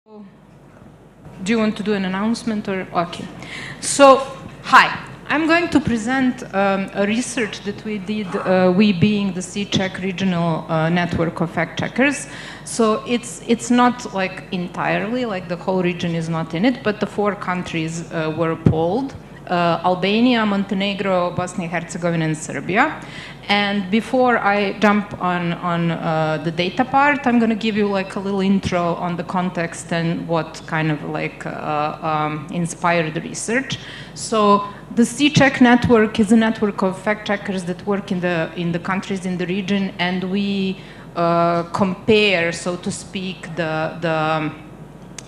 Do you want to do an announcement or okay? So, hi. I'm going to present a research that we did, we being the C-Check regional network of fact checkers. So it's not like entirely, like the whole region is not in it, but the 4 countries were polled. Albania, Montenegro, Bosnia-Herzegovina, and Serbia. And before I jump on the data part, I'm going to give you like a little intro on the context and what kind of like inspired the research. So the C-Check network is a network of fact checkers that work in the countries in the region, and we compare, so to speak, the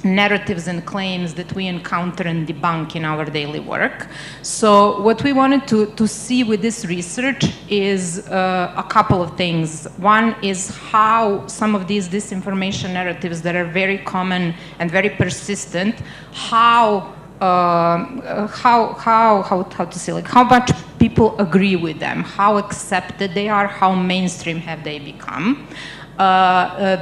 narratives and claims that we encounter and debunk in our daily work. So what we wanted to see with this research is a couple of things. One is how some of these disinformation narratives that are very common and very persistent, how to say, like how much people agree with them, how accepted they are, how mainstream have they become.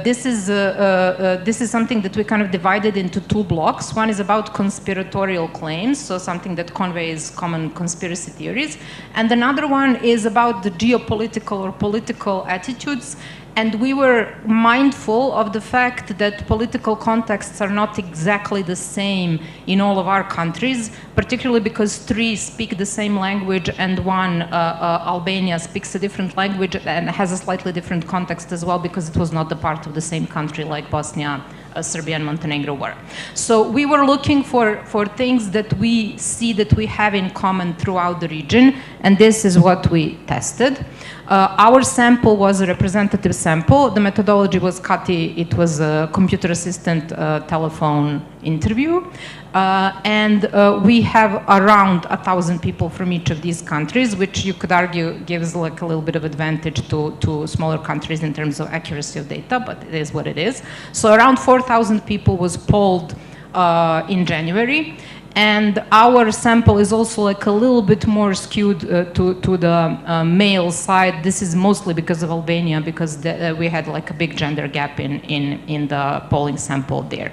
This is something that we kind of divided into 2 blocks. One is about conspiratorial claims, so something that conveys common conspiracy theories. And another one is about the geopolitical or political attitudes. And we were mindful of the fact that political contexts are not exactly the same in all of our countries, particularly because 3 speak the same language and 1, Albania, speaks a different language and has a slightly different context as well because it was not the part of the same country like Bosnia, Serbia, and Montenegro were. So we were looking for things that we see that we have in common throughout the region, and this is what we tested. Our sample was a representative sample. The methodology was CATI. It was a computer assistant telephone interview. And we have around 1,000 people from each of these countries, which you could argue gives like a little bit of advantage to smaller countries in terms of accuracy of data, but it is what it is. So around 4,000 people was polled in January. And our sample is also like a little bit more skewed to the male side. This is mostly because of Albania, because we had like a big gender gap in the polling sample there.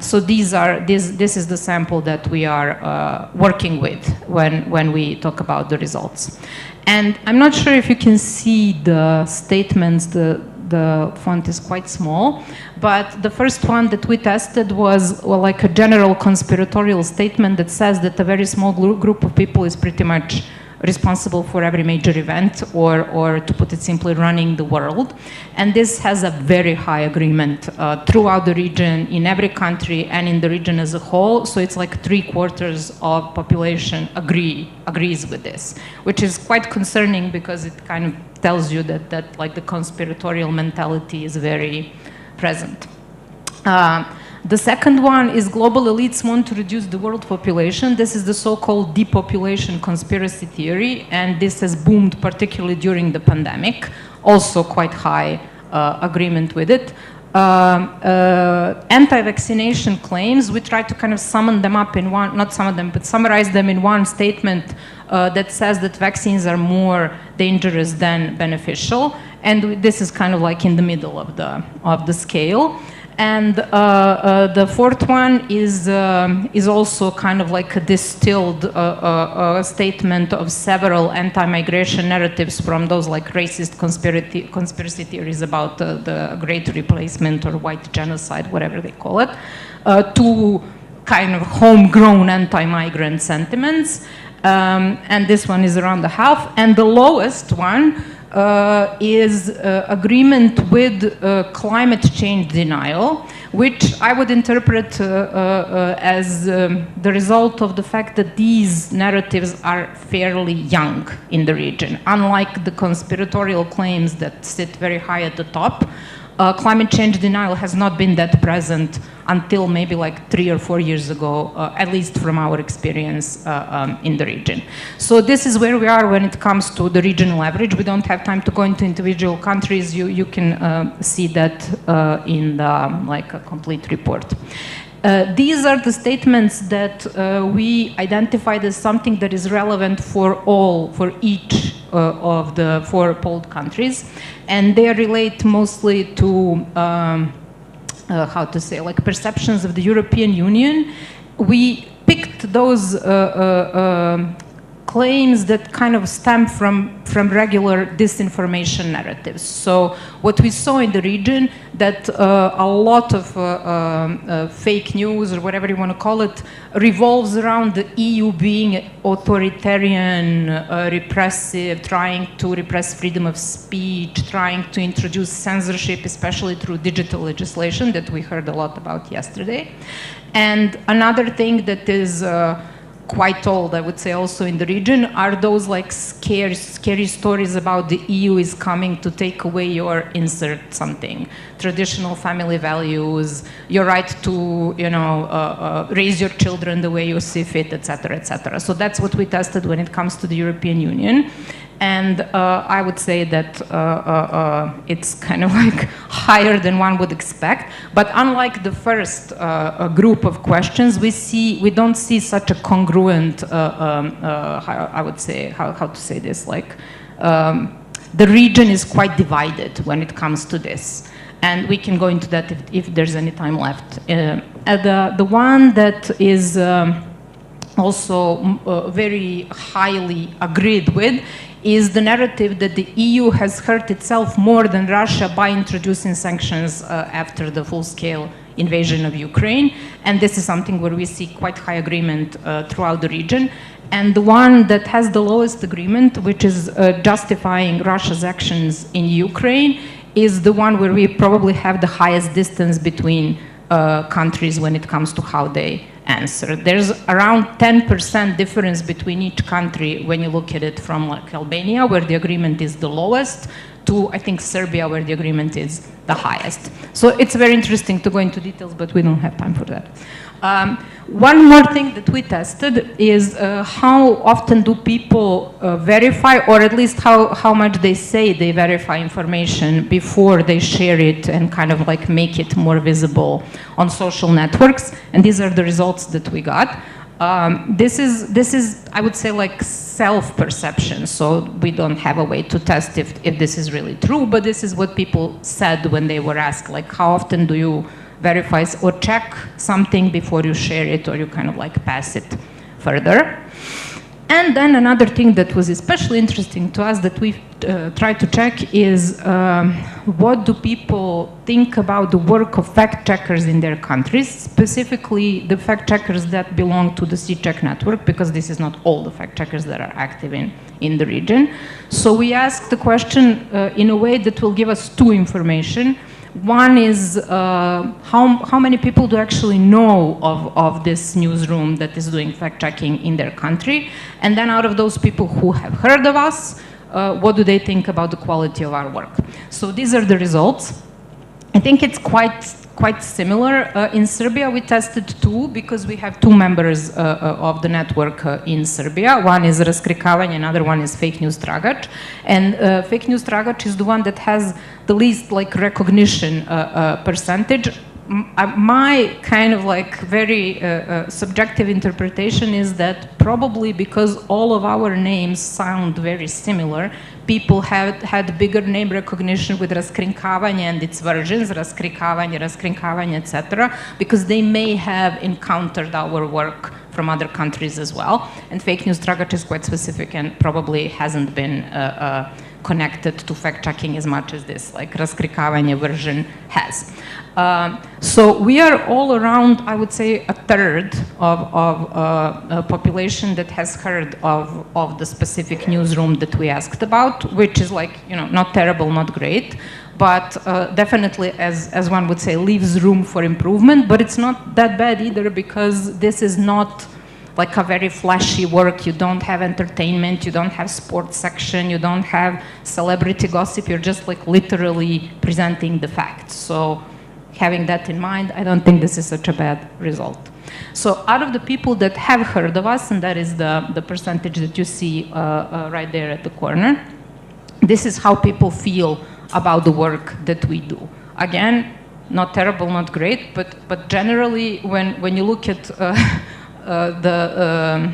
So this is the sample that we are working with when we talk about the results. And I'm not sure if you can see the statements. The font is quite small, but the first one that we tested was like a general conspiratorial statement that says that a very small group of people is pretty much responsible for every major event, or to put it simply, running the world. And this has a very high agreement throughout the region, in every country, and in the region as a whole. So it's like 3/4 of population agrees with this, which is quite concerning because it kind of tells you that like the conspiratorial mentality is very present. The second one is global elites want to reduce the world population. This is the so-called depopulation conspiracy theory, and this has boomed particularly during the pandemic. Also quite high agreement with it. Anti-vaccination claims, we try to kind of summon them up in one, not some of them, but summarize them in one statement that says that vaccines are more dangerous than beneficial. And this is kind of like in the middle of the scale. And the fourth one is also kind of like a distilled statement of several anti-migration narratives from those like racist conspiracy theories about the Great Replacement or white genocide, whatever they call it, to kind of homegrown anti-migrant sentiments. And this one is around the half. And the lowest one is agreement with climate change denial, which I would interpret as the result of the fact that these narratives are fairly young in the region. Unlike the conspiratorial claims that sit very high at the top, climate change denial has not been that present until maybe like 3 or 4 years ago, at least from our experience in the region. So this is where we are when it comes to the regional average. We don't have time to go into individual countries. You can see that in the like a complete report. These are the statements that we identified as something that is relevant for each of the 4 polled countries, and they relate mostly to how to say, like perceptions of the European Union, we picked those claims that kind of stem from regular disinformation narratives. So what we saw in the region, that a lot of fake news, or whatever you want to call it, revolves around the EU being authoritarian, repressive, trying to repress freedom of speech, trying to introduce censorship, especially through digital legislation that we heard a lot about yesterday. And another thing that is quite old, I would say, also in the region, are those like scary stories about the EU is coming to take away your insert something, traditional family values, your right to, you know, raise your children the way you see fit, etc., etc. So that's what we tested when it comes to the European Union. And I would say that it's kind of like higher than one would expect. But unlike the first group of questions, we don't see such a congruent, I would say, how to say this, like the region is quite divided when it comes to this. And we can go into that if there's any time left. The one that is also very highly agreed with is the narrative that the EU has hurt itself more than Russia by introducing sanctions after the full-scale invasion of Ukraine. And this is something where we see quite high agreement throughout the region. And the one that has the lowest agreement, which is justifying Russia's actions in Ukraine, is the one where we probably have the highest distance between countries when it comes to how they answer. There's around 10% difference between each country when you look at it, from like Albania, where the agreement is the lowest, to I think Serbia, where the agreement is the highest. So it's very interesting to go into details, but we don't have time for that. One more thing that we tested is how often do people verify, or at least how much they say they verify information before they share it and kind of like make it more visible on social networks. And these are the results that we got. This is, I would say, like self-perception, so we don't have a way to test if this is really true, but this is what people said when they were asked, like, how often do you verify or check something before you share it, or you kind of like pass it further. And then another thing that was especially interesting to us that we tried to check is what do people think about the work of fact-checkers in their countries, specifically the fact-checkers that belong to the C-Check network, because this is not all the fact-checkers that are active in the region. So we asked the question in a way that will give us two information. One is how many people do actually know of this newsroom that is doing fact-checking in their country? And then out of those people who have heard of us, what do they think about the quality of our work? So these are the results. I think it's quite similar. In Serbia, we tested two, because we have two members of the network in Serbia. One is Raskrikavanje, another one is Fake News Tragač. And Fake News Tragač is the one that has the least like recognition percentage. My kind of like very subjective interpretation is that probably because all of our names sound very similar, people had bigger name recognition with Raskrinkavanje and its versions, Raskrinkavanje, etc., because they may have encountered our work from other countries as well. And Fake News Tragač is quite specific and probably hasn't been connected to fact-checking as much as this, like Raskrikavanje version has. So we are all around, I would say, a third of a population that has heard of the specific newsroom that we asked about, which is like, you know, not terrible, not great, but definitely, as one would say, leaves room for improvement. But it's not that bad either, because this is not like a very flashy work. You don't have entertainment, you don't have sports section, you don't have celebrity gossip, you're just like literally presenting the facts. So having that in mind, I don't think this is such a bad result. So out of the people that have heard of us, and that is the percentage that you see right there at the corner, this is how people feel about the work that we do. Again, not terrible, not great, but generally when you look at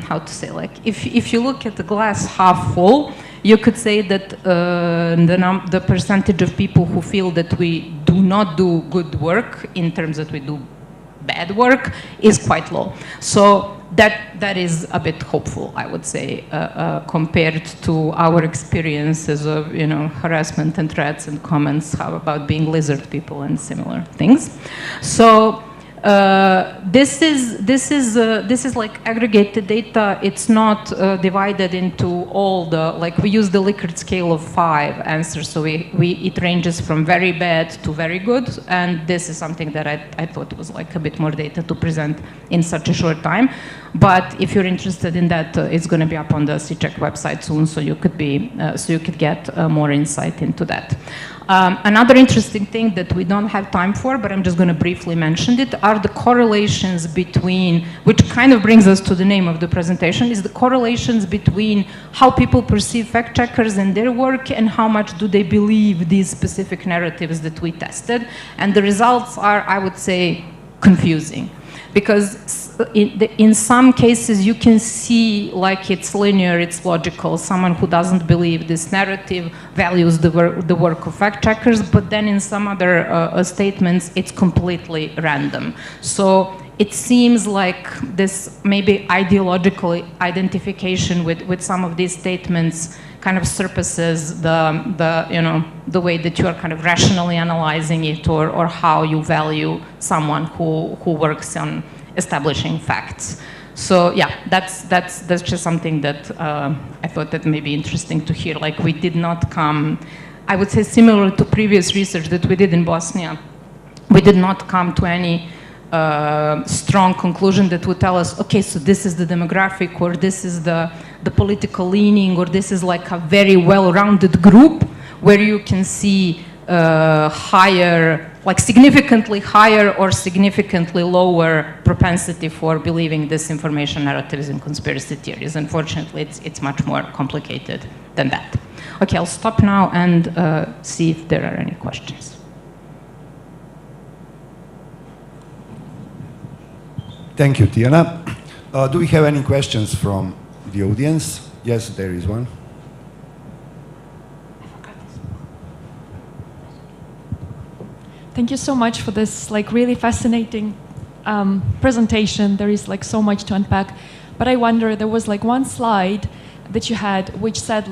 how to say, like, if you look at the glass half full, you could say that the percentage of people who feel that we do not do good work in terms that we do bad work is quite low. So that is a bit hopeful, I would say, compared to our experiences of harassment and threats and comments about being lizard people and similar things. So this is like aggregated data. It's not divided into all the, like we use the Likert scale of 5 answers. So it ranges from very bad to very good. And this is something that I thought was like a bit more data to present in such a short time. But if you're interested in that, it's going to be up on the CCHEC website soon, so you could get more insight into that. Another interesting thing that we don't have time for, but I'm just going to briefly mention it, are the correlations between, which kind of brings us to the name of the presentation, is the correlations between how people perceive fact checkers and their work and how much do they believe these specific narratives that we tested. And the results are, I would say, confusing. Because in some cases you can see like it's linear, it's logical. Someone who doesn't believe this narrative values the work of fact checkers, but then in some other statements it's completely random. So it seems like this maybe ideological identification with some of these statements kind of surpasses the way that you are kind of rationally analyzing it, or how you value someone who works on establishing facts. So yeah, that's just something that I thought that may be interesting to hear. Like we did not come, I would say similar to previous research that we did in Bosnia, we did not come to any strong conclusion that would tell us, okay, so this is the demographic, or this is the political leaning, or this is like a very well-rounded group where you can see higher, like significantly higher or significantly lower propensity for believing disinformation narratives and conspiracy theories. Unfortunately, it's much more complicated than that. Okay, I'll stop now and see if there are any questions. Thank you, Tijana. Do we have any questions from the audience? Yes, there is one. Thank you so much for this really fascinating presentation. There is so much to unpack. But I wonder, there was one slide that you had which said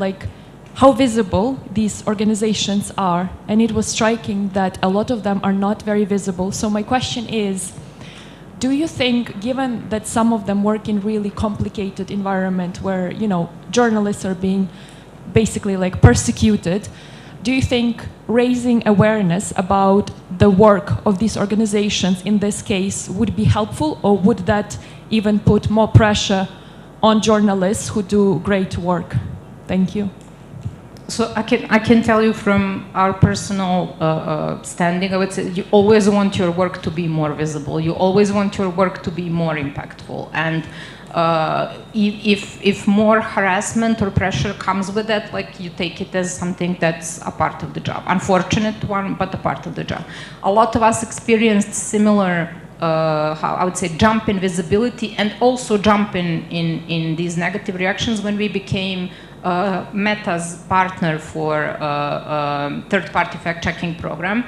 how visible these organizations are. And it was striking that a lot of them are not very visible. So my question is, do you think, given that some of them work in really complicated environment where, journalists are being basically persecuted, do you think raising awareness about the work of these organizations in this case would be helpful, or would that even put more pressure on journalists who do great work? Thank you. So I can tell you from our personal standing, I would say you always want your work to be more visible. You always want your work to be more impactful. And if more harassment or pressure comes with that, you take it as something that's a part of the job. Unfortunate one, but a part of the job. A lot of us experienced similar, how I would say, jump in visibility and also jump in these negative reactions when we became Meta's partner for third-party fact-checking program.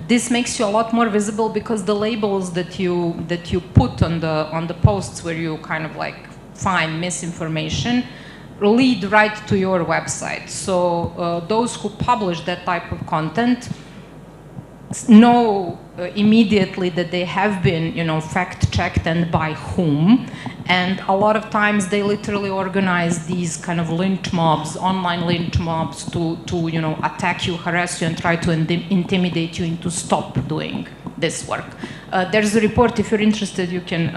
This makes you a lot more visible because the labels that you put on the posts where you kind of find misinformation lead right to your website. So those who publish that type of content know immediately that they have been, fact-checked and by whom. And a lot of times they literally organize these kind of lynch mobs, online lynch mobs to attack you, harass you, and try to intimidate you into stop doing this work. There's a report, if you're interested, you can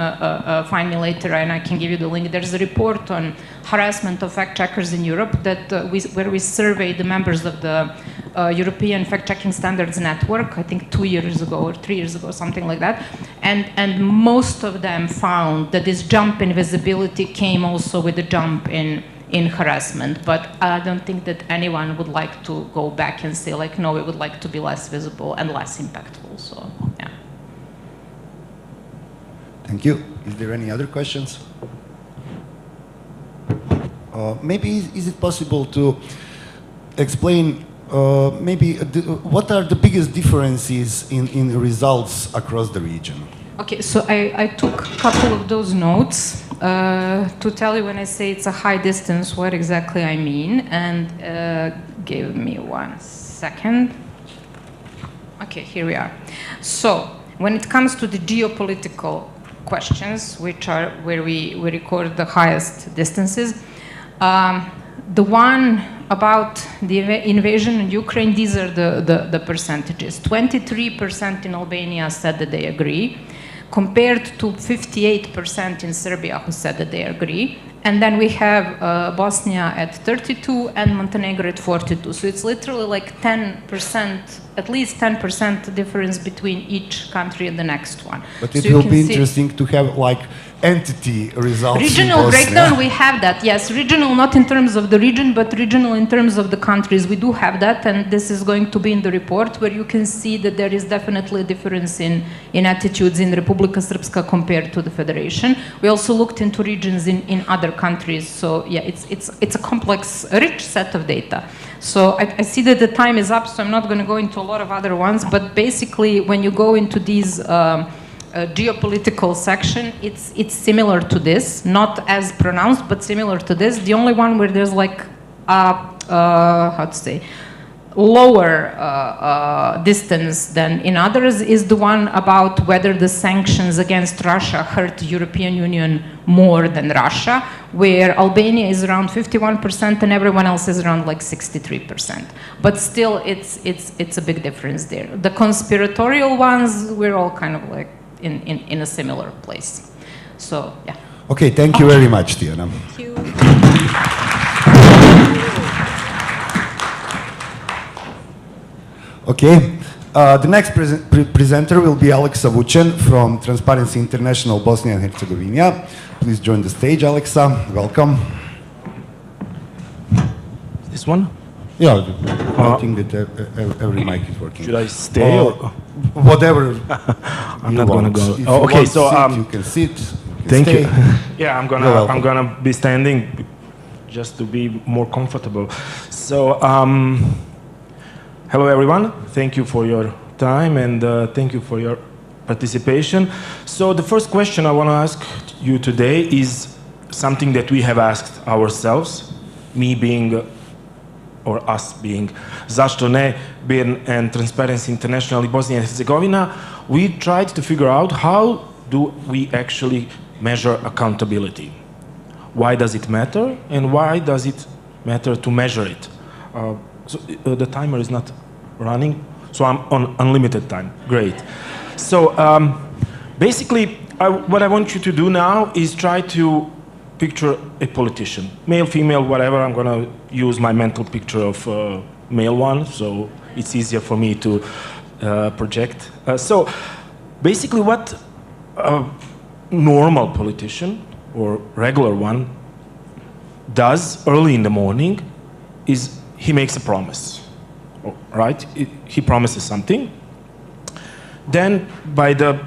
find me later and I can give you the link. There's a report on harassment of fact-checkers in Europe that where we surveyed the members of the European Fact-Checking Standards Network, I think 2 years ago or 3 years ago, something like that. And most of them found that this jump in visibility came also with a jump in harassment. But I don't think that anyone would like to go back and say, no, we would like to be less visible and less impactful. So, yeah. Thank you. Is there any other questions? Maybe is it possible to explain what are the biggest differences in results across the region? Okay, so I took a couple of those notes to tell you when I say it's a high distance, what exactly I mean, and give me 1 second. Okay, here we are. So, when it comes to the geopolitical questions, which are where we record the highest distances, the one about the invasion in Ukraine, these are the percentages. 23% in Albania said that they agree, compared to 58% in Serbia who said that they agree. And then we have Bosnia at 32 and Montenegro at 42. So it's literally like 10%, at least 10% difference between each country and the next one. But so it will be interesting to have like entity results. Regional breakdown, we have that, yes. Regional, not in terms of the region, but regional in terms of the countries. We do have that, and this is going to be in the report, where you can see that there is definitely a difference in attitudes in Republika Srpska compared to the Federation. We also looked into regions in other countries, so yeah, it's a complex, rich set of data. So I see that the time is up, so I'm not going to go into a lot of other ones, but basically when you go into these geopolitical section, it's similar to this, not as pronounced, but similar to this. The only one where there's like how to say, lower distance than in others is the one about whether the sanctions against Russia hurt the European Union more than Russia, where Albania is around 51% and everyone else is around like 63%. But still, it's a big difference there. The conspiratorial ones, we're all kind of like in a similar place. So, yeah. Okay, thank you very much, Tijana. Thank you. Okay, the next presenter will be Alexa Vucen from Transparency International Bosnia and Herzegovina. Please join the stage, Alexa. Welcome. This one? Yeah, I think that every mic is working. Should I stay or? Whatever. I'm not gonna go. If Oh, you okay, want to so sit, you can sit. thank stay. you. Yeah, You're welcome. I'm gonna be standing just to be more comfortable. So, hello everyone. Thank you for your time and thank you for your participation. So the first question I want to ask you today is something that we have asked ourselves, me being or us being Zašto ne BIRN and Transparency International in Bosnia and Herzegovina. We tried to figure out how do we actually measure accountability. Why does it matter and why does it matter to measure it? The timer is not running, so I'm on unlimited time. Great. So basically, what I want you to do now is try to picture a politician, male, female, whatever. I'm going to use my mental picture of male one, so it's easier for me to project. So basically, what a normal politician or regular one does early in the morning is he makes a promise, right? He promises something. Then by the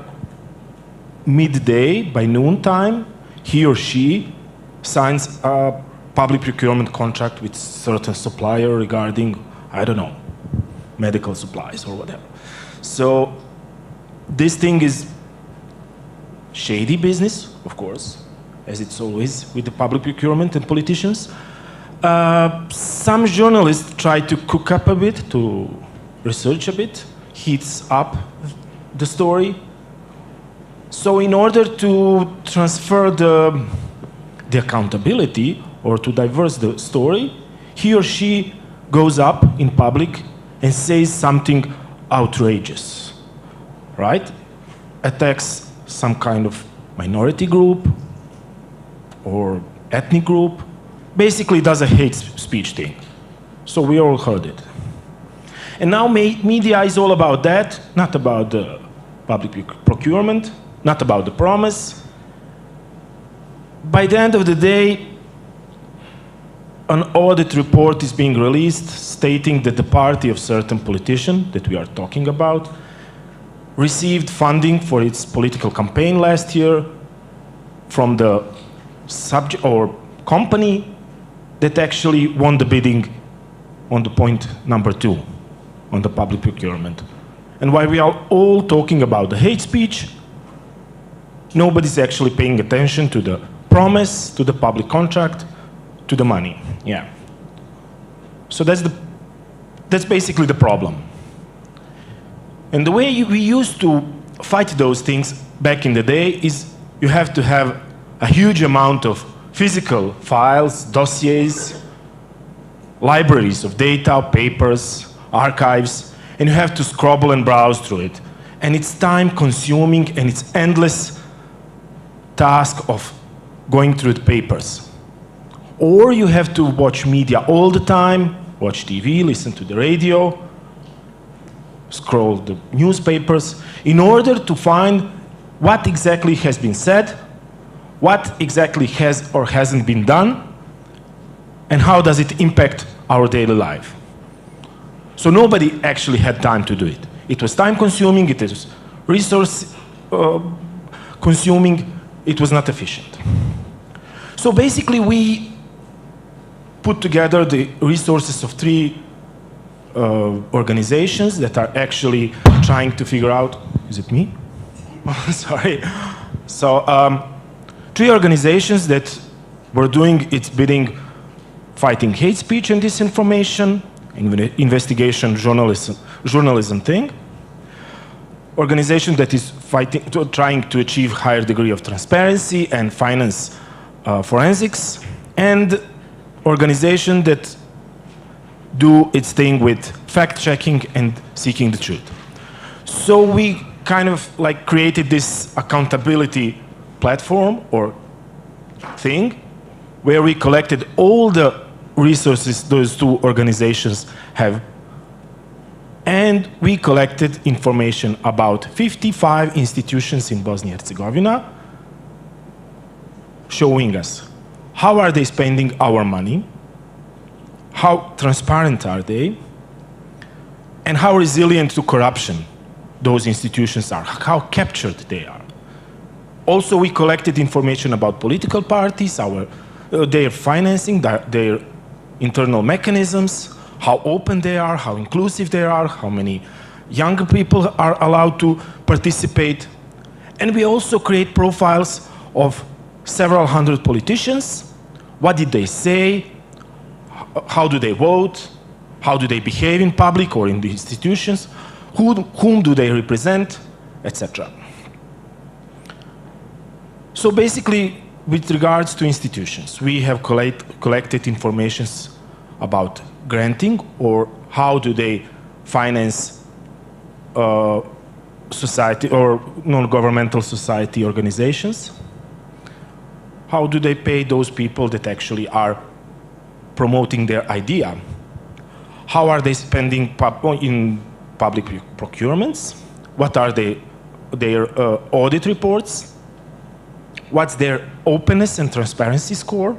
midday, by noontime, he or she signs a public procurement contract with certain supplier regarding, I don't know, medical supplies or whatever. So this thing is shady business, of course, as it's always with the public procurement and politicians. Some journalists try to cook up a bit, to research a bit, heats up the story. So in order to transfer the accountability or to diverse the story, he or she goes up in public and says something outrageous, right? Attacks some kind of minority group or ethnic group, basically does a hate speech thing. So we all heard it. And now media is all about that, not about the public procurement, not about the promise. By the end of the day, an audit report is being released stating that the party of certain politician that we are talking about received funding for its political campaign last year from the subject or company that actually won the bidding on the point number 2, on the public procurement. And while we are all talking about the hate speech, nobody's actually paying attention to the promise, to the public contract, to the money. Yeah. So that's basically the problem. And the way we used to fight those things back in the day is you have to have a huge amount of physical files, dossiers, libraries of data, papers, archives, and you have to scrabble and browse through it. And it's time consuming and it's endless task of going through the papers. Or you have to watch media all the time, watch TV, listen to the radio, scroll the newspapers, in order to find what exactly has been said, what exactly has or hasn't been done, and how does it impact our daily life. So nobody actually had time to do it. It was time consuming, it was resource consuming, it was not efficient. So basically we put together the resources of 3 organizations that are actually trying to figure out, is it me? Oh, sorry. So 3 organizations that were doing its bidding, fighting hate speech and disinformation, investigation journalism thing. Organization that is fighting, trying to achieve higher degree of transparency and finance forensics, and organization that do its thing with fact-checking and seeking the truth. So we kind of like created this accountability platform or thing where we collected all the resources those 2 organizations have, and we collected information about 55 institutions in Bosnia and Herzegovina, showing us how are they spending our money, how transparent are they, and how resilient to corruption those institutions are, how captured they are. Also, we collected information about political parties, their financing, their internal mechanisms, how open they are, how inclusive they are, how many young people are allowed to participate. And we also create profiles of several hundred politicians. What did they say? How do they vote? How do they behave in public or in the institutions? Whom do they represent? Etc. So basically, with regards to institutions, we have collected information about granting, or how do they finance society or non-governmental society organizations. How do they pay those people that actually are promoting their idea? How are they spending in public procurements? What are their audit reports? What's their openness and transparency score?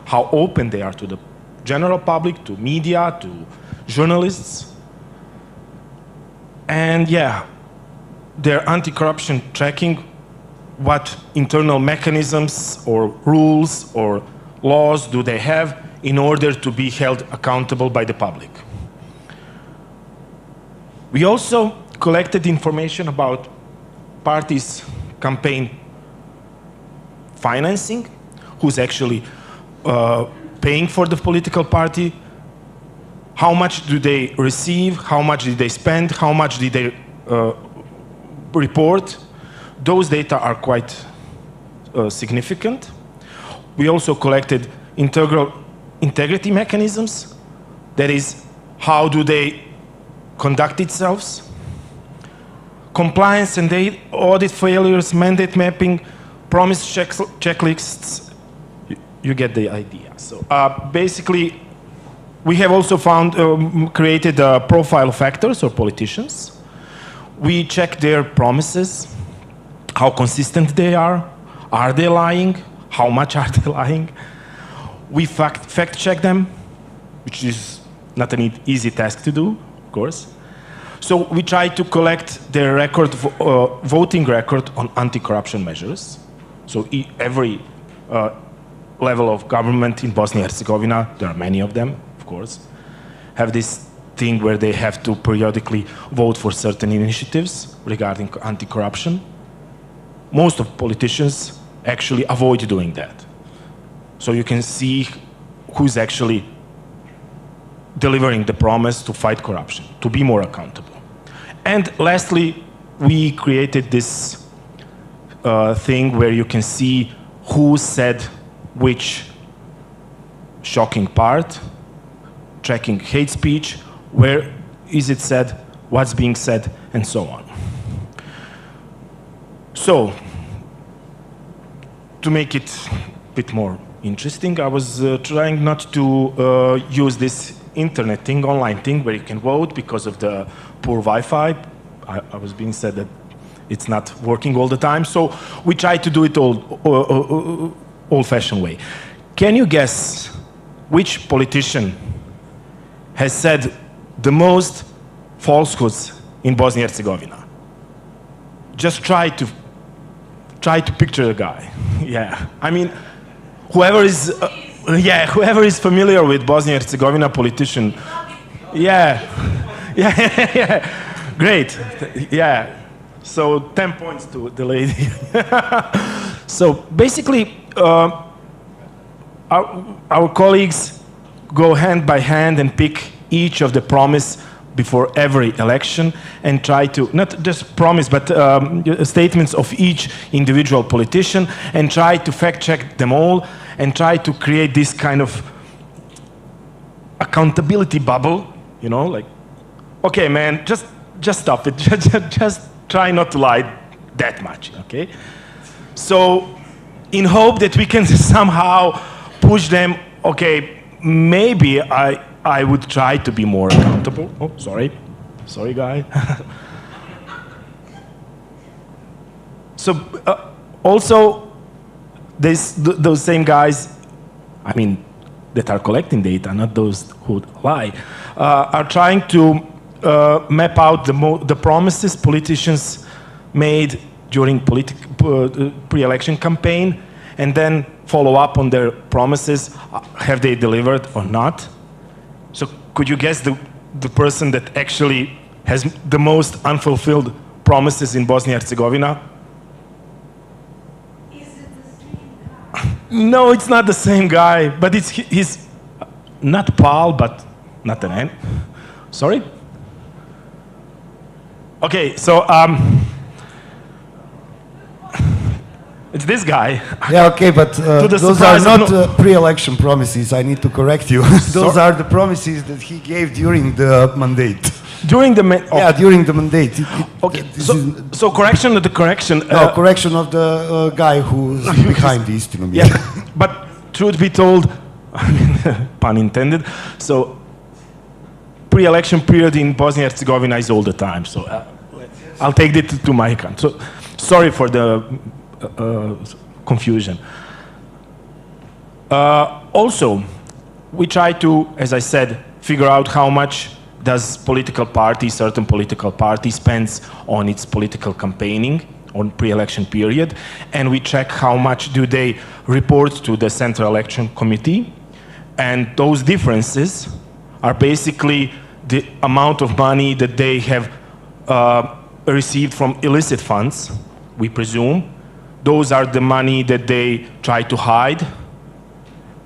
How open they are to the general public, to media, to journalists? And yeah, their anti-corruption tracking, what internal mechanisms or rules or laws do they have in order to be held accountable by the public. We also collected information about parties' campaign financing, who's actually paying for the political party, how much do they receive, how much did they spend, how much did they report. Those data are quite significant. We also collected integrity mechanisms, that is, how do they conduct themselves, compliance and audit failures, mandate mapping, promise checklists. You get the idea. So basically, we have also created profile factors or politicians. We check their promises, how consistent they are they lying, how much are they lying. We fact check them, which is not an easy task to do, of course. So we try to collect their voting record on anti-corruption measures. So every level of government in Bosnia and Herzegovina, there are many of them, of course, have this thing where they have to periodically vote for certain initiatives regarding anti-corruption. Most of politicians actually avoid doing that. So you can see who's actually delivering the promise to fight corruption, to be more accountable. And lastly, we created this thing where you can see who said which shocking part, tracking hate speech, where is it said, what's being said, and so on. So, to make it a bit more interesting, I was trying not to use this internet thing, online thing, where you can vote because of the poor Wi-Fi. I was being said that it's not working all the time, so we try to do it old-fashioned way. Can you guess which politician has said the most falsehoods in Bosnia and Herzegovina? Just try to picture the guy. Yeah, I mean, whoever is familiar with Bosnia and Herzegovina politician, yeah, great, yeah. So 10 points to the lady. So basically, our colleagues go hand by hand and pick each of the promise before every election and try to, not just promise, but statements of each individual politician, and try to fact check them all and try to create this kind of accountability bubble, you know, like, okay, man, just stop it, just try not to lie that much, okay? So, in hope that we can somehow push them, okay, maybe I would try to be more accountable. Oh, sorry guy. So, also, those same guys, I mean, that are collecting data, not those who lie, are trying to map out the promises politicians made during pre-election campaign, and then follow up on their promises. Have they delivered or not? So could you guess the person that actually has the most unfulfilled promises in Bosnia and Herzegovina? Is it the same guy? No, it's not the same guy, but he's not Paul, but not an N. Sorry? Okay, so it's this guy. Yeah, okay, but those are surprise not pre-election promises. I need to correct you. Those are the promises that he gave during the mandate. During the Yeah, during the mandate. Okay, so correction of the correction. No, correction of the guy who's behind the Istina. Yeah, but truth be told, I mean, pun intended. So pre-election period in Bosnia and Herzegovina is all the time. So I'll take it to my account. So sorry for the confusion. Also, we try to, as I said, figure out how much does certain political party spends on its political campaigning on pre-election period, and we check how much do they report to the Central Election Committee, and those differences are basically the amount of money that they have received from illicit funds, we presume. Those are the money that they try to hide,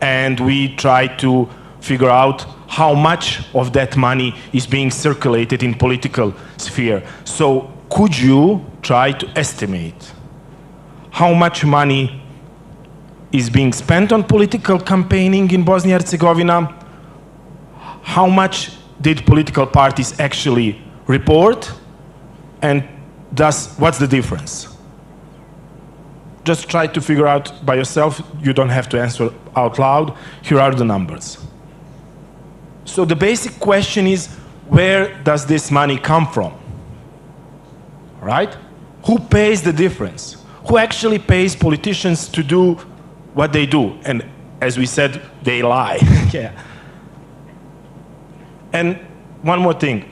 and we try to figure out how much of that money is being circulated in political sphere. So could you try to estimate how much money is being spent on political campaigning in Bosnia and Herzegovina? How much did political parties actually report? And thus, what's the difference? Just try to figure out by yourself. You don't have to answer out loud. Here are the numbers. So the basic question is, where does this money come from? Right? Who pays the difference? Who actually pays politicians to do what they do? And as we said, they lie. Yeah. And one more thing.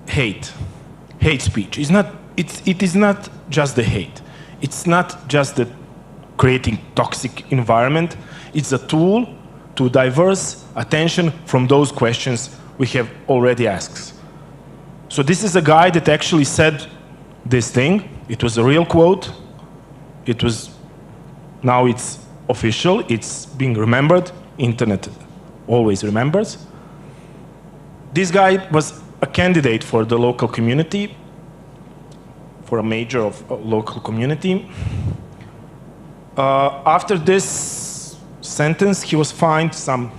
Hate speech. It is not just the hate. It's not just the creating toxic environment. It's a tool to diverse attention from those questions we have already asked. So this is a guy that actually said this thing. It was a real quote. Now it's official. It's being remembered. Internet always remembers. This guy was a candidate for the local community, for a major of a local community. After this sentence, he was fined some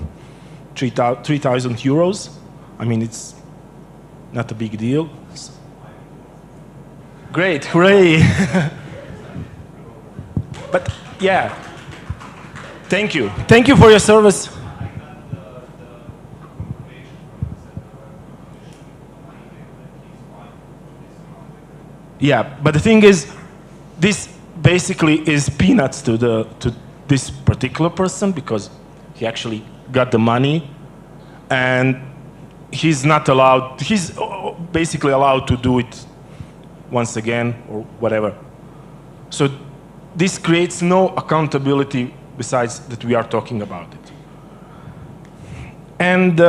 3,000 euros. I mean, it's not a big deal. Great, hooray! But yeah, thank you. Thank you for your service. Yeah, but the thing is, this basically is peanuts to this particular person because he actually got the money and he's not allowed, he's basically allowed to do it once again or whatever. So this creates no accountability besides that we are talking about it. And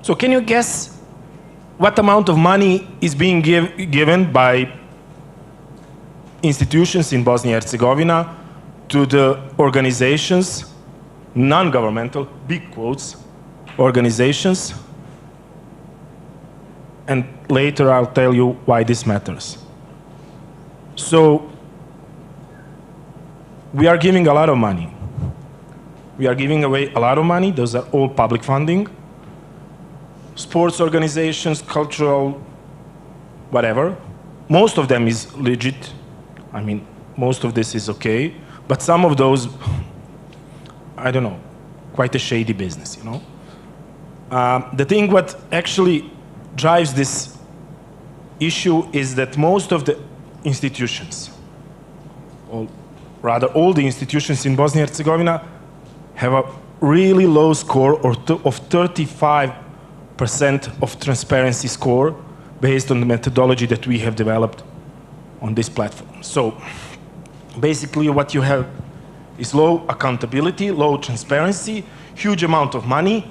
so can you guess what amount of money is being given by institutions in Bosnia and Herzegovina to the organizations, non-governmental, big quotes, organizations? And later I'll tell you why this matters. So we are giving a lot of money. We are giving away a lot of money. Those are all public funding. Sports organizations, cultural, whatever. Most of them is legit. I mean, most of this is okay. But some of those, I don't know, quite a shady business, you know? The thing what actually drives this issue is that most of the institutions, or rather all the institutions in Bosnia and Herzegovina have a really low score of 35% of transparency score based on the methodology that we have developed on this platform. So basically what you have is low accountability, low transparency, huge amount of money,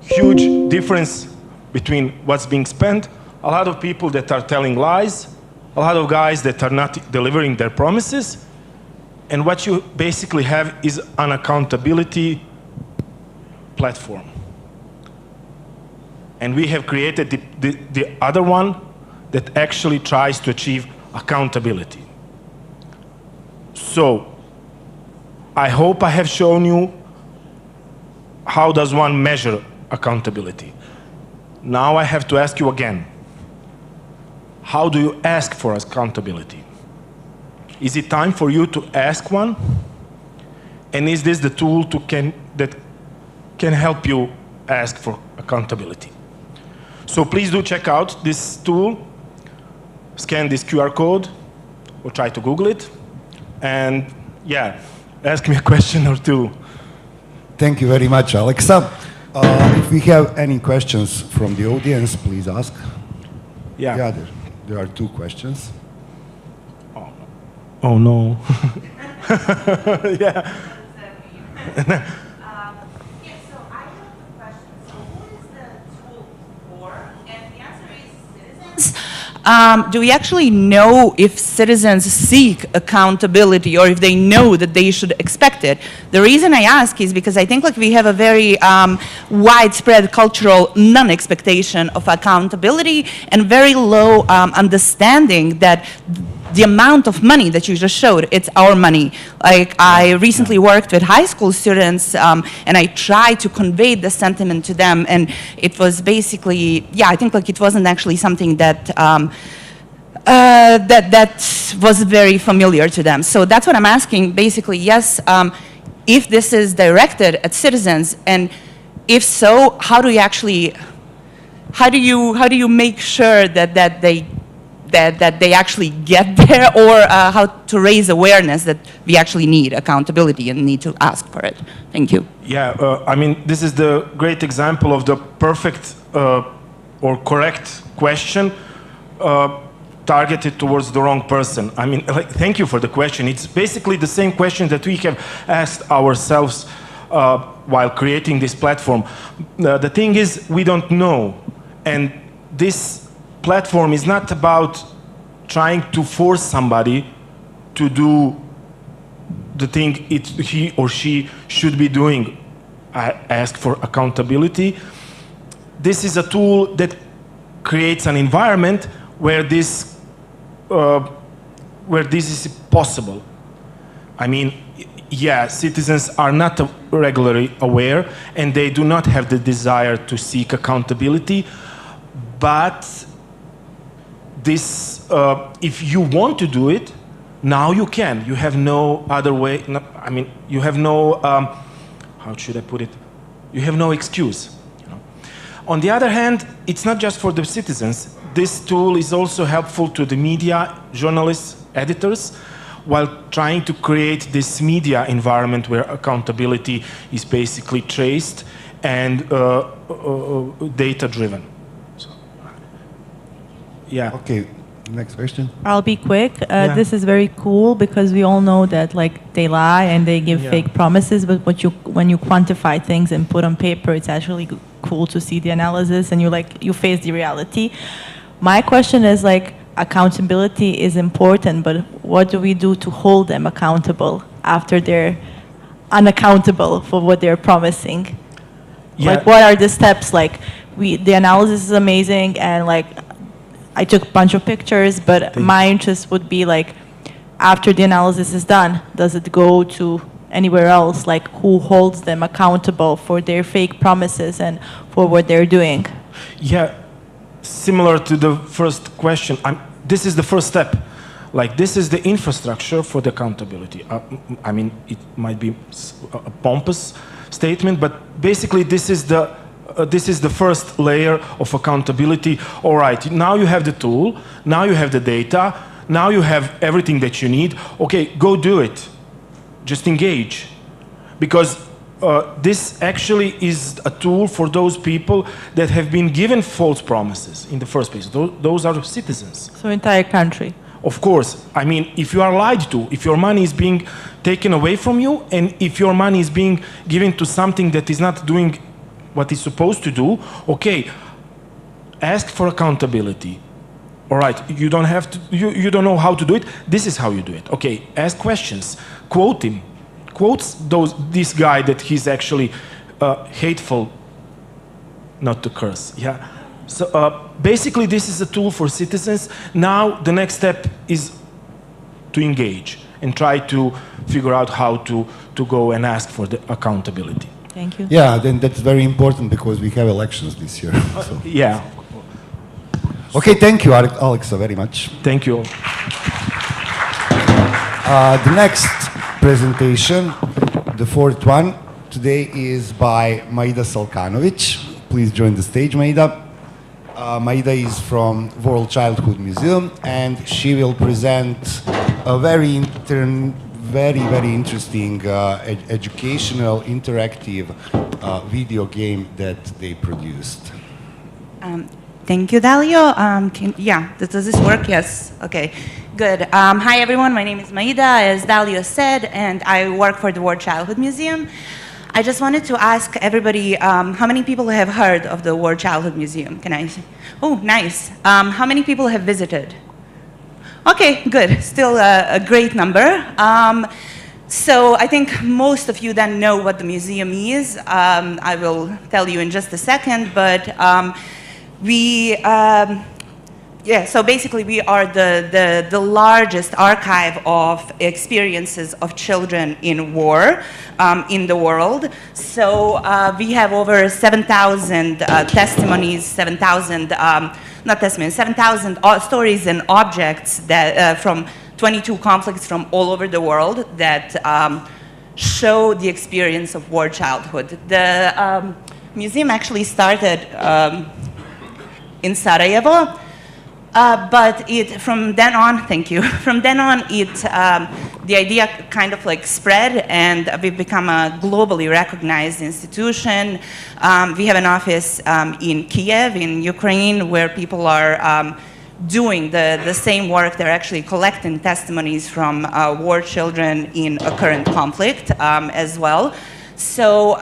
huge difference between what's being spent, a lot of people that are telling lies, a lot of guys that are not delivering their promises, and what you basically have is an accountability platform. And we have created the other one that actually tries to achieve accountability. So I hope I have shown you how does one measure accountability. Now I have to ask you again, how do you ask for accountability? Is it time for you to ask one? And is this the tool that can help you ask for accountability? So please do check out this tool, scan this QR code, or try to Google it, and yeah, ask me a question or two. Thank you very much, Alexa. If we have any questions from the audience, please ask. Yeah. There are two questions. Oh no. Yeah. Yeah, so I have a question. So who is the tool for? And the answer is citizens. Do we actually know if citizens seek accountability or if they know that they should expect it? The reason I ask is because I think like we have a very widespread cultural non-expectation of accountability and very low understanding that the amount of money that you just showed, it's our money. Like I recently worked with high school students and I tried to convey the sentiment to them, and it was basically, yeah, I think like it wasn't actually something that that was very familiar to them. So that's what I'm asking. Basically, yes, if this is directed at citizens, and if so, how do you actually, how do you make sure that they actually get there, or how to raise awareness that we actually need accountability and need to ask for it? Thank you. Yeah, I mean, this is the great example of the perfect or correct question. targeted towards the wrong person. I mean, like, thank you for the question. It's basically the same question that we have asked ourselves while creating this platform. The thing is, we don't know. And this platform is not about trying to force somebody to do the thing he or she should be doing. I ask for accountability. This is a tool that creates an environment where this is possible. I mean, yeah, citizens are not regularly aware and they do not have the desire to seek accountability, but this, if you want to do it, now you can. You have no other way. No, I mean, you have no, how should I put it? You have no excuse. You know? On the other hand, it's not just for the citizens. This tool is also helpful to the media, journalists, editors, while trying to create this media environment where accountability is basically traced and data-driven. So, yeah. Okay, next question. I'll be quick. Yeah. This is very cool because we all know that like they lie and they give Yeah. fake promises, but when you quantify things and put on paper, it's actually cool to see the analysis and you face the reality. My question is like, accountability is important, but what do we do to hold them accountable after they're unaccountable for what they're promising? Yeah. Like, what are the steps? Like, the analysis is amazing, and like, I took a bunch of pictures, but my interest would be like, after the analysis is done, does it go to anywhere else? Like, who holds them accountable for their fake promises and for what they're doing? Yeah, similar to the first question, this is the first step. Like, this is the infrastructure for the accountability. I mean, it might be a pompous statement, but basically this is the first layer of accountability. All right, now you have the tool, now you have the data, now you have everything that you need. Okay, go do it. Just engage. Because this actually is a tool for those people that have been given false promises in the first place. Those are citizens. So entire country. Of course. I mean, if you are lied to, if your money is being taken away from you, and if your money is being given to something that is not doing what it's supposed to do, okay, ask for accountability. All right, you don't have to, you don't know how to do it, this is how you do it. Okay, ask questions, quote him. Quotes this guy that he's actually hateful, not to curse. Yeah. So basically, this is a tool for citizens. Now the next step is to engage and try to figure out how to go and ask for the accountability. Thank you. Yeah, then that's very important because we have elections this year. So. Yeah. Okay, thank you, Alexa, very much. Thank you. The next presentation, the fourth one, today is by Maida Salkanovic. Please join the stage, Maida. Maida is from World Childhood Museum, and she will present a very interesting educational interactive video game that they produced. Thank you, Dalio. Does this work? Yes. Okay. Good. Hi, everyone. My name is Maida, as Dalio said, and I work for the World Childhood Museum. I just wanted to ask everybody, how many people have heard of the World Childhood Museum? Can I? Oh, nice. How many people have visited? Okay, good. Still a great number. So I think most of you then know what the museum is. I will tell you in just a second, but so basically we are the largest archive of experiences of children in war in the world. So we have over 7,000 testimonies, 7,000, not testimonies, 7,000 stories and objects that from 22 conflicts from all over the world that show the experience of war childhood. The museum actually started in Sarajevo, but from then on, thank you. From then on, the idea kind of like spread, and we've become a globally recognized institution. We have an office in Kiev, in Ukraine, where people are doing the same work. They're actually collecting testimonies from war children in a current conflict as well. So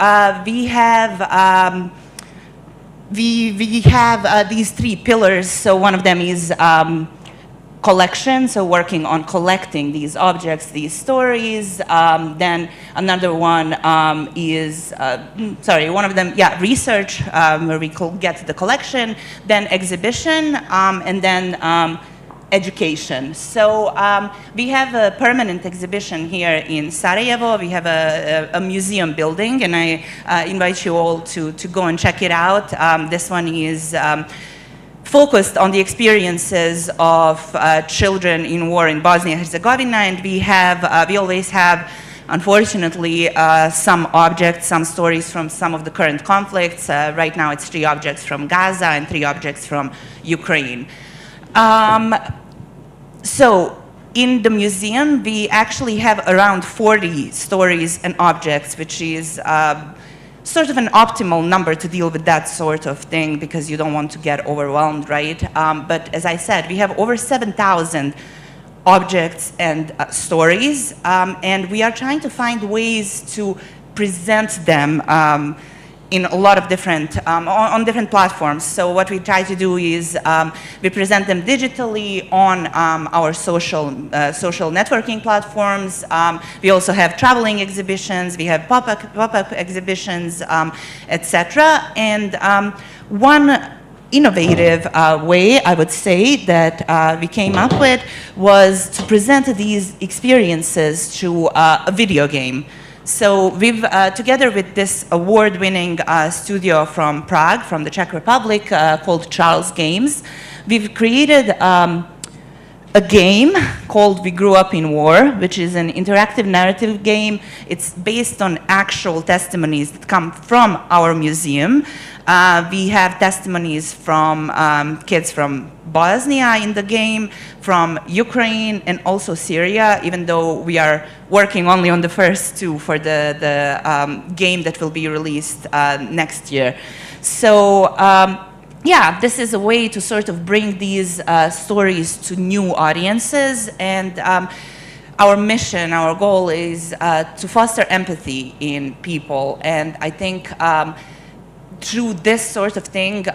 we have these three pillars. So one of them is collection, so working on collecting these objects, these stories. Then another one is, one of them, research, where we get the collection, then exhibition, and then education. So we have a permanent exhibition here in Sarajevo. We have a museum building, and I invite you all to go and check it out. This one is focused on the experiences of children in war in Bosnia-Herzegovina, and we always have, unfortunately, some objects, some stories from some of the current conflicts. Right now it's 3 objects from Gaza and 3 objects from Ukraine. So in the museum, we actually have around 40 stories and objects, which is sort of an optimal number to deal with that sort of thing, because you don't want to get overwhelmed, right? But as I said, we have over 7,000 objects and stories, and we are trying to find ways to present them in a lot of different, on different platforms. So what we try to do is we present them digitally on our social networking platforms. We also have traveling exhibitions, we have pop-up exhibitions, etc. And one innovative way, I would say, that we came up with was to present these experiences to a video game. So we've, together with this award-winning studio from Prague, from the Czech Republic, called Charles Games, we've created a game called We Grew Up in War, which is an interactive narrative game. It's based on actual testimonies that come from our museum. We have testimonies from kids from Bosnia in the game, from Ukraine, and also Syria, even though we are working only on the first 2 for the game that will be released next year. So yeah, this is a way to sort of bring these stories to new audiences, and our mission, our goal is to foster empathy in people, and I think through this sort of thing,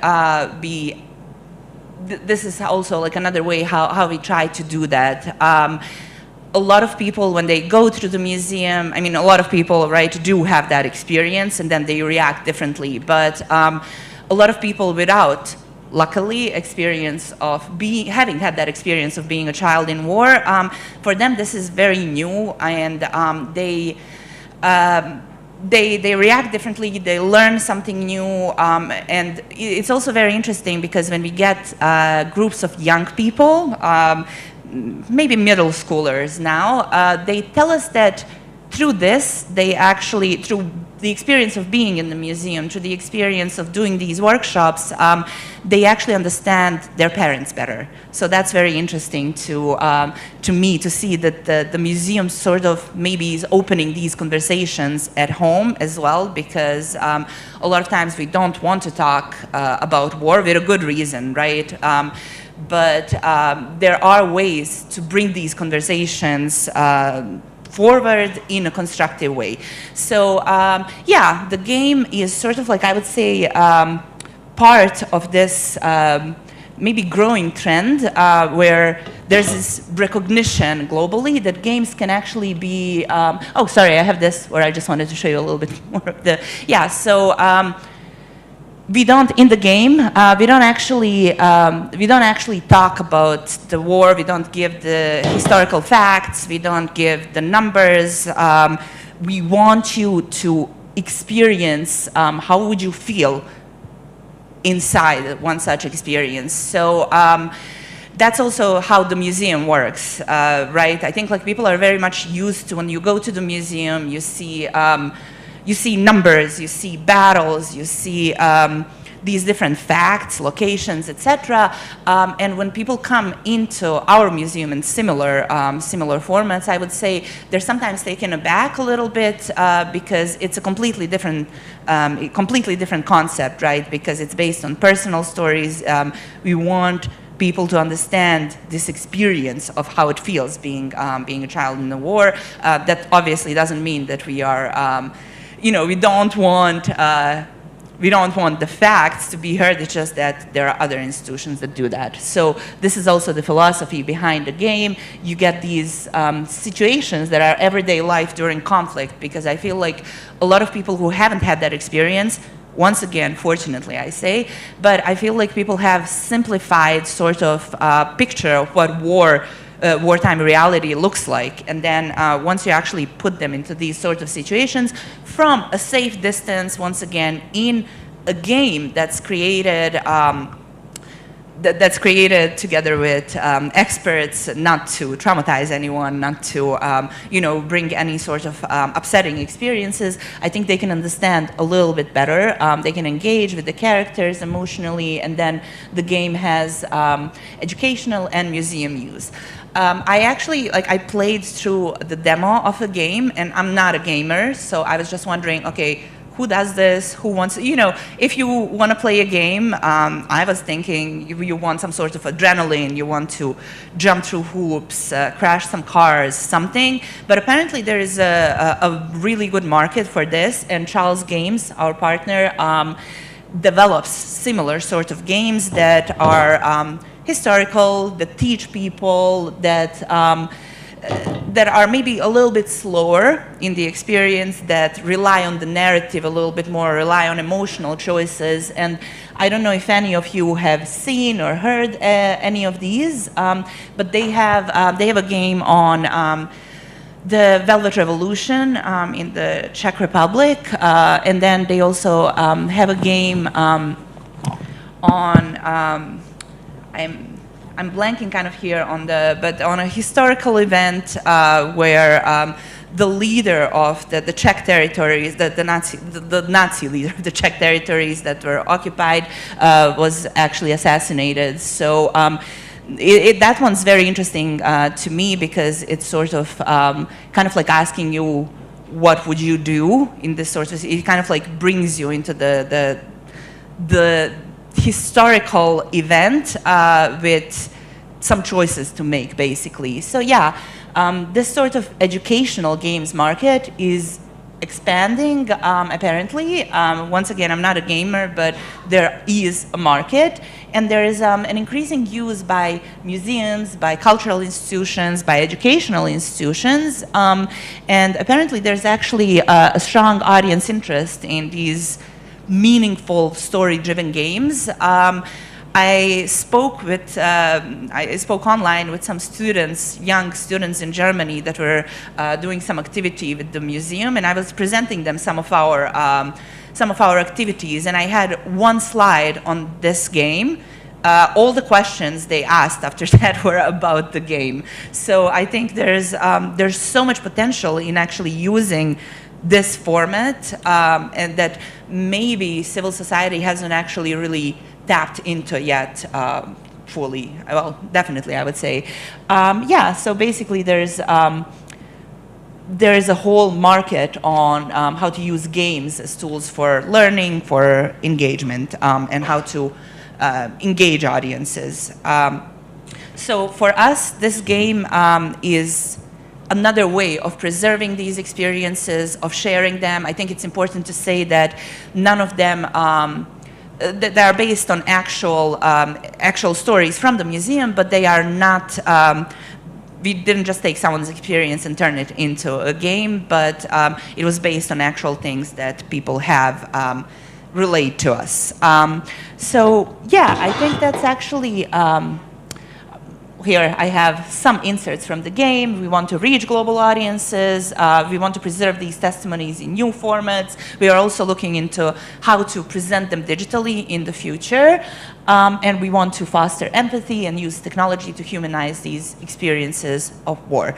this is also like another way how we try to do that. A lot of people, when they go through the museum, I mean, a lot of people, right, do have that experience, and then they react differently, but a lot of people without, luckily, experience of having had that experience of being a child in war, for them this is very new, and they react differently, they learn something new, and it's also very interesting because when we get groups of young people, maybe middle schoolers now, they tell us that through this, through the experience of being in the museum, through the experience of doing these workshops, they actually understand their parents better. So that's very interesting to me to see that the museum sort of maybe is opening these conversations at home as well, because a lot of times we don't want to talk about war with a good reason, right? But there are ways to bring these conversations forward in a constructive way. So yeah, the game is sort of like, I would say, part of this maybe growing trend where there's this recognition globally that games can actually be, oh, sorry, I have this where I just wanted to show you a little bit more of the, yeah, so we don't, in the game, we don't actually talk about the war, we don't give the historical facts, we don't give the numbers. We want you to experience how would you feel inside one such experience. So that's also how the museum works, right? I think like people are very much used to, when you go to the museum, you see numbers, you see battles, you see these different facts, locations, etc. And when people come into our museum in similar formats, I would say they're sometimes taken aback a little bit because it's a completely different concept, right? Because it's based on personal stories. We want people to understand this experience of how it feels being a child in the war. That obviously doesn't mean that we are, we don't want the facts to be heard. It's just that there are other institutions that do that. So this is also the philosophy behind the game. You get these situations that are everyday life during conflict, because I feel like a lot of people who haven't had that experience, once again, fortunately, I say, but I feel like people have simplified sort of picture of what wartime reality looks like. And then once you actually put them into these sort of situations from a safe distance, once again, in a game that's created that's created together with experts, not to traumatize anyone, not to bring any sort of upsetting experiences. I think they can understand a little bit better. They can engage with the characters emotionally, and then the game has educational and museum use. I actually, I played through the demo of a game, and I'm not a gamer, so I was just wondering, okay, who does this? Who wants, if you want to play a game, I was thinking you want some sort of adrenaline, you want to jump through hoops, crash some cars, something. But apparently there is a really good market for this, and Charles Games, our partner, develops similar sort of games that are historical, that teach people, that are maybe a little bit slower in the experience, that rely on the narrative a little bit more, rely on emotional choices. And I don't know if any of you have seen or heard any of these, but they have a game on the Velvet Revolution in the Czech Republic, and then they also have a game on I'm blanking kind of here but on a historical event where the leader of the Czech territories, the Nazi leader of the Czech territories that were occupied, was actually assassinated. So that one's very interesting to me, because it's sort of kind of like asking you, what would you do in this sort of? It kind of like brings you into the historical event with some choices to make, basically. So yeah, this sort of educational games market is expanding, apparently. Once again, I'm not a gamer, but there is a market, and there is an increasing use by museums, by cultural institutions, by educational institutions, and apparently there's actually a strong audience interest in these meaningful story-driven games. I spoke online with some students, young students in Germany, that were doing some activity with the museum, and I was presenting them some of our activities, and I had one slide on this game. All the questions they asked after that were about the game. So I think there's so much potential in actually using this format, and that maybe civil society hasn't actually really tapped into yet fully. Well, definitely, I would say. Yeah, so basically there is a whole market on how to use games as tools for learning, for engagement, and how to engage audiences. So for us, this game is another way of preserving these experiences, of sharing them. I think it's important to say that none of them they are based on actual stories from the museum, but they are not. We didn't just take someone's experience and turn it into a game, but it was based on actual things that people have relayed to us. So yeah, I think that's actually. Here I have some inserts from the game. We want to reach global audiences. We want to preserve these testimonies in new formats. We are also looking into how to present them digitally in the future. And we want to foster empathy and use technology to humanize these experiences of war.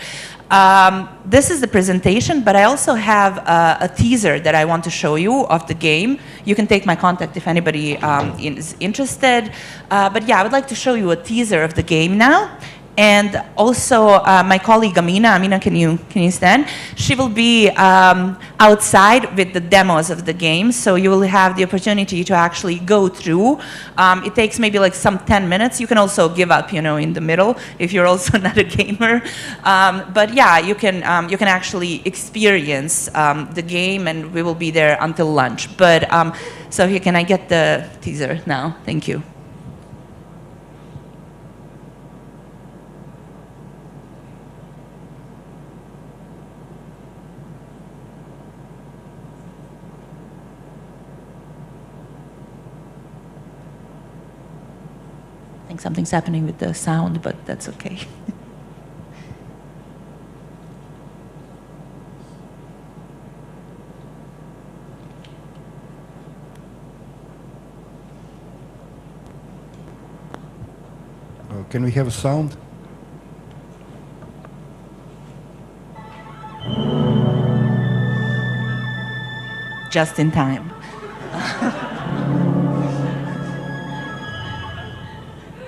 This is the presentation, but I also have a teaser that I want to show you of the game. You can take my contact if anybody is interested. But yeah, I would like to show you a teaser of the game now. And also my colleague Amina, can you stand? She will be outside with the demos of the game, so you will have the opportunity to actually go through. It takes maybe like some 10 minutes. You can also give up, in the middle if you're also not a gamer. But yeah, you can actually experience the game, and we will be there until lunch. But so here, can I get the teaser now? Thank you. I think something's happening with the sound, but that's okay. Can we have a sound? Just in time.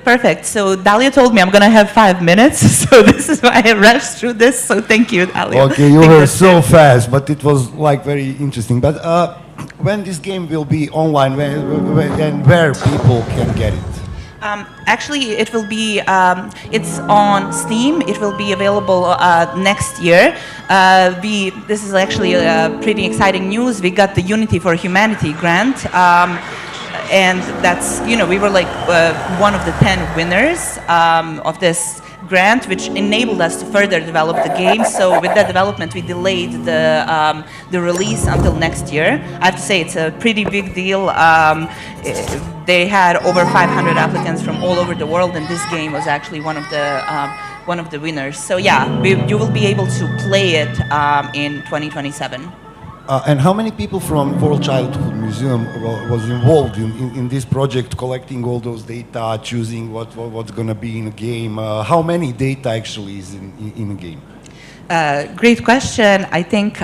Perfect. So Dalia told me I'm going to have 5 minutes, so this is why I rushed through this. So thank you, Dalia. Okay, you were so fast, but it was like very interesting. But when this game will be online, and where people can get it? Actually, it will be, it's on Steam. It will be available next year. This is actually pretty exciting news. We got the Unity for Humanity grant. And that's, we were like one of the 10 winners of this grant, which enabled us to further develop the game. So with that development, we delayed the release until next year. I have to say it's a pretty big deal. They had over 500 applicants from all over the world, and this game was actually one of the winners. So yeah, you will be able to play it in 2027. And how many people from World Childhood Museum was involved in this project, collecting all those data, choosing what's going to be in a game? How many data actually is in a game? Great question. I think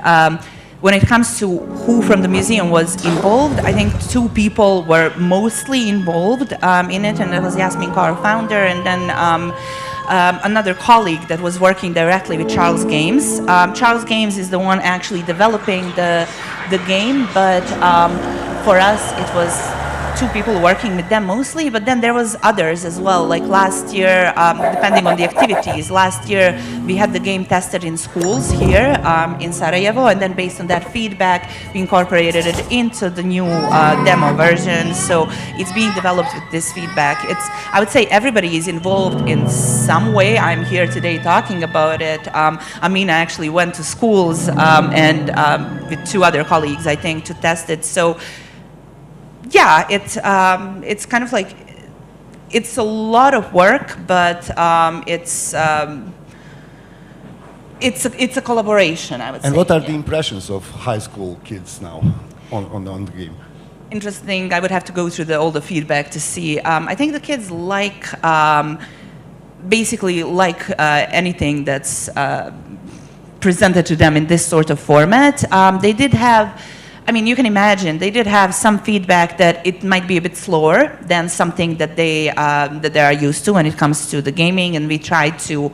when it comes to who from the museum was involved, I think 2 people were mostly involved in it, and that was Yasmin, our founder, and then another colleague that was working directly with Charles Games. Charles Games is the one actually developing the game, but for us it was 2 people working with them mostly, but then there was others as well. Like last year, depending on the activities, last year we had the game tested in schools here in Sarajevo, and then based on that feedback, we incorporated it into the new demo version. So it's being developed with this feedback. I would say everybody is involved in some way. I'm here today talking about it. Amina actually went to schools and with 2 other colleagues, I think, to test it. So yeah, it's kind of like, it's a lot of work, but it's a collaboration, I would say. And what are the impressions of high school kids now on the game? Interesting. I would have to go through all the feedback to see. I think the kids basically like anything that's presented to them in this sort of format. They did have, you can imagine, they did have some feedback that it might be a bit slower than something that they are used to when it comes to the gaming, and we try to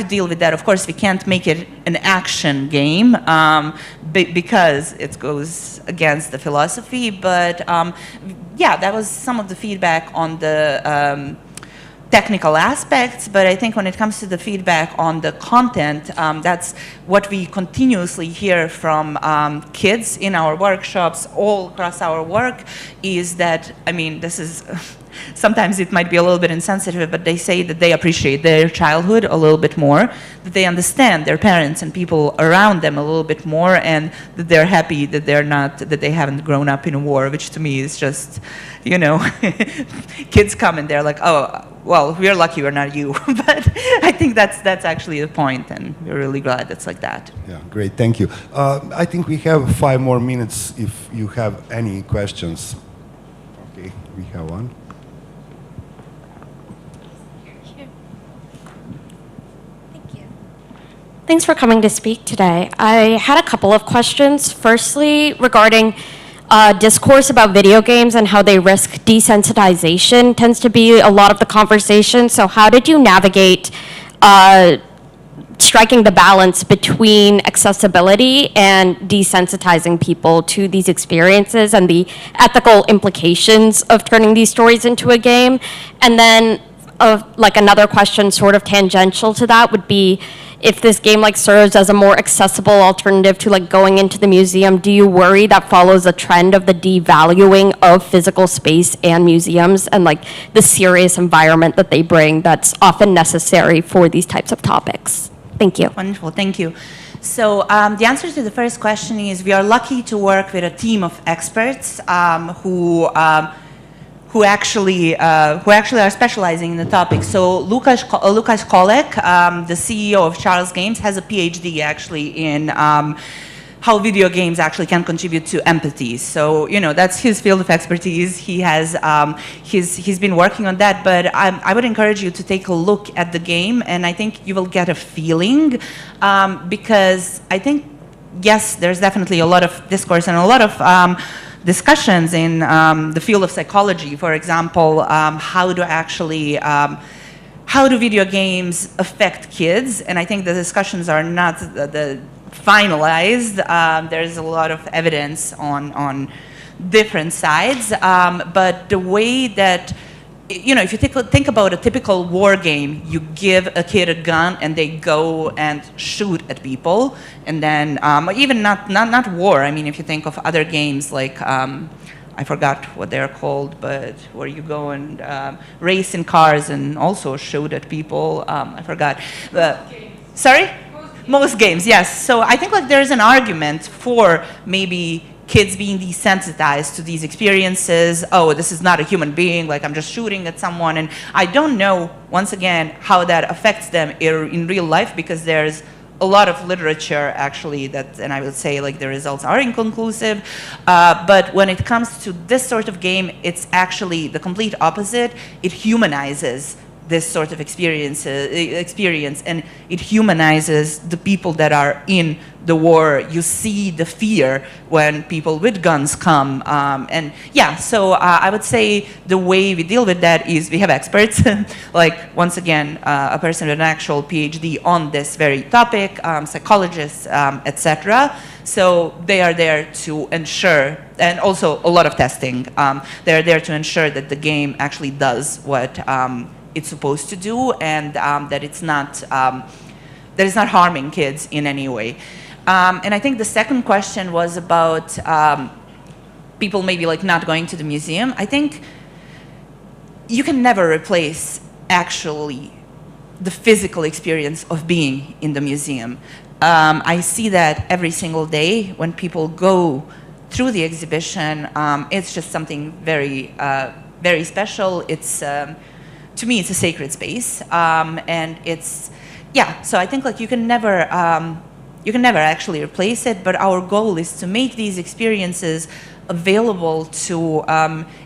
deal with that. Of course, we can't make it an action game because it goes against the philosophy. But yeah, that was some of the feedback on the technical aspects, but I think when it comes to the feedback on the content, that's what we continuously hear from kids in our workshops all across our work, is that, this is, sometimes it might be a little bit insensitive, but they say that they appreciate their childhood a little bit more, that they understand their parents and people around them a little bit more, and that they're happy that that they haven't grown up in a war, which to me is just, kids come and they're like, oh, well, we're lucky we're not you. But I think that's actually the point, and we're really glad it's like that. Yeah, great, thank you. I think we have 5 more minutes if you have any questions. Okay, we have one. Thanks for coming to speak today. I had a couple of questions. Firstly, regarding discourse about video games and how they risk desensitization tends to be a lot of the conversation. So how did you navigate striking the balance between accessibility and desensitizing people to these experiences and the ethical implications of turning these stories into a game. And then like another question sort of tangential to that would be, if this game like serves as a more accessible alternative to like going into the museum, do you worry that follows a trend of the devaluing of physical space and museums and like the serious environment that they bring that's often necessary for these types of topics? Thank you. Wonderful, thank you. So the answer to the first question is we are lucky to work with a team of experts who actually are specializing in the topic. So Lukasz Kolek, the CEO of Charles Games, has a PhD actually in how video games actually can contribute to empathy. So that's his field of expertise. He has he's been working on that. But I would encourage you to take a look at the game, and I think you will get a feeling because I think yes, there's definitely a lot of discourse and a lot of discussions in the field of psychology. For example, how do video games affect kids? And I think the discussions are not finalized. There's a lot of evidence on different sides, but the way that if you think about a typical war game, you give a kid a gun and they go and shoot at people, and then even not war. I mean, if you think of other games like I forgot what they're called, but where you go and race in cars and also shoot at people. I forgot. Sorry? Most games, yes. So I think like there's an argument for maybe kids being desensitized to these experiences. Oh, this is not a human being, like I'm just shooting at someone. And I don't know, once again, how that affects them in real life, because there's a lot of literature actually and I would say like the results are inconclusive. But when it comes to this sort of game, it's actually the complete opposite. It humanizes this sort of experience, and it humanizes the people that are in the war. You see the fear when people with guns come, and yeah, so I would say the way we deal with that is we have experts, like once again, a person with an actual PhD on this very topic, psychologists, etc. So they are there to ensure, and also a lot of testing, they're there to ensure that the game actually does what it's supposed to do, and that it's not harming kids in any way. And I think the second question was about people maybe like not going to the museum. I think you can never replace actually the physical experience of being in the museum. I see that every single day when people go through the exhibition. It's just something very, very special. It's to me, it's a sacred space, and it's, yeah. So I think like you can never actually replace it. But our goal is to make these experiences available to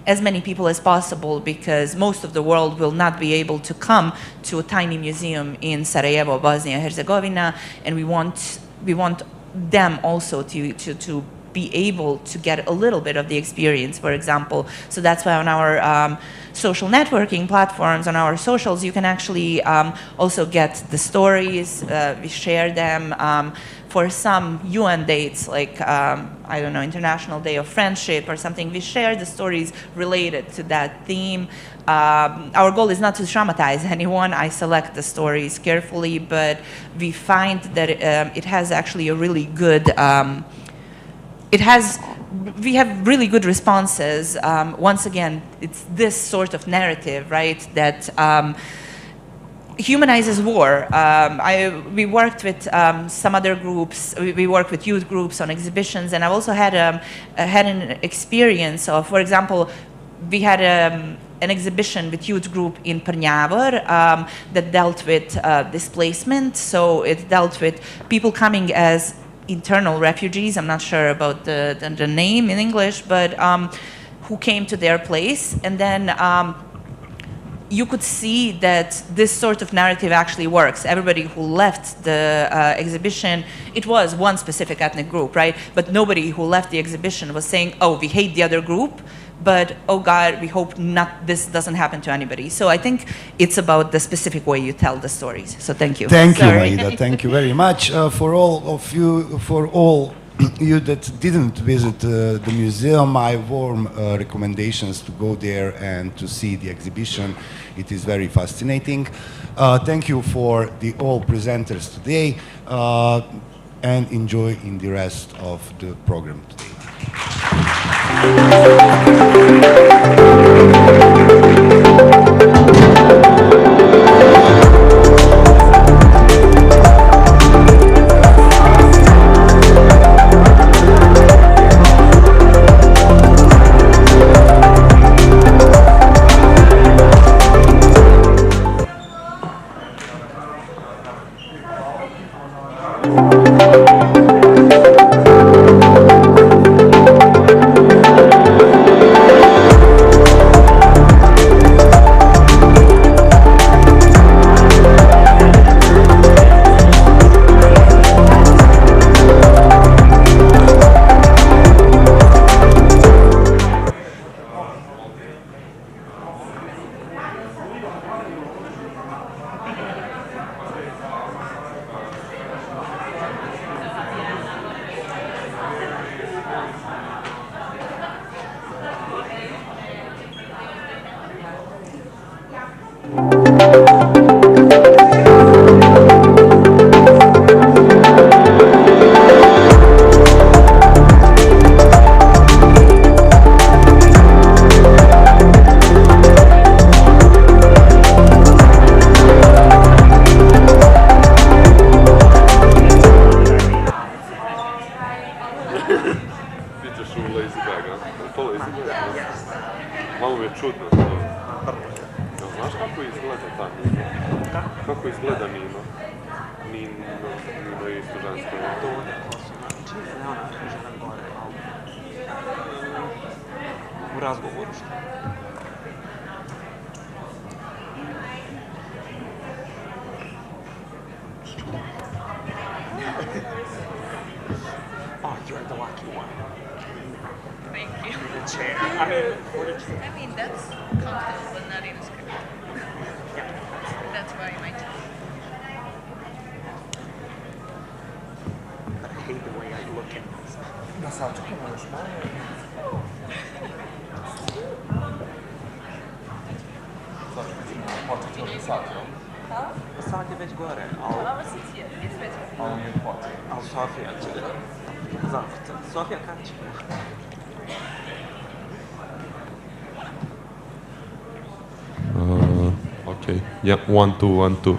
as many people as possible, because most of the world will not be able to come to a tiny museum in Sarajevo, Bosnia-Herzegovina, and we want them also to be able to get a little bit of the experience, for example. So that's why on our social networking platforms, on our socials, you can actually also get the stories. We share them for some UN dates, like, I don't know, International Day of Friendship or something. We share the stories related to that theme. Our goal is not to traumatize anyone. I select the stories carefully, but we find that it has actually a really good, we have really good responses. Once again, it's this sort of narrative, right, that humanizes war. We worked with some other groups. We worked with youth groups on exhibitions, and I've also had an experience of, for example, we had an exhibition with youth group in Prnjavor that dealt with displacement. So it dealt with people coming as internal refugees. I'm not sure about the name in English, but who came to their place, and then you could see that this sort of narrative actually works. Everybody who left the exhibition, it was one specific ethnic group, right? But nobody who left the exhibition was saying, oh, we hate the other group. but oh God, we hope this doesn't happen to anybody. So I think it's about the specific way you tell the stories. So thank you. Thank you, Sorry. Maida. Thank you very much. For all you that didn't visit the museum, my warm recommendations to go there and to see the exhibition. It is very fascinating. Thank you for all presenters today, and enjoy in the rest of the program today. Okay. Yeah. 1 2 1 2.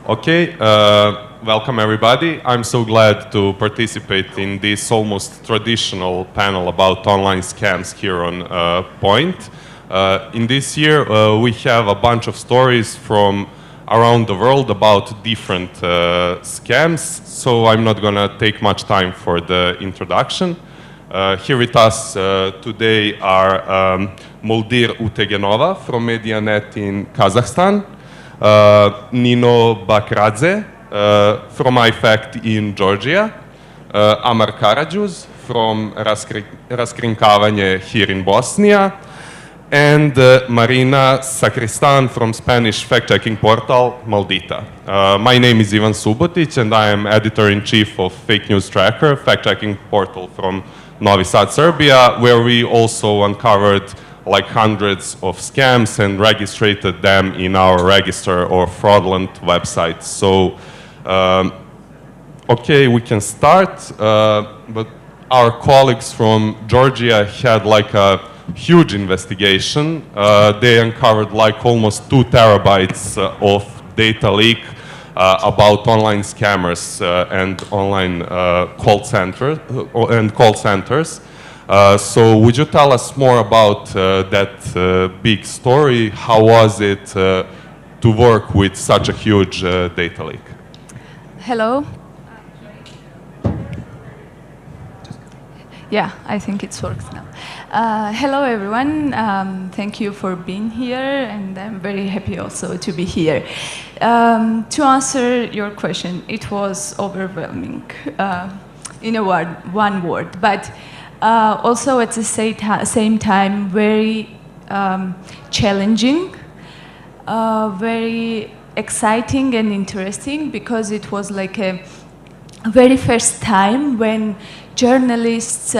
Okay, welcome everybody. I'm so glad to participate in this almost traditional panel about online scams here on Point. In this year, we have a bunch of stories from around the world about different scams, so I'm not gonna take much time for the introduction. Here with us today are Moldir Utegenova from Medianet in Kazakhstan, Nino Bakradze from iFact in Georgia, Amar Karadjuz from Raskrinkavanje here in Bosnia, and Marina Sacristan from Spanish fact-checking portal Maldita. My name is Ivan Subotic and I am editor-in-chief of Fake News Tracker, fact-checking portal from Novi Sad, Serbia, where we also uncovered like hundreds of scams and registered them in our register or fraudulent website. So, okay, we can start, but our colleagues from Georgia had like a huge investigation. They uncovered like almost 2 terabytes of data leak about online scammers and online call centers. So would you tell us more about that big story? How was it to work with such a huge data leak? Hello. Yeah, I think it works now. Hello, everyone. Thank you for being here, and I'm very happy also to be here. To answer your question, it was overwhelming in a word, one word, but also at the same time very challenging, very exciting and interesting, because it was like a very first time when journalists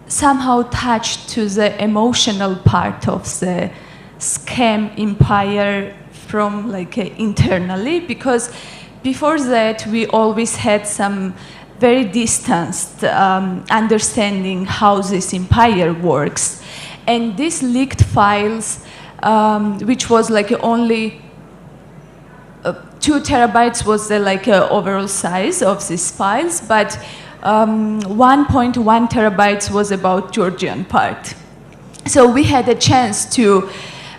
somehow touched to the emotional part of the scam empire from like internally, because before that we always had some very distanced understanding how this empire works. And these leaked files, which was like only 2 terabytes was the like overall size of these files, but 1.1 terabytes was about Georgian part. So we had a chance to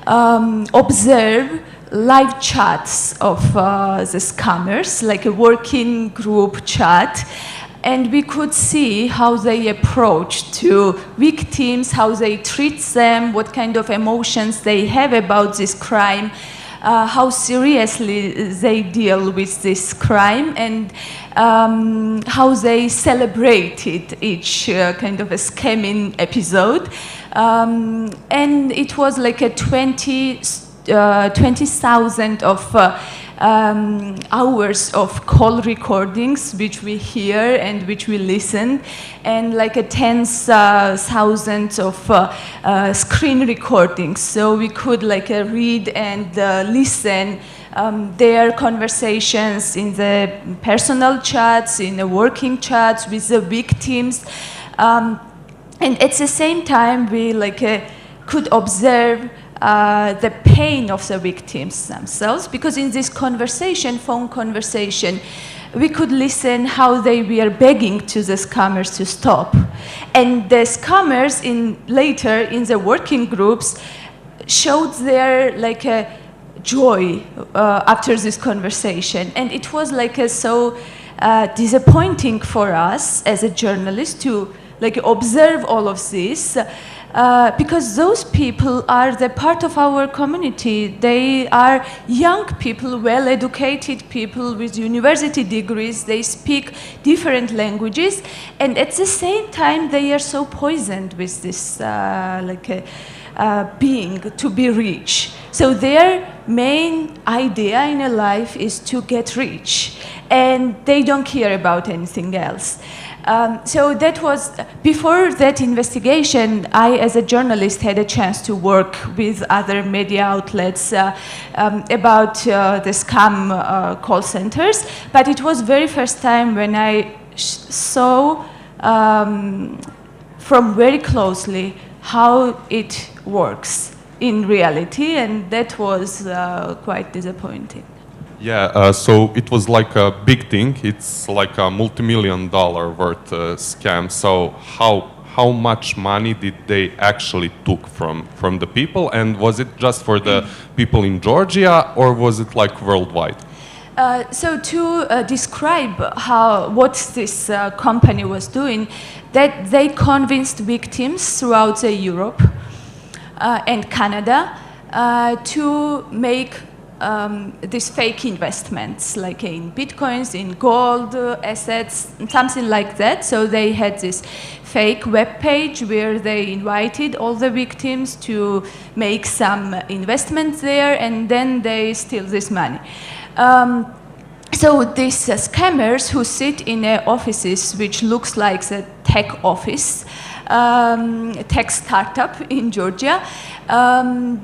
observe live chats of the scammers, like a working group chat, and we could see how they approach to victims, how they treat them, what kind of emotions they have about this crime, how seriously they deal with this crime, and how they celebrated each kind of a scamming episode. And it was like a 20,000 of hours of call recordings which we hear and which we listen, and like a tens thousands of screen recordings. So we could like read and listen their conversations in the personal chats, in the working chats with the victims, and at the same time we like could observe the pain of the victims themselves, because in this conversation, phone conversation, we could listen how they were begging to the scammers to stop. And the scammers later in the working groups showed their like a joy after this conversation. And it was like so disappointing for us as a journalist to like observe all of this. Because those people are the part of our community. They are young people, well-educated people with university degrees. They speak different languages, and at the same time, they are so poisoned with this being to be rich. So their main idea in a life is to get rich, and they don't care about anything else. So that was, before that investigation, I as a journalist had a chance to work with other media outlets about the scam call centers, but it was very first time when I saw from very closely how it works in reality, and that was quite disappointing. Yeah, so it was like a big thing. It's like a multi-million-dollar worth scam. So how much money did they actually took from the people? And was it just for the people in Georgia, or was it like worldwide? So to describe what this company was doing, that they convinced victims throughout Europe and Canada to make these fake investments, like in bitcoins, in gold assets, something like that. So they had this fake web page where they invited all the victims to make some investments there, and then they steal this money. So these scammers who sit in offices which looks like the tech office, tech startup in Georgia,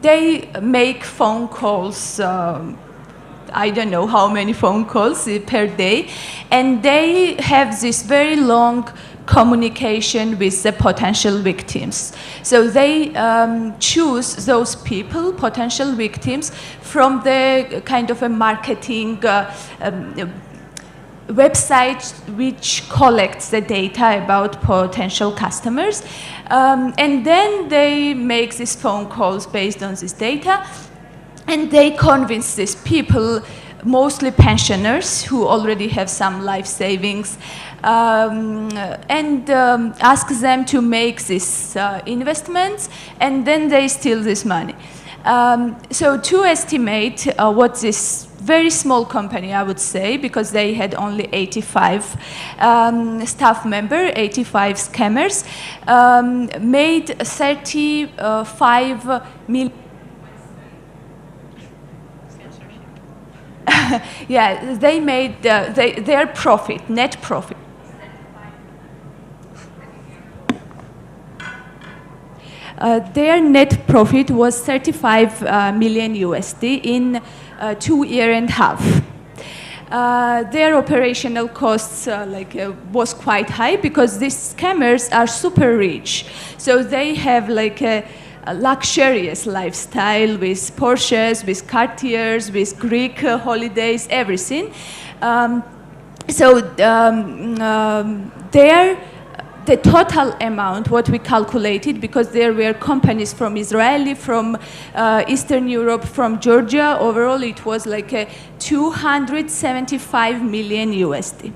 they make phone calls, I don't know how many phone calls per day, and they have this very long communication with the potential victims. So they choose those people, potential victims, from the kind of a marketing website which collects the data about potential customers. And then they make these phone calls based on this data. And they convince these people, mostly pensioners who already have some life savings, and ask them to make these investments, and then they steal this money. So to estimate what this very small company, I would say, because they had only 85 staff members, 85 scammers, made 35 million. Yeah, they made their profit, net profit. Their net profit was 35 million USD in 2 years and a half. Their operational costs was quite high because these scammers are super rich. So they have like a luxurious lifestyle with Porsches, with Cartiers, with Greek holidays, everything. The total amount, what we calculated, because there were companies from Israel, from Eastern Europe, from Georgia, overall it was like a 275 million USD.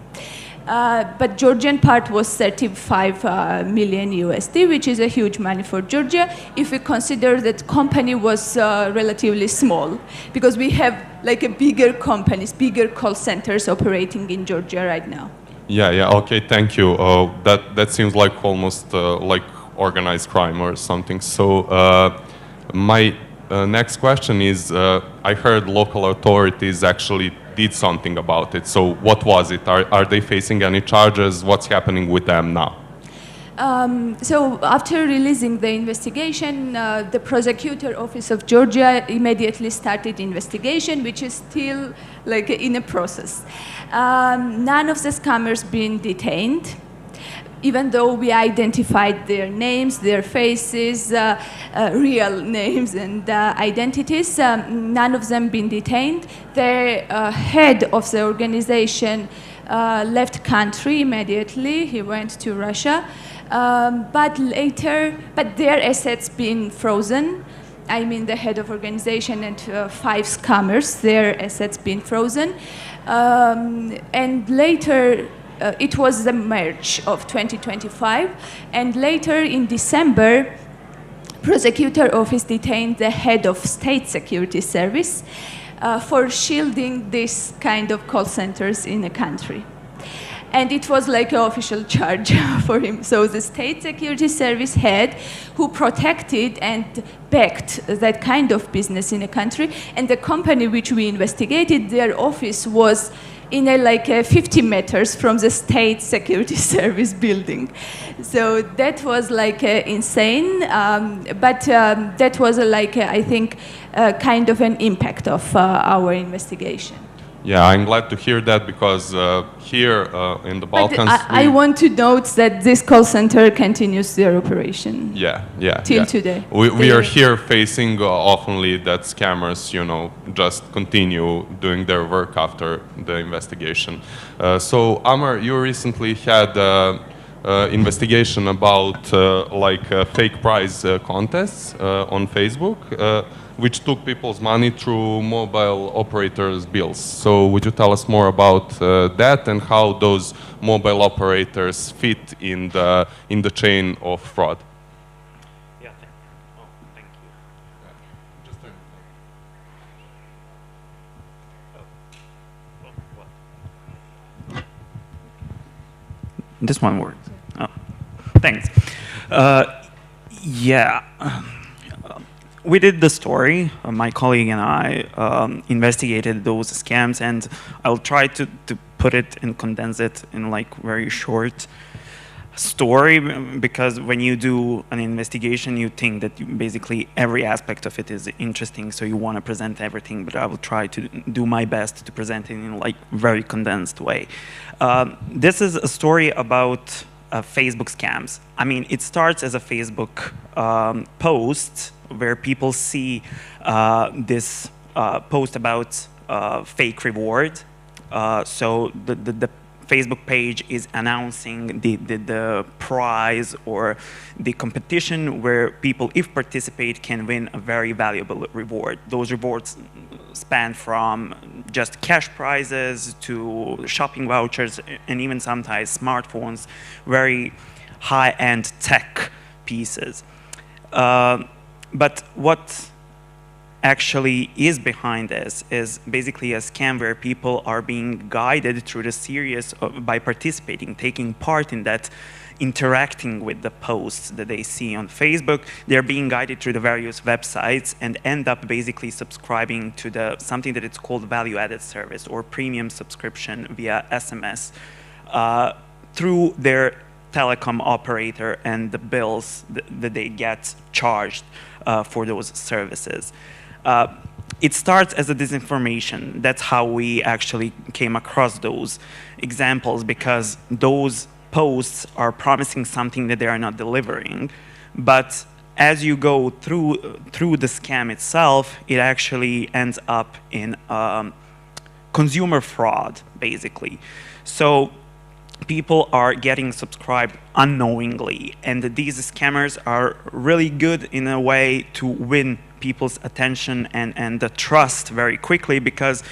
But Georgian part was 35 million USD, which is a huge money for Georgia if we consider that company was relatively small, because we have like a bigger companies, bigger call centers operating in Georgia right now. Yeah, okay, thank you. That seems like almost like organized crime or something. So my next question is, I heard local authorities actually did something about it. So what was it? Are they facing any charges? What's happening with them now? So after releasing the investigation, the prosecutor office of Georgia immediately started investigation, which is still like in a process. None of the scammers been detained, even though we identified their names, their faces, real names and identities. None of them been detained. The head of the organization left country immediately. He went to Russia. But their assets been frozen. I mean, the head of organization and 5 scammers, their assets been frozen. And later, it was the March of 2025. And later in December, prosecutor office detained the head of state security service for shielding this kind of call centers in a country. And it was like an official charge for him. So the state security service head who protected and backed that kind of business in a country, and the company which we investigated, their office was in a 50 meters from the state security service building. So that was insane, but that was I think kind of an impact of our investigation. Yeah, I'm glad to hear that, because here in the Balkans... I want to note that this call center continues their operation. Yeah. Till today. We are here facing oftenly that scammers, just continue doing their work after the investigation. So, Amar, you recently had investigation about fake prize contests on Facebook, which took people's money through mobile operators' bills. So would you tell us more about that and how those mobile operators fit in the chain of fraud? Yeah, thank you. This one works. Oh, thanks. Yeah. We did the story. My colleague and I investigated those scams, and I'll try to put it and condense it in very short story, because when you do an investigation, you think that basically every aspect of it is interesting, so you want to present everything, but I will try to do my best to present it in very condensed way. This is a story about Facebook scams. I mean, it starts as a Facebook post where people see this post about fake reward. So the Facebook page is announcing the prize or the competition where people, if participate, can win a very valuable reward. Those rewards span from just cash prizes to shopping vouchers and even sometimes smartphones, very high-end tech pieces. But what actually is behind this is basically a scam where people are being guided through the series by participating, taking part in that, interacting with the posts that they see on Facebook. They're being guided through the various websites and end up basically subscribing to something that it's called value-added service or premium subscription via SMS through their telecom operator and the bills that they get charged for those services. It starts as a disinformation. That's how we actually came across those examples, because those posts are promising something that they are not delivering. But as you go through the scam itself, it actually ends up in consumer fraud, basically. So people are getting subscribed unknowingly, and these scammers are really good in a way to win people's attention and the trust very quickly, because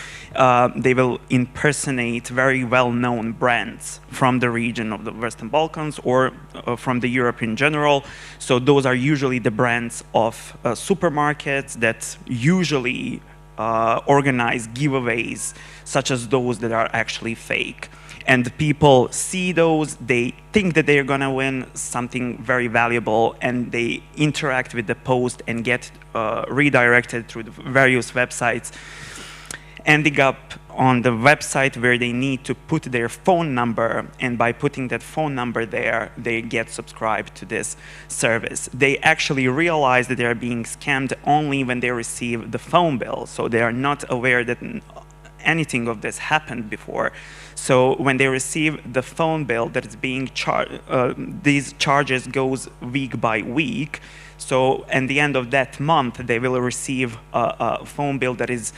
they will impersonate very well-known brands from the region of the Western Balkans or from the Europe in general. So those are usually the brands of supermarkets that usually organize giveaways such as those that are actually fake. And people see those, they think that they're gonna win something very valuable, and they interact with the post and get redirected through the various websites, ending up on the website where they need to put their phone number, and by putting that phone number there, they get subscribed to this service. They actually realize that they're being scammed only when they receive the phone bill, so they are not aware that anything of this happened before. So when they receive the phone bill that is being charged, these charges goes week by week. So at the end of that month, they will receive a phone bill that is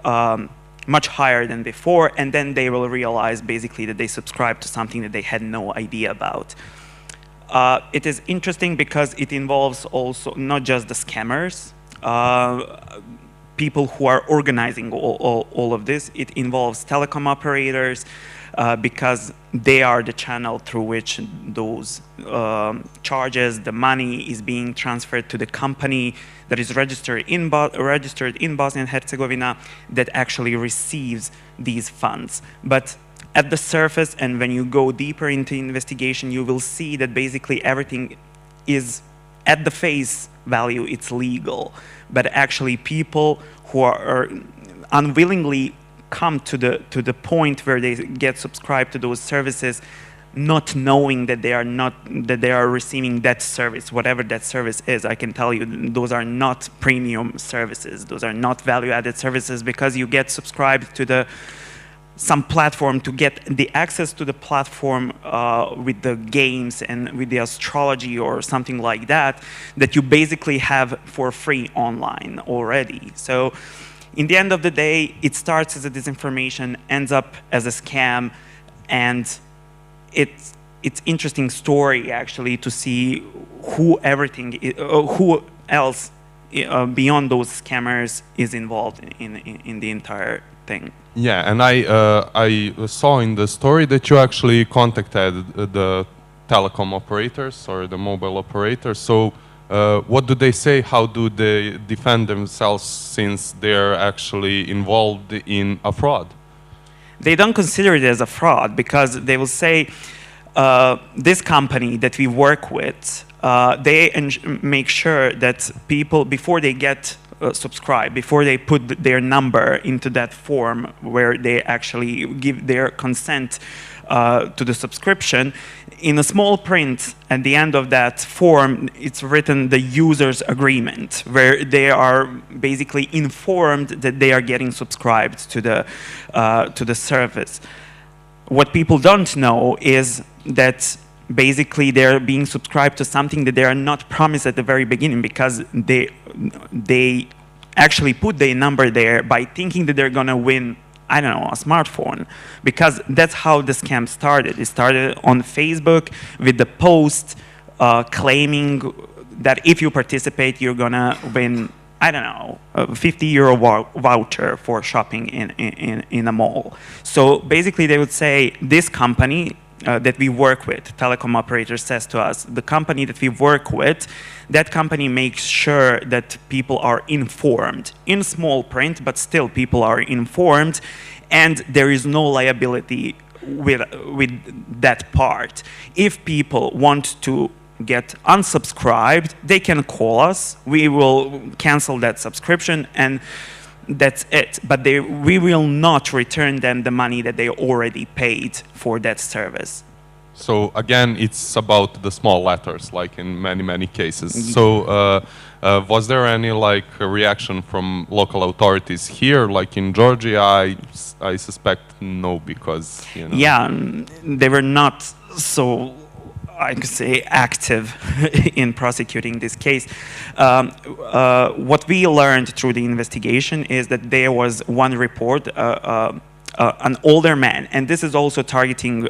much higher than before, and then they will realize basically that they subscribed to something that they had no idea about. It is interesting because it involves also not just the scammers, people who are organizing all of this. It involves telecom operators because they are the channel through which those charges, the money is being transferred to the company that is registered in Bosnia and Herzegovina that actually receives these funds. But at the surface, and when you go deeper into investigation, you will see that basically everything is at the face value, it's legal. But actually people who are unwillingly come to the point where they get subscribed to those services, not knowing that they are receiving that service, whatever that service is. I can tell you those are not premium services. Those are not value-added services, because you get subscribed to some platform to get the access to the platform with the games and with the astrology or something like that, that you basically have for free online already. So in the end of the day, it starts as a disinformation, ends up as a scam, and it's interesting story actually to see who else beyond those scammers is involved in the entire thing. Yeah, and I saw in the story that you actually contacted the telecom operators or the mobile operators. So what do they say? How do they defend themselves, since they're actually involved in a fraud? They don't consider it as a fraud, because they will say, this company that we work with, they make sure that people, before they get subscribe, before they put their number into that form where they actually give their consent to the subscription, in a small print at the end of that form, it's written the user's agreement, where they are basically informed that they are getting subscribed to the service. What people don't know is that basically they're being subscribed to something that they are not promised at the very beginning, because they actually put their number there by thinking that they're gonna win I don't know, a smartphone, because that's how the scam started. It started on Facebook with the post claiming that if you participate, you're gonna win, I don't know, a 50 € voucher for shopping in a mall. So basically they would say, this company that we work with, telecom operator says to us, the company that we work with, that company makes sure that people are informed, in small print, but still people are informed, and there is no liability with that part. If people want to get unsubscribed, they can call us, we will cancel that subscription, and that's it. But we will not return them the money that they already paid for that service. So again, it's about the small letters, like in many cases. So was there any reaction from local authorities here, like in Georgia? I suspect no, because Yeah, they were not so, I could say, active in prosecuting this case. What we learned through the investigation is that there was one report, an older man, and this is also targeting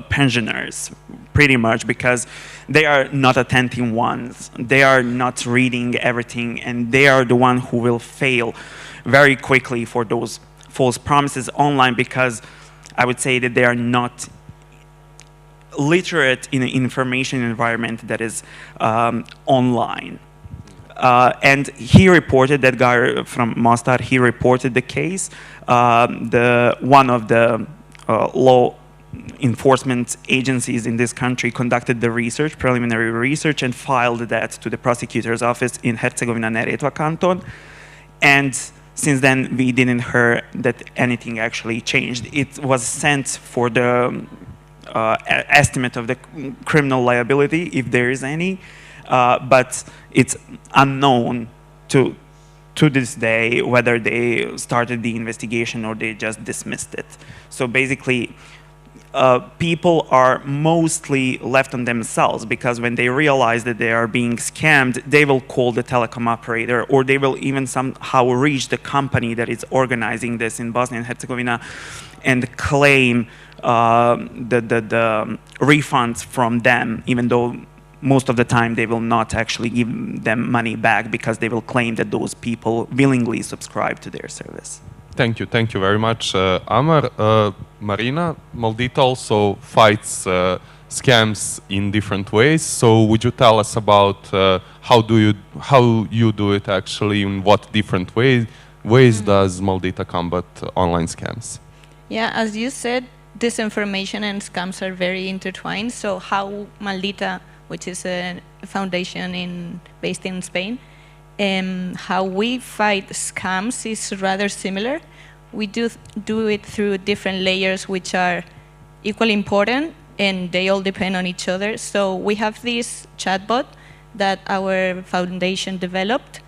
pensioners, pretty much, because they are not attentive ones. They are not reading everything, and they are the one who will fail very quickly for those false promises online, because I would say that they are not literate in an information environment that is online. And he reported, that guy from Mostar, he reported the case. One of the law enforcement agencies in this country conducted the research, preliminary research, and filed that to the prosecutor's office in Herzegovina-Neretva canton. And since then, we didn't hear that anything actually changed. It was sent for the estimate of the criminal liability, if there is any, but it's unknown to this day whether they started the investigation or they just dismissed it. So basically, people are mostly left on themselves, because when they realize that they are being scammed, they will call the telecom operator, or they will even somehow reach the company that is organizing this in Bosnia and Herzegovina and claim the refunds from them, even though most of the time they will not actually give them money back, because they will claim that those people willingly subscribe to their service. Thank you very much, Amar. Marina, Maldita also fights scams in different ways. So would you tell us about how you do it actually? In what different ways does Maldita combat online scams? Yeah, as you said, disinformation and scams are very intertwined. So how Maldita, which is a foundation based in Spain, how we fight scams is rather similar. We do it through different layers, which are equally important, and they all depend on each other. So we have this chatbot that our foundation developed,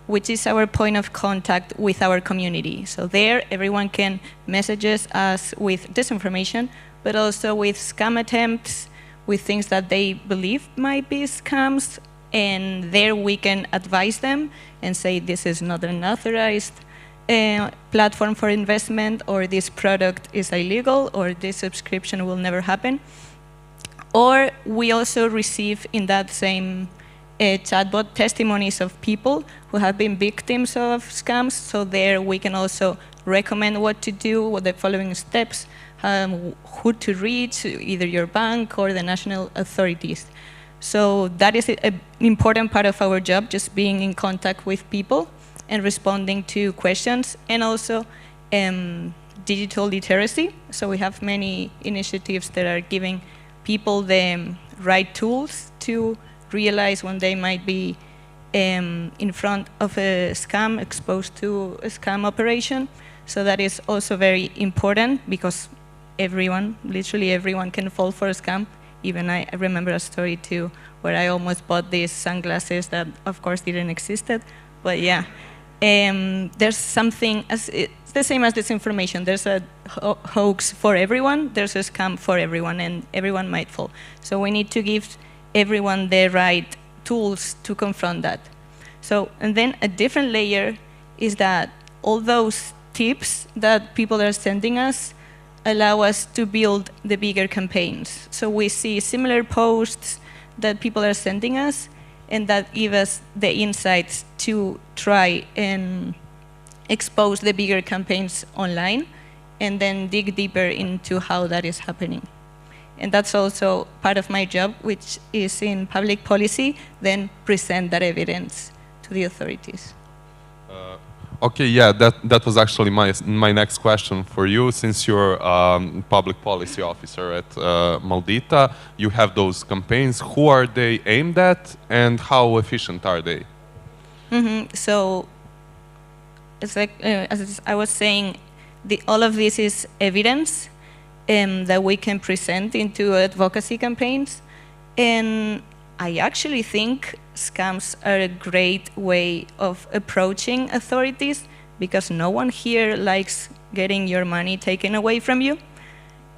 which is our point of contact with our community. So there, everyone can message us with disinformation, but also with scam attempts, with things that they believe might be scams, and there we can advise them and say this is not an authorized platform for investment, or this product is illegal, or this subscription will never happen. Or we also receive in that same chatbot testimonies of people who have been victims of scams, so there we can also recommend what to do, what the following steps, who to reach, either your bank or the national authorities. So that is an important part of our job, just being in contact with people and responding to questions, and also digital literacy. So we have many initiatives that are giving people the right tools to realize when they might be in front of a scam, exposed to a scam operation. So that is also very important, because everyone, literally everyone, can fall for a scam. Even I remember a story too, where I almost bought these sunglasses that of course didn't exist. But yeah, there's something, it's the same as disinformation. There's a hoax for everyone, there's a scam for everyone, and everyone might fall. So we need to give everyone the right tools to confront that. So, and then a different layer is that all those tips that people are sending us allow us to build the bigger campaigns. So we see similar posts that people are sending us, and that give us the insights to try and expose the bigger campaigns online, and then dig deeper into how that is happening. And that's also part of my job, which is in public policy, then present that evidence to the authorities. Okay, yeah, that was actually my next question for you. Since you're public policy officer at Maldita, you have those campaigns. Who are they aimed at, and how efficient are they? So, it's like as I was saying, all of this is evidence that we can present into advocacy campaigns, and I actually think scams are a great way of approaching authorities, because no one here likes getting your money taken away from you.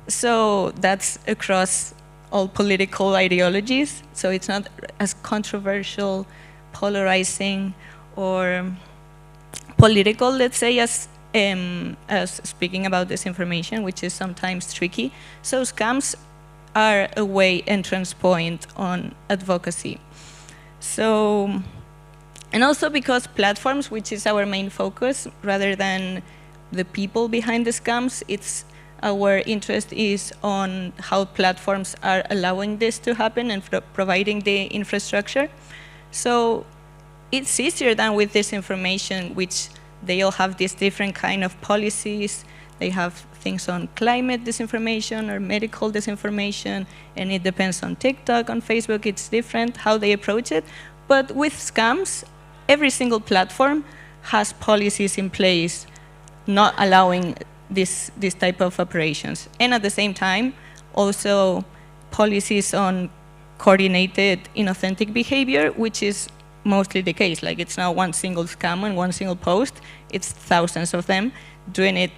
So that's across all political ideologies. So it's not as controversial, polarizing, or political, let's say, as speaking about disinformation, which is sometimes tricky. So scams are a way entrance point on advocacy. So, and also because platforms, which is our main focus, rather than the people behind the scams, our interest is on how platforms are allowing this to happen and providing the infrastructure. So it's easier than with disinformation, which they all have these different kind of policies. They have things on climate disinformation or medical disinformation, and it depends on TikTok, on Facebook, it's different how they approach it. But with scams, every single platform has policies in place not allowing this type of operations. And at the same time, also policies on coordinated inauthentic behavior, which is mostly the case. Like, it's not one single scam and one single post, it's thousands of them doing it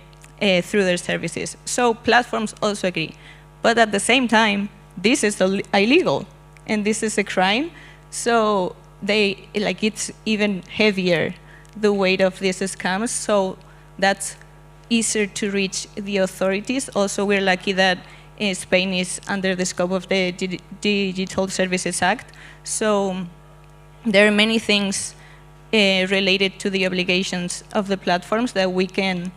through their services. So platforms also agree. But at the same time, this is illegal, and this is a crime. So it's even heavier, the weight of these scams. So that's easier to reach the authorities. Also, we're lucky that Spain is under the scope of the Digital Services Act. So there are many things related to the obligations of the platforms that we can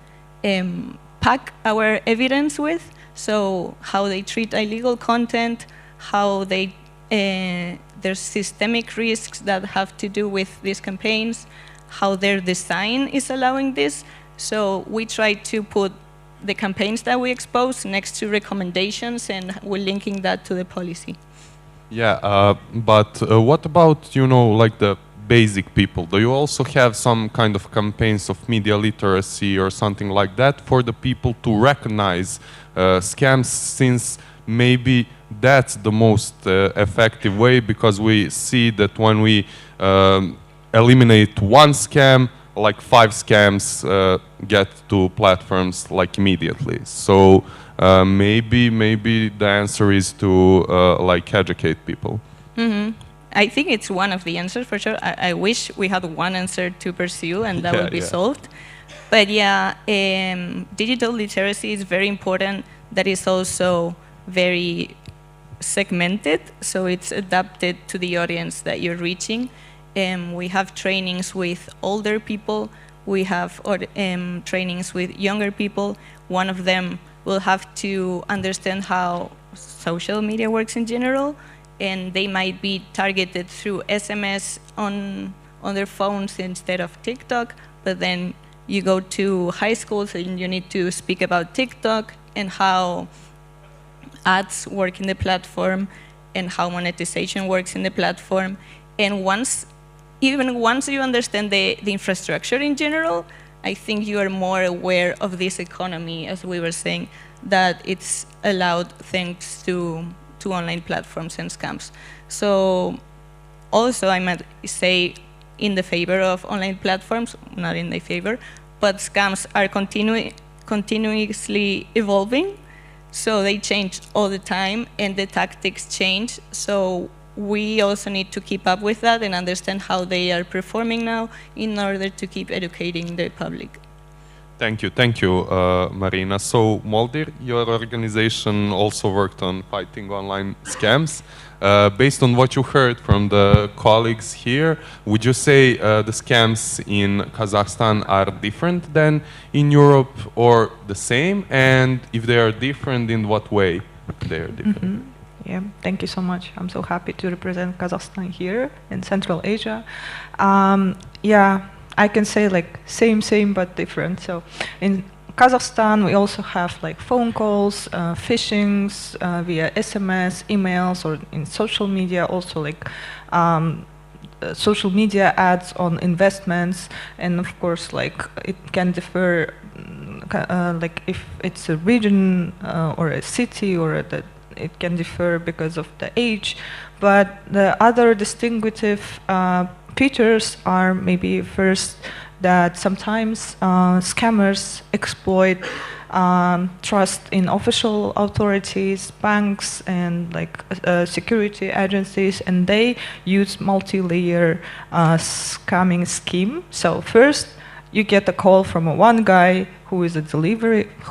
pack our evidence with. So how they treat illegal content, how there's systemic risks that have to do with these campaigns, how their design is allowing this. So we try to put the campaigns that we expose next to recommendations, and we're linking that to the policy. Yeah, but what about, like the basic people? Do you also have some kind of campaigns of media literacy or something like that for the people to recognize scams, since maybe that's the most effective way, because we see that when we eliminate one scam, like 5 scams get to platforms like immediately. So maybe the answer is to educate people. I think it's one of the answers for sure. I wish we had one answer to pursue and that would be solved. But yeah, digital literacy is very important. That is also very segmented, so it's adapted to the audience that you're reaching. We have trainings with older people. We have trainings with younger people. One of them will have to understand how social media works in general, and they might be targeted through SMS on their phones instead of TikTok. But then you go to high school, so you need to speak about TikTok and how ads work in the platform and how monetization works in the platform. And even once you understand the infrastructure in general, I think you are more aware of this economy, as we were saying, that it's allowed thanks to online platforms and scams. So also I might say in the favor of online platforms, not in their favor, but scams are continuously evolving. So they change all the time and the tactics change. So we also need to keep up with that and understand how they are performing now in order to keep educating the public. Thank you, Marina. So, Moldir, your organization also worked on fighting online scams. Based on what you heard from the colleagues here, would you say the scams in Kazakhstan are different than in Europe or the same? And if they are different, in what way they are different? Yeah, thank you so much. I'm so happy to represent Kazakhstan here in Central Asia. Yeah, I can say like same but different. So in Kazakhstan, we also have like phone calls, phishings via SMS, emails, or in social media, also like social media ads on investments, and of course, like it can differ, like if it's a region or a city it can differ because of the age, but the other distinctive features are maybe first that sometimes scammers exploit trust in official authorities, banks, and like security agencies, and they use multi-layer scamming scheme. So first, you get a call from one guy who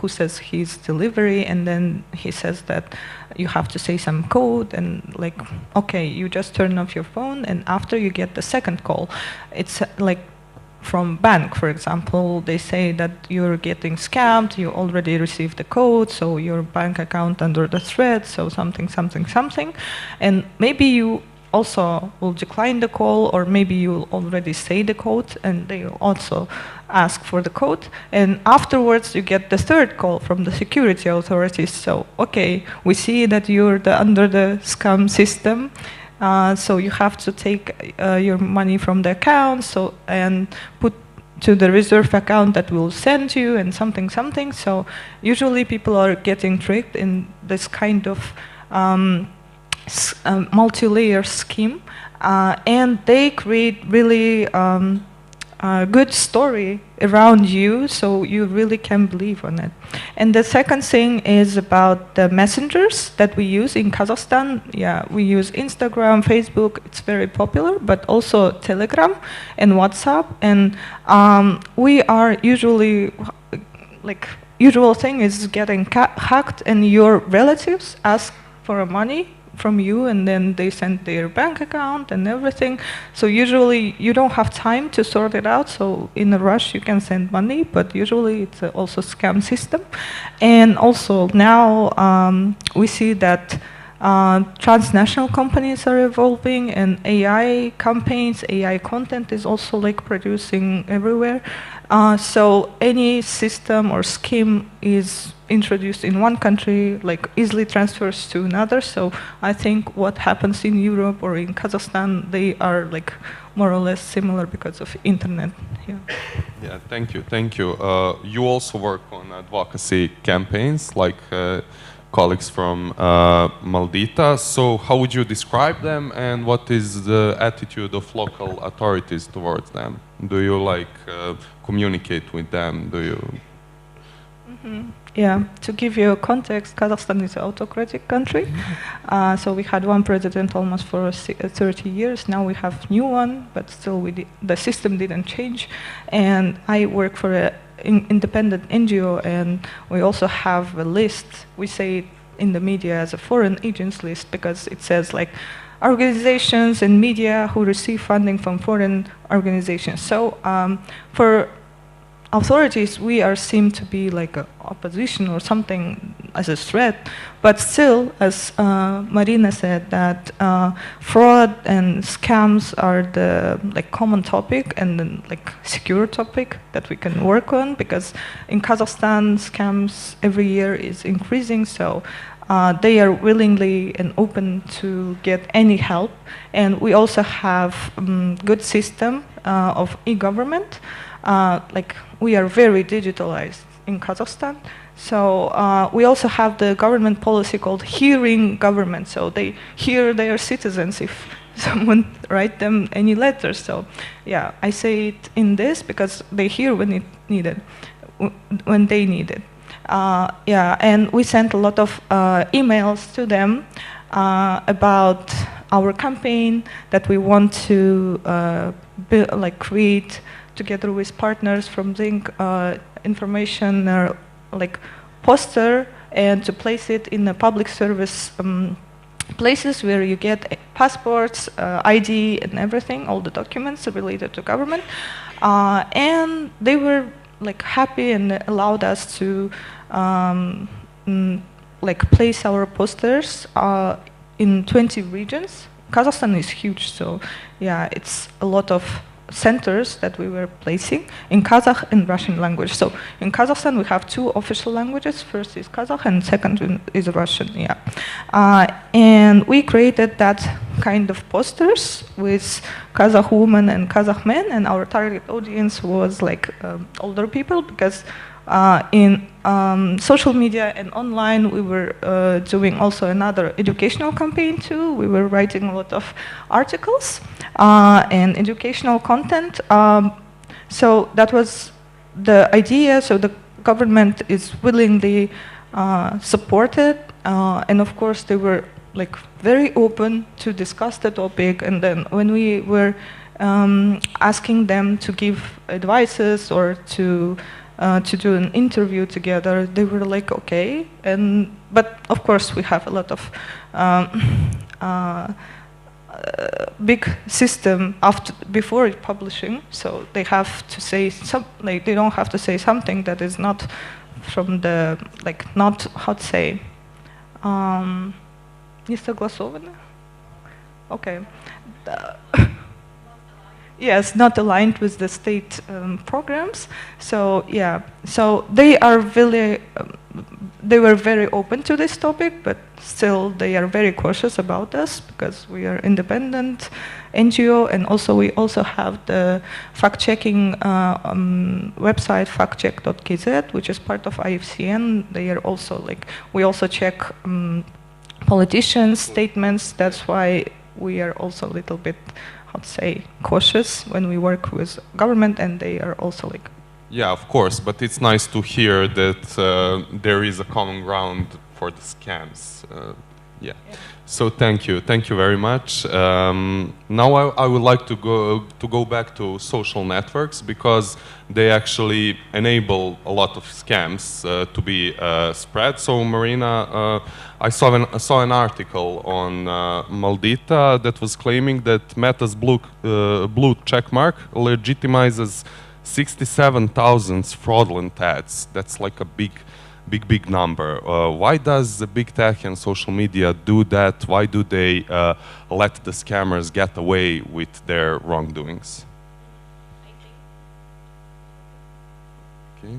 says he's delivery, and then he says that you have to say some code, and like, okay, you just turn off your phone, and after you get the second call, it's like from bank, for example, they say that you're getting scammed, you already received the code, so your bank account under the threat, so something, and maybe you also will decline the call, or maybe you already say the code and they will also ask for the code, and afterwards you get the third call from the security authorities. So okay, we see that you're under the scam system, so you have to take your money from the account and put to the reserve account that will send you, and something. So usually people are getting tricked in this kind of multi-layer scheme, and they create really good story around you, so you really can believe on it. And the second thing is about the messengers that we use in Kazakhstan. Yeah, we use Instagram, Facebook, it's very popular, but also Telegram and WhatsApp. And we are usually, like, usual thing is getting hacked, and your relatives ask for money from you, and then they send their bank account and everything. So usually you don't have time to sort it out, so in a rush you can send money, but usually it's also scam system. And also now we see that transnational companies are evolving, and AI campaigns, AI content is also like producing everywhere. So any system or scheme is introduced in one country, like easily transfers to another. So I think what happens in Europe or in Kazakhstan, they are like more or less similar because of internet. Yeah, thank you. You also work on advocacy campaigns, like colleagues from Maldita. So how would you describe them, and what is the attitude of local authorities towards them? Do you like communicate with them? Do you? Yeah, to give you a context, Kazakhstan is an autocratic country. So we had one president almost for 30 years. Now we have new one, but still the system didn't change. And I work for an independent NGO, and we also have a list. We say it in the media as a foreign agents list, because it says like organizations and media who receive funding from foreign organizations. So for authorities, we are seen to be like an opposition or something as a threat, but still, as Marina said, that fraud and scams are the like common topic and then like secure topic that we can work on, because in Kazakhstan, scams every year is increasing, so they are willingly and open to get any help. And we also have good system of e-government. Like we are very digitalized in Kazakhstan. So we also have the government policy called hearing government. So they hear their citizens if someone write them any letters. So yeah, I say it in this because they hear when it needed, when they need it. Yeah, and we sent a lot of emails to them about our campaign, that we want to create together with partners from Zinc information like poster and to place it in the public service places where you get passports, ID and everything, all the documents related to government. And they were like happy and allowed us to like place our posters in 20 regions. Kazakhstan is huge, so yeah, it's a lot of centers that we were placing in Kazakh and Russian language. So in Kazakhstan we have two official languages. First is Kazakh and second is Russian. Yeah, and we created that kind of posters with Kazakh women and Kazakh men, and our target audience was like older people because in social media and online we were doing also another educational campaign too. We were writing a lot of articles and educational content. So that was the idea. So the government is willingly supported, and of course they were like very open to discuss the topic. And then when we were asking them to give advices or to do an interview together, they were like, okay. But of course we have a lot of big system before publishing, so they have to say like they don't have to say something that is not from the like not how to say не согласовано. Okay. Yes, not aligned with the state programs. So yeah, so they are really, they were very open to this topic, but still they are very cautious about us because we are independent NGO, and also we also have the fact-checking website factcheck.kz, which is part of IFCN. They are also like, we also check politicians' statements. That's why we are also a little bit, how to say, cautious when we work with government, and they are also like. Yeah, of course, but it's nice to hear that there is a common ground for the scams. Yeah. So thank you very much. Now I would like to go back to social networks, because they actually enable a lot of scams to be spread. So Marina, I saw an article on Maldita that was claiming that Meta's blue checkmark legitimizes 67,000 fraudulent ads. That's like a big number. Why does the big tech and social media do that? Why do they let the scammers get away with their wrongdoings? Okay.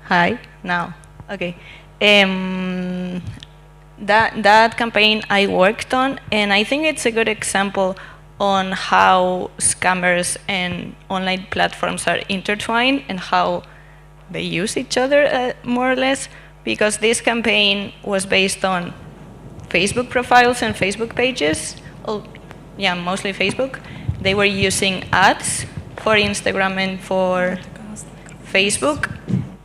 Hi, now, okay. That campaign I worked on, and I think it's a good example on how scammers and online platforms are intertwined and how they use each other more or less, because this campaign was based on Facebook profiles and Facebook pages. Oh, yeah, mostly Facebook. They were using ads for Instagram and for Facebook,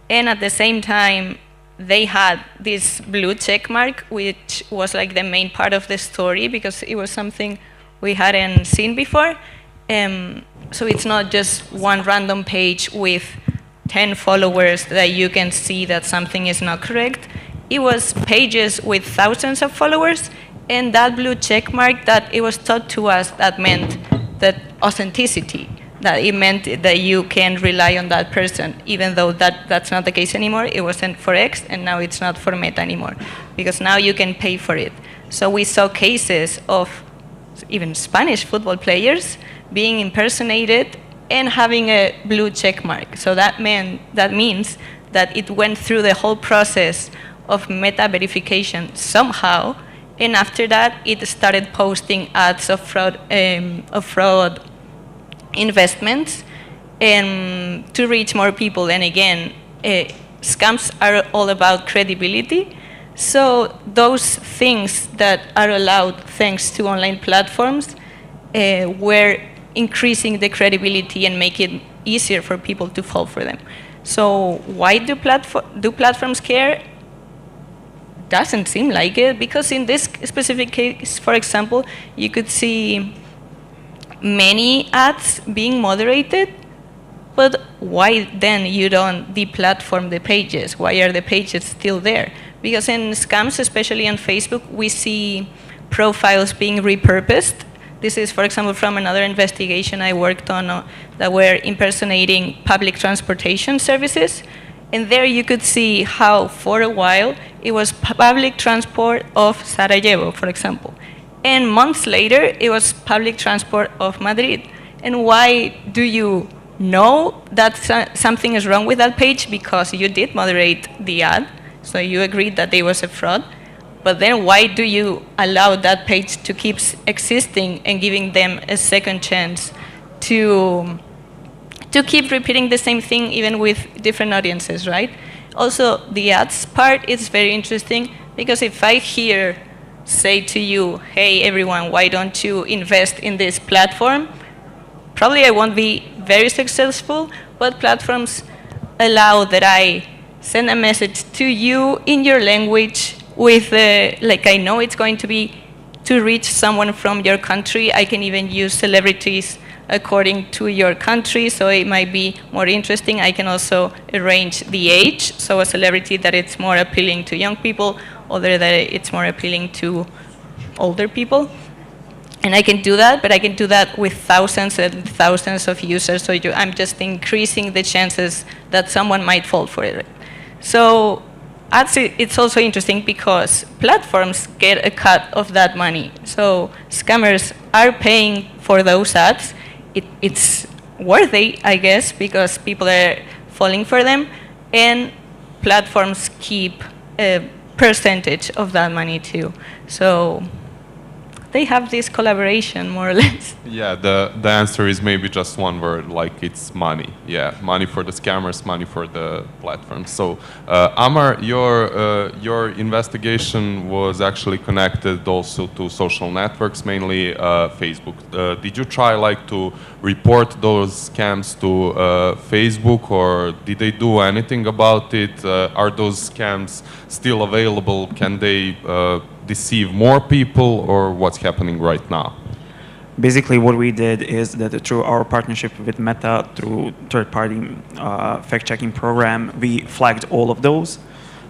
and at the same time they had this blue check mark, which was like the main part of the story because it was something we hadn't seen before. So it's not just one random page with 10 followers that you can see that something is not correct. It was pages with thousands of followers, and that blue check mark, that it was taught to us, that meant that authenticity, that it meant that you can rely on that person, even though that's not the case anymore. It wasn't for X, and now it's not for Meta anymore, because now you can pay for it. So we saw cases of even Spanish football players being impersonated and having a blue check mark. So that means that it went through the whole process of Meta verification somehow, and after that it started posting ads of fraud investments to reach more people. And again, scams are all about credibility. So those things that are allowed thanks to online platforms were increasing the credibility and make it easier for people to fall for them. So why do platforms care? Doesn't seem like it, because in this specific case, for example, you could see many ads being moderated, but why then you don't deplatform the pages? Why are the pages still there? Because in scams, especially on Facebook, we see profiles being repurposed. This is, for example, from another investigation I worked on that were impersonating public transportation services. And there you could see how, for a while, it was public transport of Sarajevo, for example. And months later, it was public transport of Madrid. And why do you know that something is wrong with that page? Because you did moderate the ad, so you agreed that there was a fraud. But then why do you allow that page to keep existing and giving them a second chance to keep repeating the same thing even with different audiences, right? Also, the ads part is very interesting, because if I say to you, hey everyone, why don't you invest in this platform? Probably I won't be very successful, but platforms allow that I send a message to you in your language with, like I know it's going to be to reach someone from your country. I can even use celebrities according to your country, so it might be more interesting. I can also arrange the age, so a celebrity that it's more appealing to young people, other that it's more appealing to older people. And I can do that, but I can do that with thousands and thousands of users, so I'm just increasing the chances that someone might fall for it. So ads, it's also interesting because platforms get a cut of that money. So scammers are paying for those ads. It's worthy, I guess, because people are falling for them, and platforms keep a percentage of that money too. So they have this collaboration, more or less. Yeah, the answer is maybe just one word, like it's money. Yeah, money for the scammers, money for the platforms. So, Amar, your investigation was actually connected also to social networks, mainly Facebook. Did you try to report those scams to Facebook, or did they do anything about it? Are those scams still available? Can they deceive more people, or what's happening right now? Basically, what we did is that through our partnership with Meta, through third-party fact-checking program, we flagged all of those.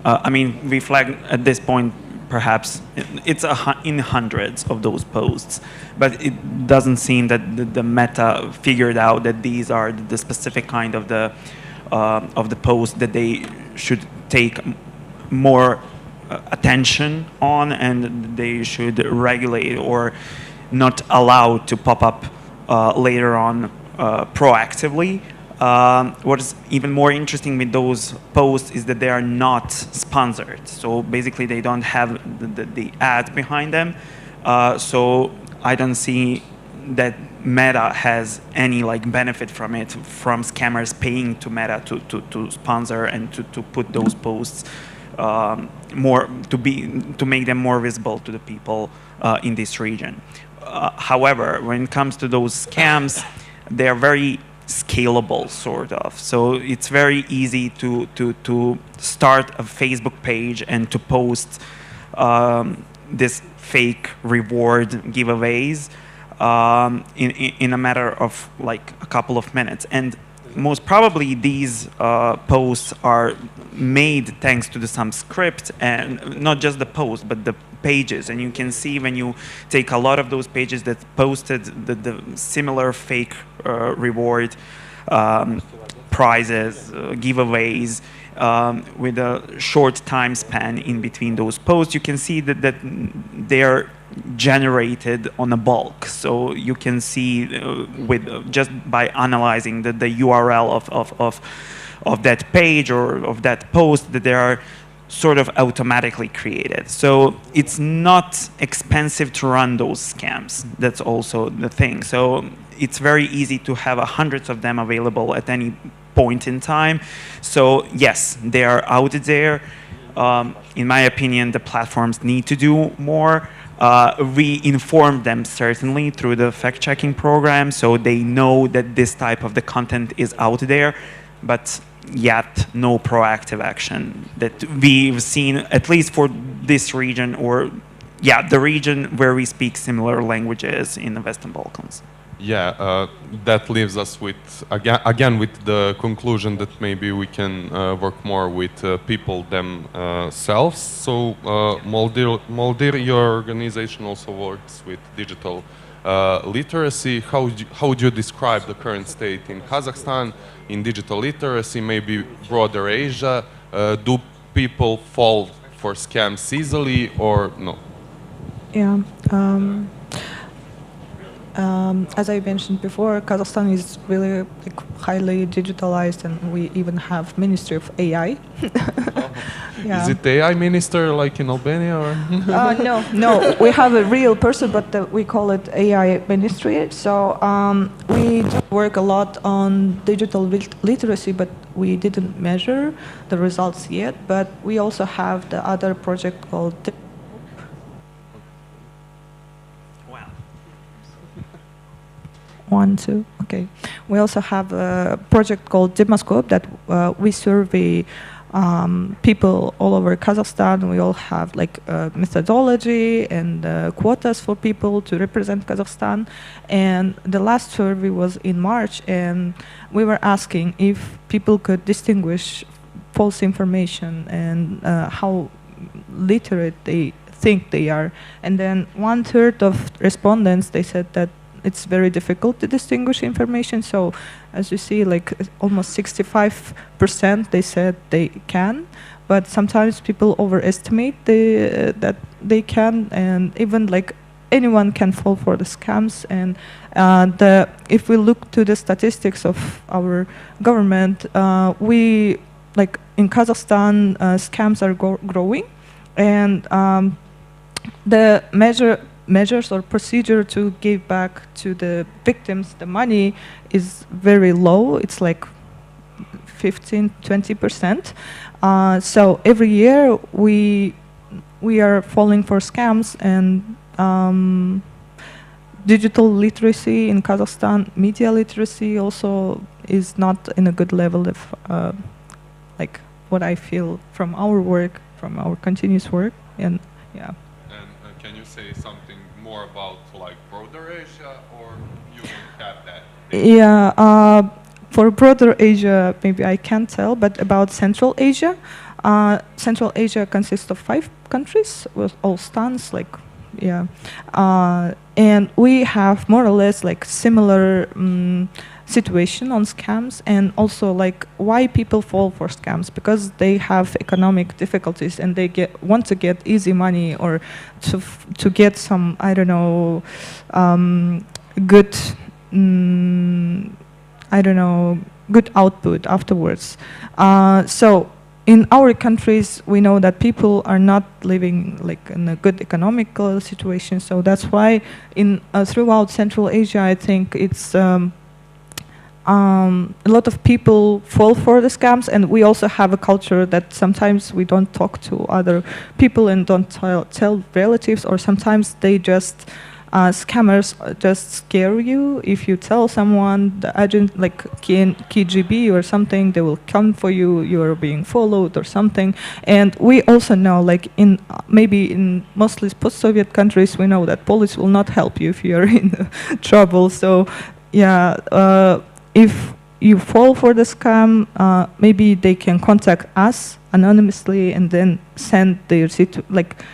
I mean, we flagged at this point, perhaps, it's in hundreds of those posts, but it doesn't seem that the Meta figured out that these are the specific kind of the posts that they should take more attention on, and they should regulate or not allow to pop up later on proactively. What is even more interesting with those posts is that they are not sponsored. So basically they don't have the ad behind them. So I don't see that Meta has any benefit from it, from scammers paying to Meta to sponsor and to put those posts to make them more visible to the people in this region. However, when it comes to those scams, they are very scalable, sort of. So it's very easy to start a Facebook page and to post this fake reward giveaways in a matter of a couple of minutes. And most probably these posts are made thanks to some script, and not just the post, but the pages. And you can see when you take a lot of those pages that posted the similar fake reward prizes, giveaways, with a short time span in between those posts, you can see that they are generated on a bulk. So you can see with just by analyzing the URL of that page or of that post, that they are sort of automatically created. So it's not expensive to run those scams. That's also the thing. So it's very easy to have hundreds of them available at any point in time. So yes, they are out there. In my opinion, the platforms need to do more. We inform them certainly through the fact-checking program, so they know that this type of the content is out there. But yet no proactive action that we've seen, at least for this region, or yeah, the region where we speak similar languages in the Western Balkans. Yeah, that leaves us with, again, with the conclusion that maybe we can work more with people themselves. So, Moldir, your organization also works with digital literacy. How would you describe the current state in Kazakhstan in digital literacy, maybe broader Asia? Do people fall for scams easily or no? Yeah. As I mentioned before, Kazakhstan is really like, highly digitalized, and we even have Ministry of AI. Yeah. Is it AI minister like in Albania? Or? No. We have a real person, but we call it AI ministry. So we do work a lot on digital literacy, but we didn't measure the results yet. But we also have the other project called. One, two, okay. We also have a project called Demascope that we survey people all over Kazakhstan. We all have like methodology and quotas for people to represent Kazakhstan. And the last survey was in March, and we were asking if people could distinguish false information and how literate they think they are. And then 1/3 of respondents, they said that it's very difficult to distinguish information. So as you see, like almost 65% they said they can, but sometimes people overestimate that they can, and even like anyone can fall for the scams. And if we look to the statistics of our government, we like in Kazakhstan, scams are growing, and the measures or procedure to give back to the victims the money is very low. It's like 15-20%. So every year we are falling for scams, and digital literacy in Kazakhstan, media literacy also is not in a good level. If like what I feel from our work, from our continuous work, and yeah. And can you say something more about like broader Asia, or you won't have that? Yeah, for broader Asia, maybe I can't tell, but about Central Asia, Central Asia consists of 5 countries with all stans, like, yeah. And we have more or less like similar situation on scams, and also like why people fall for scams, because they have economic difficulties and they want to get easy money, or to get some, I don't know, good good output afterwards. So in our countries, we know that people are not living like in a good economical situation. So that's why in throughout Central Asia, I think it's a lot of people fall for the scams, and we also have a culture that sometimes we don't talk to other people and don't tell relatives, or sometimes they just scammers just scare you. If you tell someone, the agent like KGB or something, they will come for you, you are being followed or something. And we also know, like in maybe in mostly post-Soviet countries, we know that police will not help you if you're in trouble. So yeah, if you fall for the scam, maybe they can contact us anonymously and then send their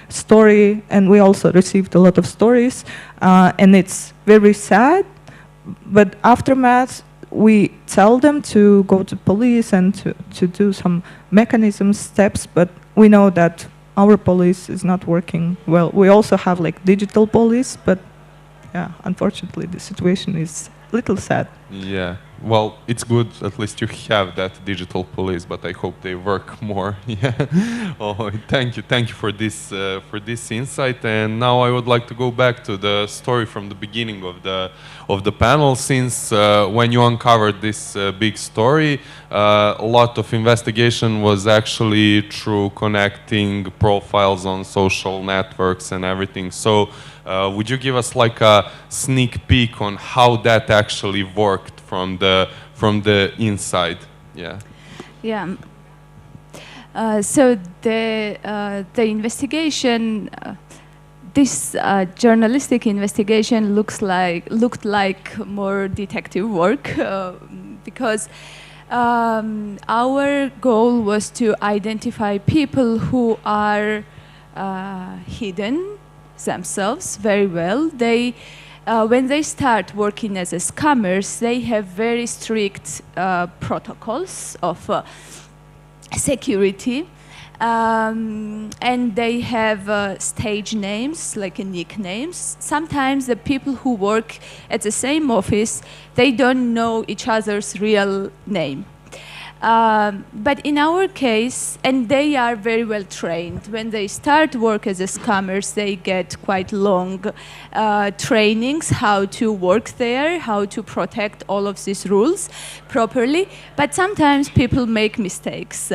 story. And we also received a lot of stories, and it's very sad. But aftermath, we tell them to go to police and to do some steps. But we know that our police is not working well. We also have like digital police, but yeah, unfortunately, the situation is a little sad. Yeah. Well, it's good at least you have that digital police, but I hope they work more. Yeah. Oh, thank you for this insight. And now I would like to go back to the story from the beginning of the panel. Since when you uncovered this big story, a lot of investigation was actually through connecting profiles on social networks and everything. So would you give us like a sneak peek on how that actually worked from the inside? Yeah. Yeah. So the investigation, this journalistic investigation looked like more detective work because our goal was to identify people who are hidden themselves very well. They when they start working as scammers, they have very strict protocols of security, and they have stage names, like nicknames. Sometimes the people who work at the same office, they don't know each other's real name. But in our case, and they are very well trained. When they start work as scammers, they get quite long trainings how to work there, how to protect all of these rules properly. But sometimes people make mistakes,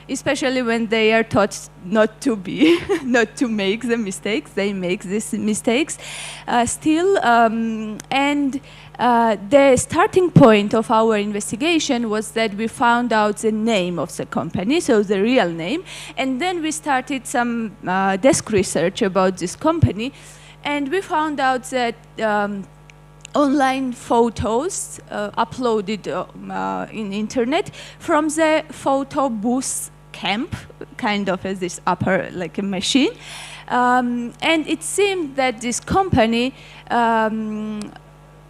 especially when they are taught not to be, not to make the mistakes. They make these mistakes still, and the starting point of our investigation was that we found out the name of the company, so the real name, and then we started some desk research about this company, and we found out that online photos uploaded in internet from the photo booth camp, kind of as this upper, like a machine, and it seemed that this company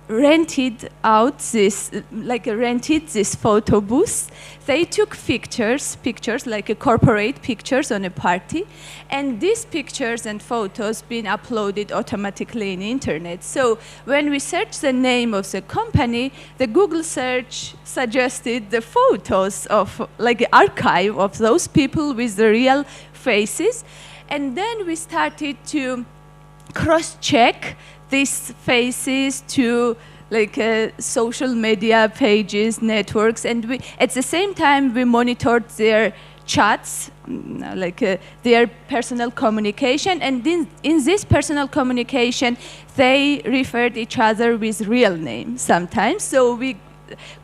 rented this photo booth. They took pictures like a corporate pictures on a party, and these pictures and photos been uploaded automatically in the internet. So when we searched the name of the company, the Google search suggested the photos of like an archive of those people with the real faces, and then we started to cross-check these faces to like social media pages, networks, and we, at the same time, we monitored their chats, their personal communication, and in this personal communication, they referred each other with real names sometimes. So we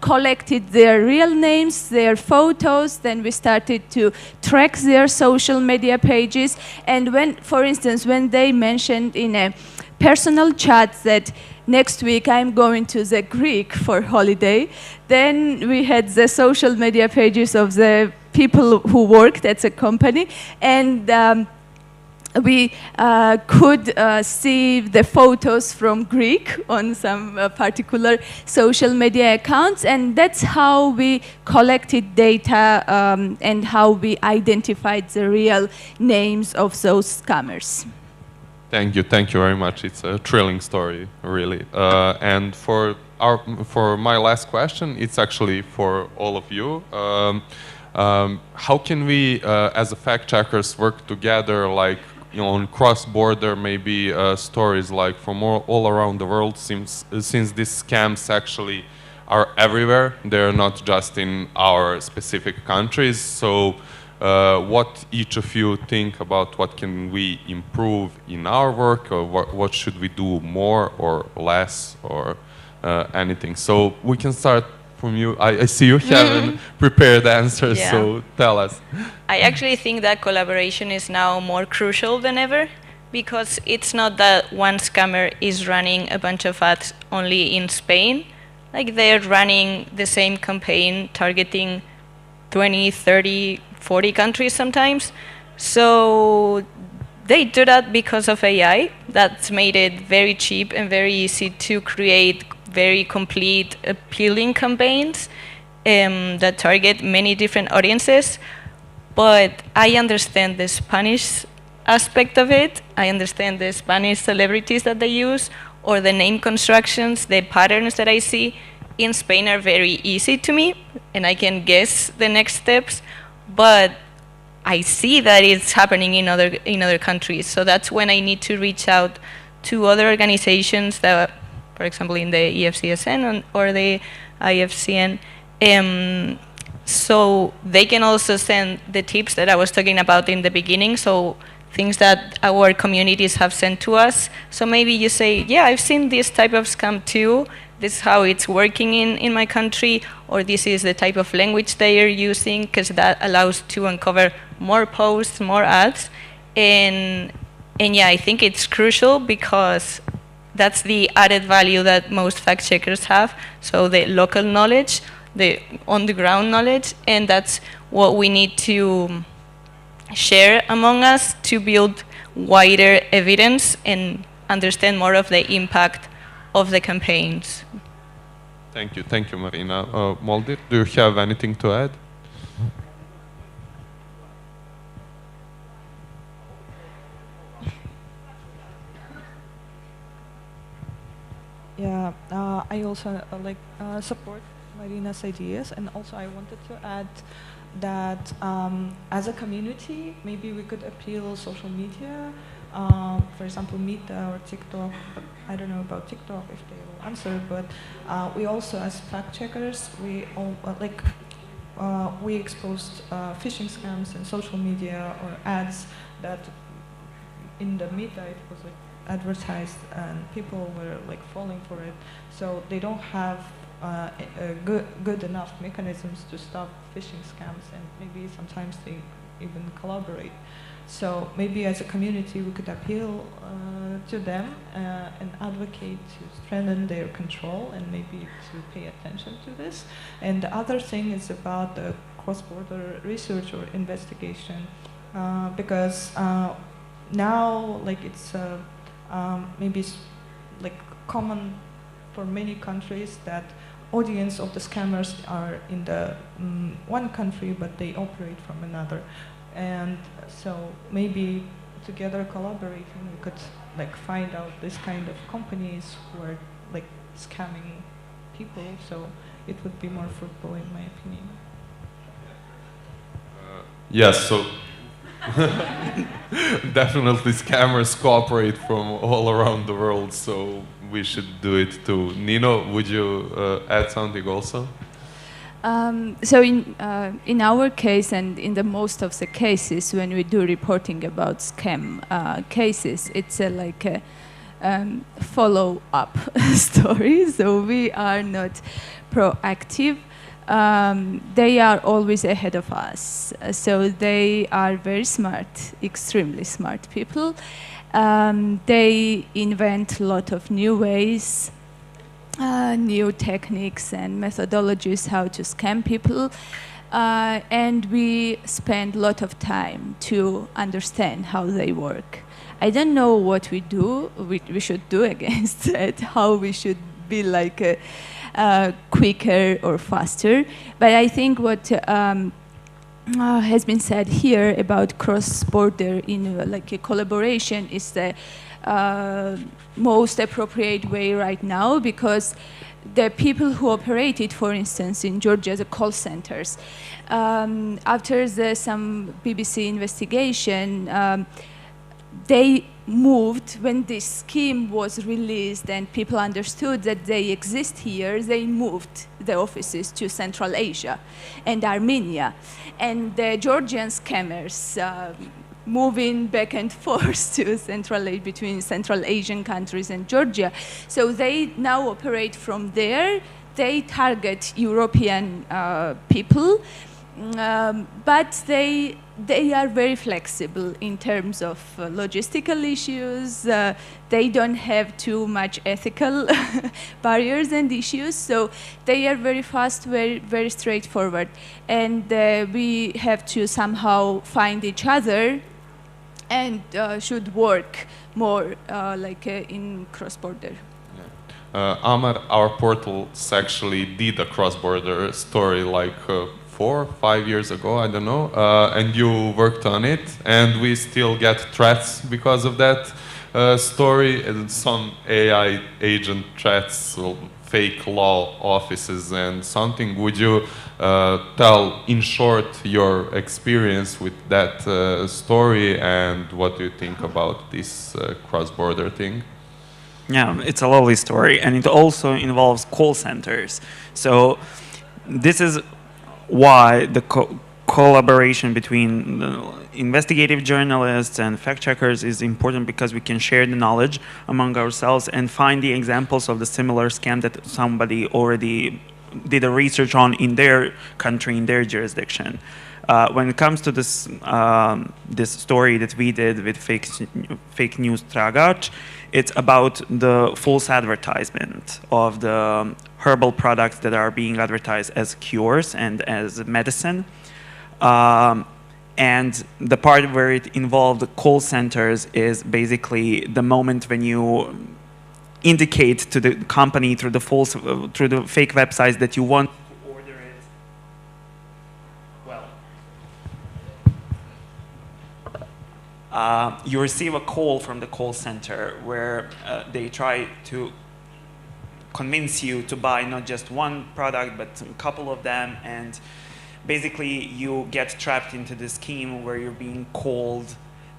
collected their real names, their photos, then we started to track their social media pages, and when, for instance, when they mentioned in a personal chat that next week I'm going to the Greek for holiday, then we had the social media pages of the people who worked at the company, and we could see the photos from Greek on some particular social media accounts, and that's how we collected data and how we identified the real names of those scammers. Thank you very much. It's a thrilling story, really. And for my last question, it's actually for all of you. How can we, as a fact checkers, work together, like on cross-border, maybe stories like from all around the world, since these scams actually are everywhere. They're not just in our specific countries. So what each of you think about what can we improve in our work, or what should we do more or less, or anything. So we can start from you. I see you haven't prepared answers, Yeah. so tell us. I actually think that collaboration is now more crucial than ever, because it's not that one scammer is running a bunch of ads only in Spain. Like, they're running the same campaign targeting 20, 30, 40 countries sometimes. So they do that because of AI. That's made it very cheap and very easy to create very complete, appealing campaigns that target many different audiences. But I understand the Spanish aspect of it. I understand the Spanish celebrities that they use, or the name constructions, the patterns that I see in Spain are very easy to me, and I can guess the next steps. But I see that it's happening in other countries. So that's when I need to reach out to other organizations that, for example, in the EFCSN or the IFCN, so they can also send the tips that I was talking about in the beginning, so things that our communities have sent to us. So maybe you say, yeah, I've seen this type of scam too, this is how it's working in my country, or this is the type of language they are using, because that allows to uncover more posts, more ads. And yeah, I think it's crucial because that's the added value that most fact checkers have. So the local knowledge, the on-the-ground knowledge, and that's what we need to share among us to build wider evidence and understand more of the impact of the campaigns. Thank you, Marina. Moldir, do you have anything to add? Yeah, I also support Marina's ideas, and also I wanted to add that as a community, maybe we could appeal social media, for example, Meta or TikTok. But I don't know about TikTok if they will answer, but we also, as fact checkers, we all we exposed phishing scams in social media or ads that in the Meta it was like advertised and people were like falling for it. So they don't have good enough mechanisms to stop phishing scams, and maybe sometimes they even collaborate. So maybe as a community we could appeal to them and advocate to strengthen their control and maybe to pay attention to this. And the other thing is about the cross-border research or investigation, because now like it's maybe like common for many countries that audience of the scammers are in the one country, but they operate from another. And so maybe together collaborating, we could like find out this kind of companies who are like scamming people. So it would be more fruitful, in my opinion. Yes, so definitely scammers cooperate from all around the world, so we should do it too. Nino, would you add something also? So in our case and in the most of the cases when we do reporting about scam cases, it's like a follow-up story. So we are not proactive. They are always ahead of us. So they are very smart, extremely smart people. They invent a lot of new ways, new techniques and methodologies how to scam people. And we spend a lot of time to understand how they work. I don't know what we should do against it, how we should be like quicker or faster. But I think what has been said here about cross-border in like a collaboration is the most appropriate way right now, because the people who operated, for instance, in Georgia, the call centers, after some BBC investigation, they moved, when this scheme was released and people understood that they exist here, they moved the offices to Central Asia and Armenia. And the Georgian scammers moving back and forth to between Central Asian countries and Georgia. So they now operate from there. They target European people, but they are very flexible in terms of logistical issues. They don't have too much ethical barriers and issues, so they are very fast, very straightforward. And we have to somehow find each other and should work more in cross-border. Amar, our portals actually did a cross-border story like 4 or 5 years ago, I don't know, and you worked on it, and we still get threats because of that story, and some AI agent threats, fake law offices and something. Would you tell in short your experience with that story, and what do you think about this cross-border thing? Yeah, it's a lovely story, and it also involves call centers. So this is why the collaboration between the investigative journalists and fact checkers is important because we can share the knowledge among ourselves and find the examples of the similar scam that somebody already did a research on in their country, in their jurisdiction. When it comes to this this story that we did with fake news Tragač, it's about the false advertisement of the herbal products that are being advertised as cures and as medicine. And the part where it involved call centers is basically the moment when you indicate to the company through the through the fake websites that you want to order it. Well, you receive a call from the call center where they try to convince you to buy not just one product but a couple of them, and basically you get trapped into this scheme where you're being called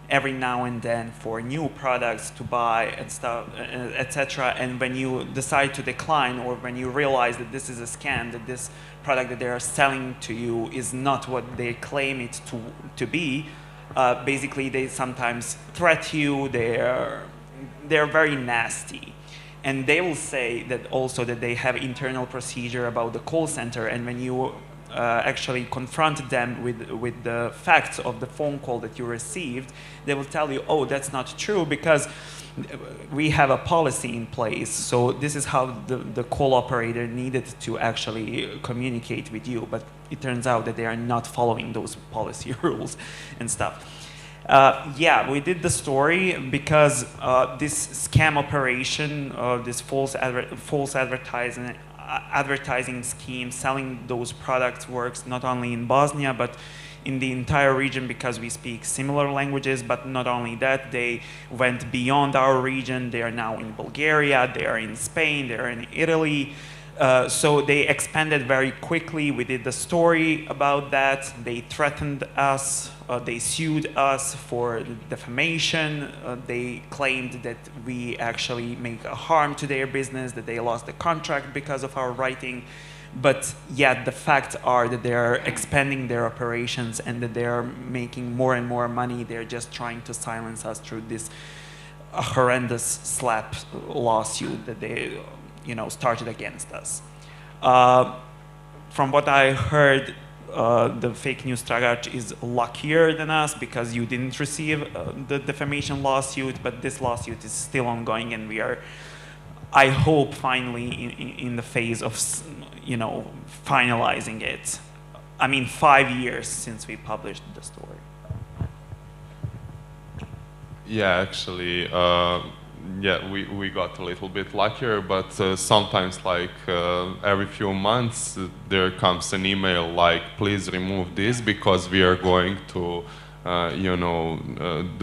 every now and then for new products to buy and stuff, etc. And when you decide to decline, or when you realize that this is a scam, that this product that they are selling to you is not what they claim it to be, basically they sometimes threat you. They're very nasty. And they will say that also that they have internal procedure about the call center, and when you actually confront them with the facts of the phone call that you received, they will tell you, oh, that's not true because we have a policy in place. So this is how the call operator needed to actually communicate with you. But it turns out that they are not following those policy rules and stuff. Yeah, we did the story because this scam operation, this false advertising scheme, selling those products works not only in Bosnia but in the entire region because we speak similar languages. But not only that, they went beyond our region. They are now in Bulgaria, they are in Spain, they are in Italy. So they expanded very quickly. We did the story about that. They threatened us. They sued us for defamation. They claimed that we actually make a harm to their business, that they lost the contract because of our writing. But yet the facts are that they are expanding their operations and that they are making more and more money. They're just trying to silence us through this horrendous slap lawsuit that they started against us. From what I heard, the fake news Tragač is luckier than us because you didn't receive the defamation lawsuit, but this lawsuit is still ongoing, and we are, I hope, finally in the phase of finalizing it. I mean, 5 years since we published the story. Yeah, actually, yeah, we got a little bit luckier, but sometimes, like every few months, there comes an email like, please remove this because we are going to,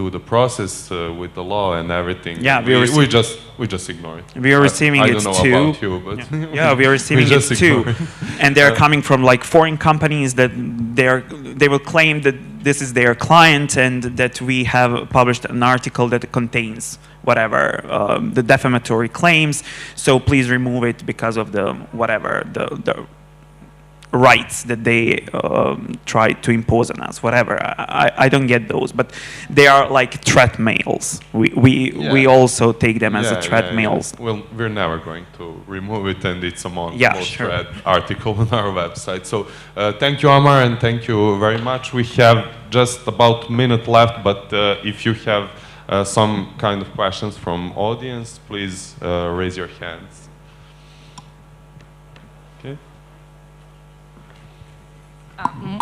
do the process with the law and everything. Yeah, we just ignore it. We are receiving it too. I don't know about you, but yeah, we are receiving it too. And they're coming from like foreign companies that they will claim that this is their client and that we have published an article that contains whatever the defamatory claims. So please remove it because of the whatever the rights that they try to impose on us. Whatever. I don't get those, but they are like threat mails. We also take them as a threat mails. Well, we're never going to remove it, and it's among most sure. read article on our website. So thank you, Amar, and thank you very much. We have just about a minute left, but if you have some kind of questions from audience, please raise your hands. Okay.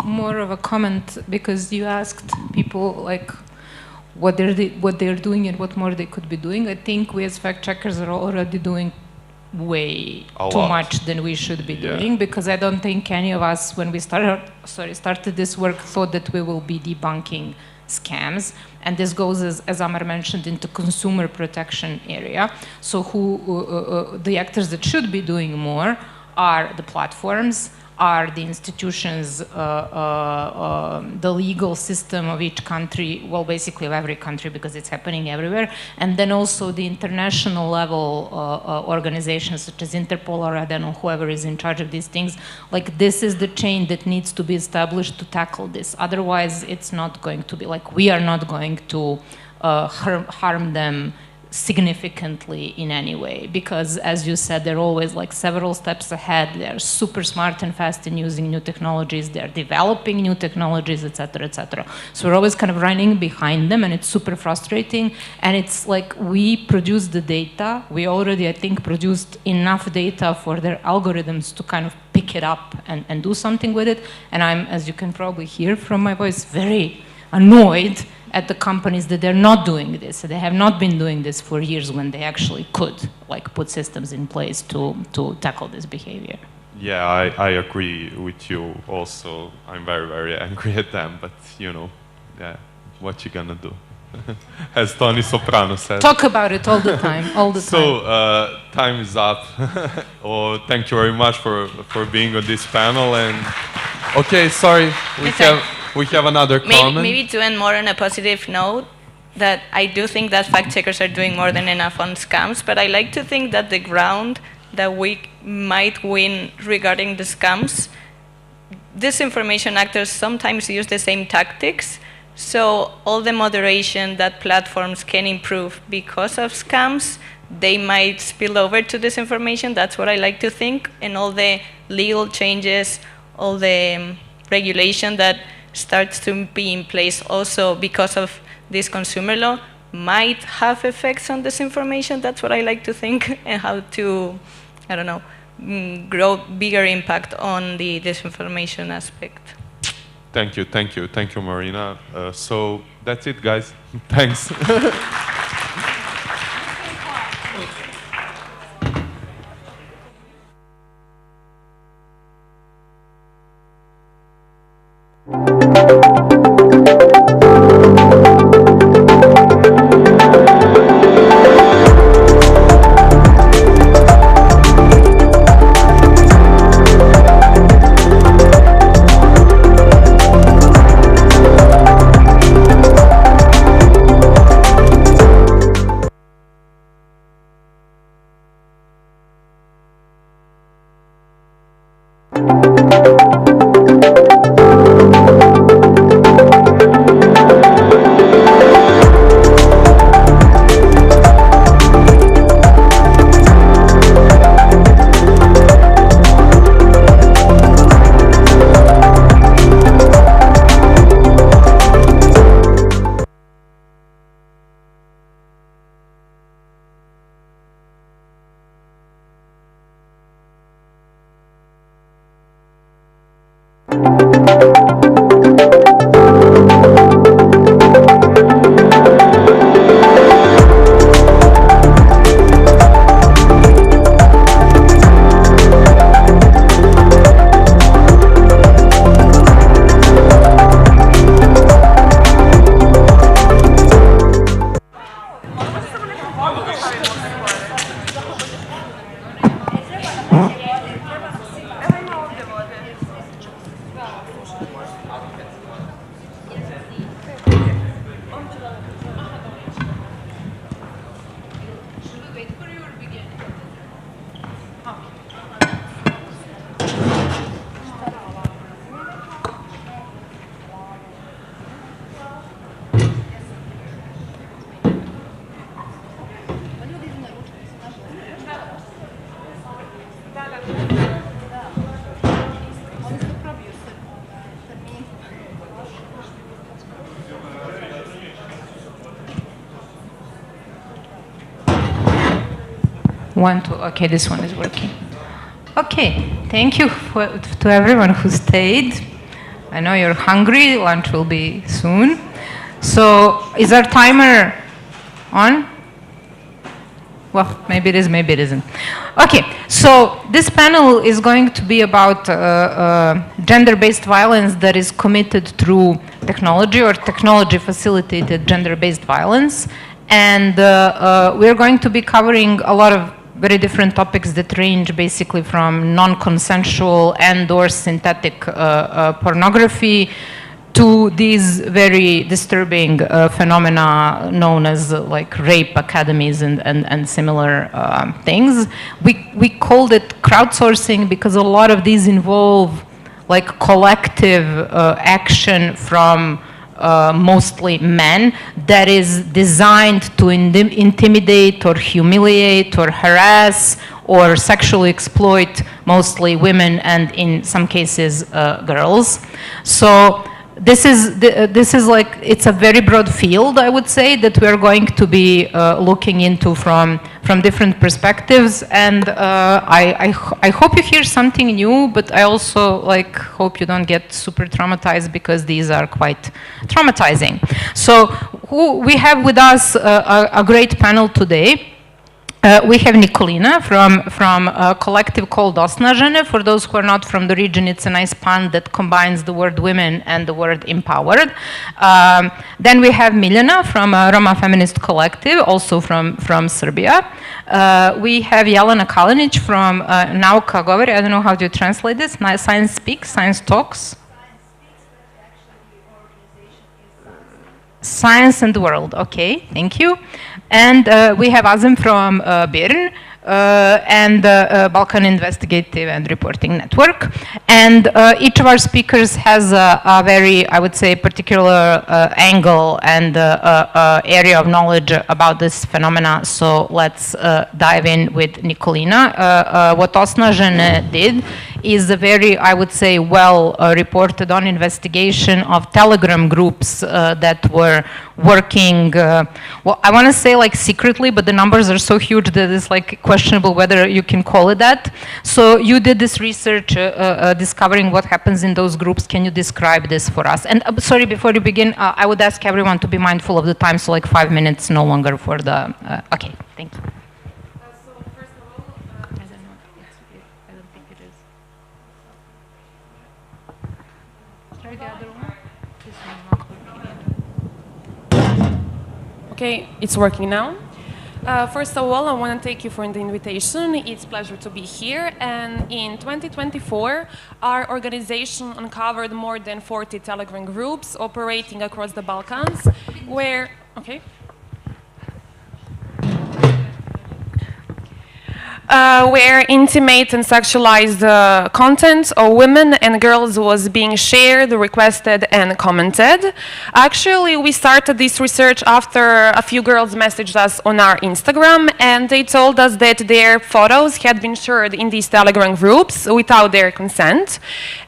More of a comment, because you asked people like what they're doing and what more they could be doing. I think we as fact checkers are already doing way too much than we should be doing, because I don't think any of us, when we started this work, thought that we will be debunking scams. And this goes, as Amar mentioned, into consumer protection area. So the actors that should be doing more are the platforms, are the institutions, the legal system of each country, well, basically of every country because it's happening everywhere, and then also the international level organizations such as Interpol or I don't know, whoever is in charge of these things. Like, this is the chain that needs to be established to tackle this. Otherwise, it's not going to be, like, we are not going to harm them significantly in any way, because as you said, they're always like several steps ahead. They're super smart and fast in using new technologies. They're developing new technologies, etc., etc. So we're always kind of running behind them, and it's super frustrating. And it's like, we produce the data. We already, I think, produced enough data for their algorithms to kind of pick it up and do something with it. And I'm, as you can probably hear from my voice, very annoyed at the companies that they're not doing this. They have not been doing this for years when they actually could, like, put systems in place to tackle this behavior. Yeah, I agree with you also. I'm very, very angry at them, but you know, yeah, what you gonna do? As Tony Soprano said. Talk about it all the time, all the time. So, time is up. Oh, thank you very much for being on this panel. And okay, sorry, we have another comment. Maybe to end more on a positive note, that I do think that fact checkers are doing more than enough on scams, but I like to think that the ground that we might win regarding the scams, disinformation actors sometimes use the same tactics. So all the moderation that platforms can improve because of scams, they might spill over to disinformation. That's what I like to think. And all the legal changes, all the regulation that starts to be in place also because of this consumer law might have effects on disinformation. That's what I like to think, and how to, I don't know, grow bigger impact on the disinformation aspect. Thank you, Marina. So that's it, guys. Thanks. Okay, this one is working. Okay, thank you to everyone who stayed. I know you're hungry, lunch will be soon. So, is our timer on? Well, maybe it is, maybe it isn't. Okay, so this panel is going to be about gender-based violence that is committed through technology or technology-facilitated gender-based violence. And we're going to be covering a lot of very different topics that range basically from non-consensual and/or synthetic pornography to these very disturbing phenomena known as like rape academies and similar things. We called it crowdsourcing because a lot of these involve like collective action from mostly men that is designed to intimidate or humiliate or harass or sexually exploit mostly women and in some cases girls. So this is like, it's a very broad field, I would say, that we are going to be looking into from different perspectives. And I hope you hear something new, but I also like hope you don't get super traumatized because these are quite traumatizing. So we have with us a great panel today. We have Nikolina from a collective called Osnažene. For those who are not from the region, it's a nice pun that combines the word women and the word empowered. Then we have Miljana from a Roma feminist collective, also from Serbia. We have Jelena Kalinic from Nauka Govori. I don't know how to translate this. Science Speaks, Science Talks. Science and the World. Okay, thank you. And we have Azem from Bern and Balkan Investigative and Reporting Network. And each of our speakers has a very, I would say, particular angle and area of knowledge about this phenomena. So let's dive in with Nikolina. What Osnažene did is a very, I would say, well reported on investigation of Telegram groups that were working, well, I want to say like secretly, but the numbers are so huge that it's like questionable whether you can call it that. So you did this research discovering what happens in those groups. Can you describe this for us? And sorry, before you begin, I would ask everyone to be mindful of the time, so like 5 minutes, no longer for the, okay, thank you. Okay, it's working now. First of all, I want to thank you for the invitation. It's a pleasure to be here. And in 2024, our organization uncovered more than 40 Telegram groups operating across the Balkans, where, okay. Where intimate and sexualized content of women and girls was being shared, requested, and commented. Actually, we started this research after a few girls messaged us on our Instagram, and they told us that their photos had been shared in these Telegram groups without their consent.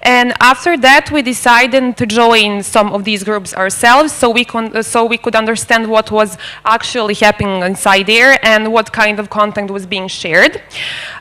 And after that, we decided to join some of these groups ourselves so we could understand what was actually happening inside there and what kind of content was being shared.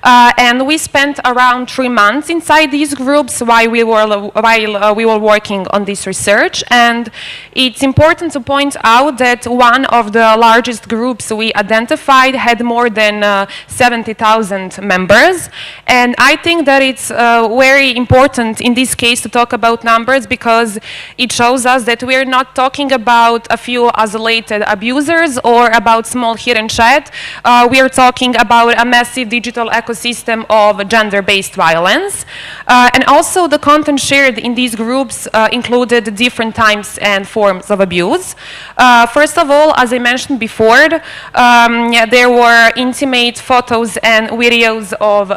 And we spent around 3 months inside these groups while we were working on this research. And it's important to point out that one of the largest groups we identified had more than 70,000 members. And I think that it's very important in this case to talk about numbers because it shows us that we're not talking about a few isolated abusers or about small hidden chat. We are talking about a massive digital ecosystem of gender-based violence. And also the content shared in these groups included different types and forms of abuse. First of all, as I mentioned before, there were intimate photos and videos of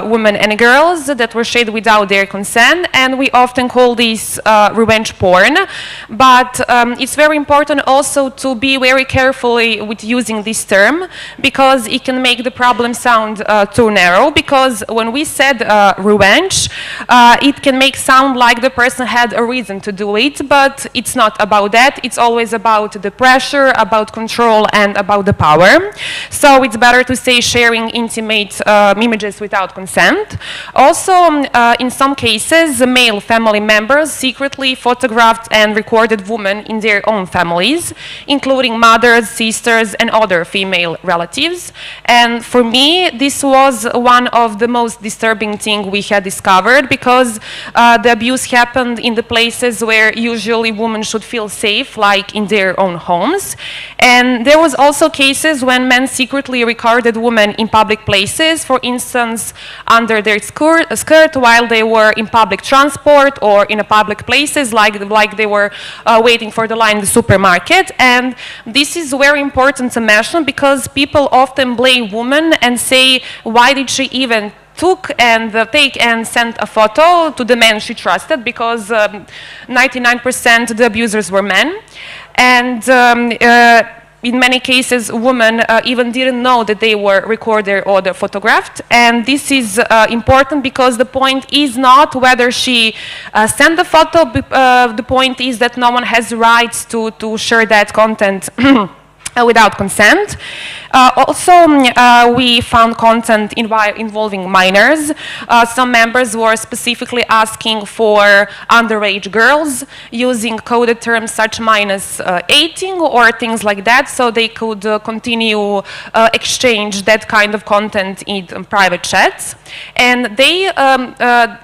women and girls that were shared without their consent, and we often call this revenge porn. But it's very important also to be very carefully with using this term because it can make the problem sound too narrow, because when we said revenge, it can make sound like the person had a reason to do it, but it's not about that. It's always about the pressure, about control, and about the power. So it's better to say sharing intimate images without consent. Also, in some cases, male family members secretly photographed and recorded women in their own families, including mothers, sisters, and other female relatives. And for me, this this was one of the most disturbing things we had discovered, because the abuse happened in the places where usually women should feel safe, like in their own homes. And there was also cases when men secretly recorded women in public places, for instance, under their skirt while they were in public transport or in a public places, like they were waiting for the line in the supermarket. And this is very important to mention, because people often blame women and say, why did she even take and send a photo to the man she trusted, because 99% of the abusers were men. And in many cases, women even didn't know that they were recorded or photographed. And this is important, because the point is not whether she sent the photo. The point is that no one has rights to share that content without consent. Also, we found content involving minors. Some members were specifically asking for underage girls, using coded terms such -18 or things like that, so they could continue exchange that kind of content in private chats. And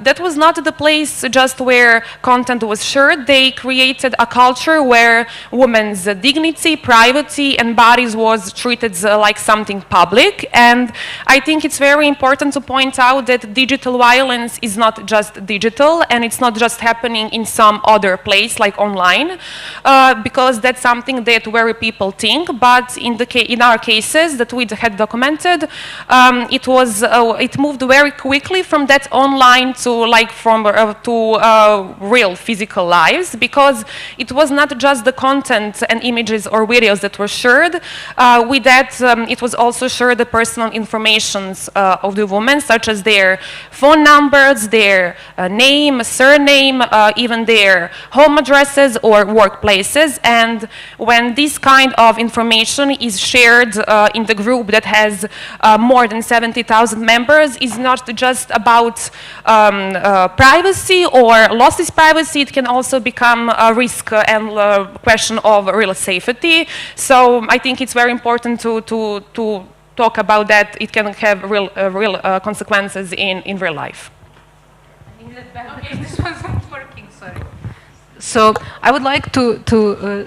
that was not the place just where content was shared. They created a culture where women's dignity, privacy, and bodies was treated like something public. And I think it's very important to point out that digital violence is not just digital, and it's not just happening in some other place like online, because that's something that very people think. But in our cases that we had documented, it moved very quickly from that online to real physical lives, because it was not just the content and images or videos that were shared. With that, it was also shared the personal information of the women, such as their phone numbers, their name, surname, even their home addresses or workplaces. And when this kind of information is shared in the group that has more than 70,000 members, it's not just about privacy or losses privacy. It can also become a risk and question of real safety. So I think it's very important to talk about that. It can have real consequences in real life. Okay, this wasn't working, sorry. So I would like to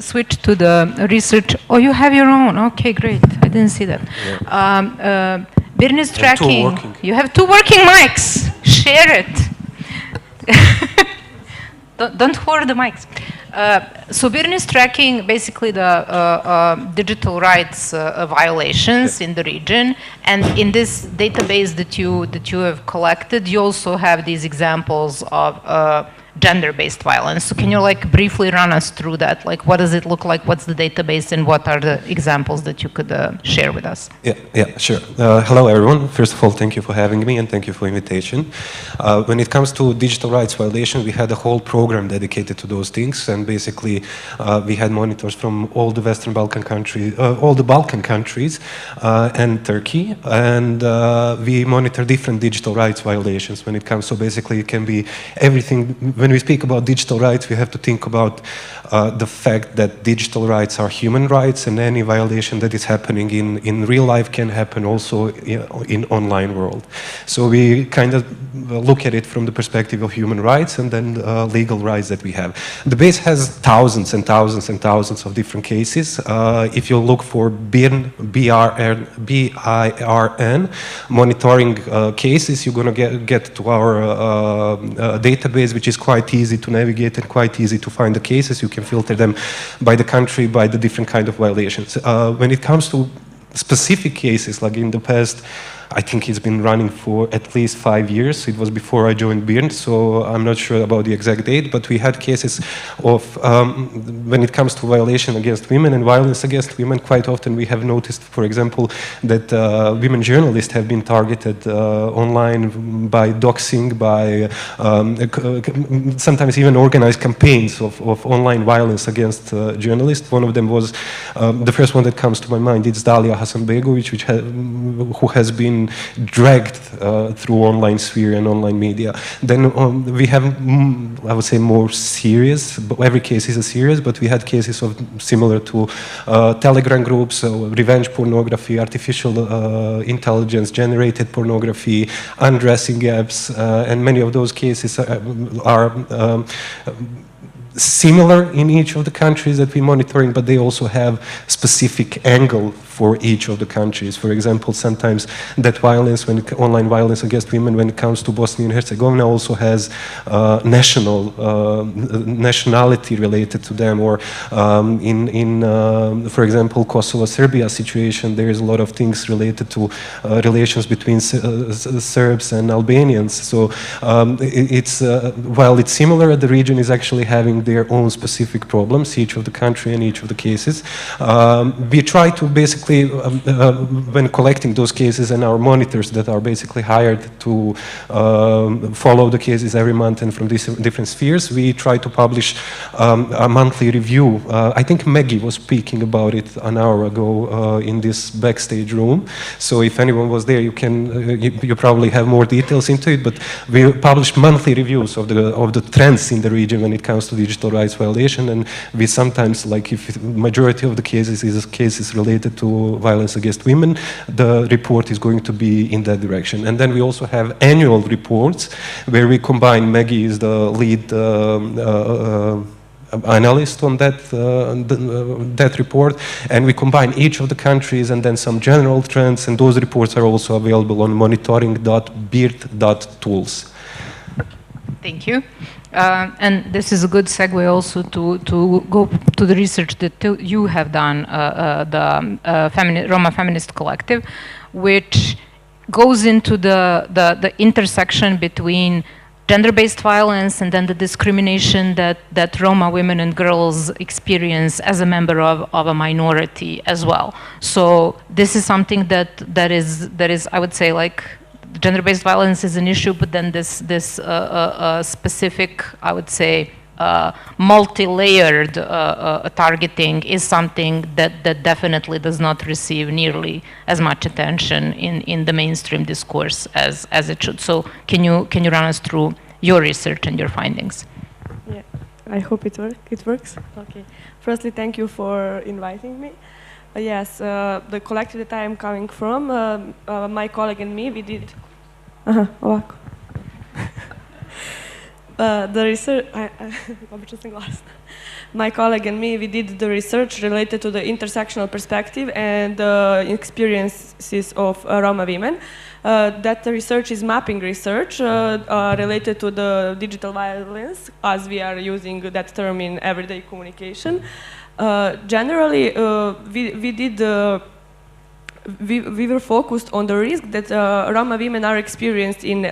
switch to the research. Oh, you have your own. Okay, great. I didn't see that. Birn is tracking. You have two working mics. Share it. Don't hoard the mics. So Birn is tracking basically the digital rights violations in the region, and in this database that you have collected, you also have these examples of gender-based violence. So can you briefly run us through that? What does it look like? What's the database, and what are the examples that you could share with us? Yeah, sure. Hello, everyone. First of all, thank you for having me, and thank you for the invitation. When it comes to digital rights violations, we had a whole program dedicated to those things, and basically we had monitors from all the Western Balkan countries, all the Balkan countries, and Turkey, and we monitor different digital rights violations when it comes. So basically, it can be everything. When we speak about digital rights, we have to think about the fact that digital rights are human rights, and any violation that is happening in real life can happen also in online world. So we kind of look at it from the perspective of human rights and then legal rights that we have. The base has thousands and thousands and thousands of different cases. If you look for BIRN, B-I-R-N, monitoring cases, you're going to get to our database, which is quite easy to navigate and quite easy to find the cases. You can filter them by the country, by the different kind of violations. When it comes to specific cases, like in the past, I think it's been running for at least 5 years. It was before I joined BIRN, so I'm not sure about the exact date, but we had cases of, when it comes to violation against women and violence against women, quite often we have noticed, for example, that women journalists have been targeted online by doxing, by sometimes even organized campaigns of online violence against journalists. One of them was, the first one that comes to my mind, it's Dalia Hasanbegovic, who has been been dragged through online sphere and online media. Then we have, I would say, more serious, but every case is a serious, but we had cases of similar to Telegram groups, revenge pornography, artificial intelligence generated pornography, undressing apps, and many of those cases are similar in each of the countries that we're monitoring, but they also have specific angle for each of the countries. For example, sometimes that violence, online violence against women, when it comes to Bosnia and Herzegovina, also has nationality related to them. Or for example, Kosovo-Serbia situation, there is a lot of things related to relations between Serbs and Albanians. So while it's similar, the region is actually having their own specific problems, each of the country and each of the cases. We try to basically, when collecting those cases, and our monitors that are basically hired to follow the cases every month and from these different spheres, we try to publish a monthly review. I think Maggie was speaking about it an hour ago in this backstage room. So if anyone was there, you can you probably have more details into it. But we publish monthly reviews of the trends in the region when it comes to digital rights violation, and we sometimes, like if majority of the cases is cases related to violence against women, the report is going to be in that direction. And then we also have annual reports where we combine, Maggie is the lead analyst on that report, and we combine each of the countries and then some general trends, and those reports are also available on monitoring.birt.tools. Thank you. And this is a good segue also to go to the research that you have done, the Roma Feminist Collective, which goes into the intersection between gender-based violence and then the discrimination that Roma women and girls experience as a member of a minority as well. So this is something that is I would say, like, gender-based violence is an issue, but then this specific, I would say, multi-layered targeting is something that definitely does not receive nearly as much attention in the mainstream discourse as it should. So can you run us through your research and your findings? Yeah, I hope it works. Okay. Firstly, thank you for inviting me. Yes, the collective that I am coming from, my colleague and me, we did the research. My colleague and me, we did the research related to the intersectional perspective and experiences of Roma women. That research is mapping research related to the digital violence, as we are using that term in everyday communication. Generally, we were focused on the risk that Roma women are experiencing.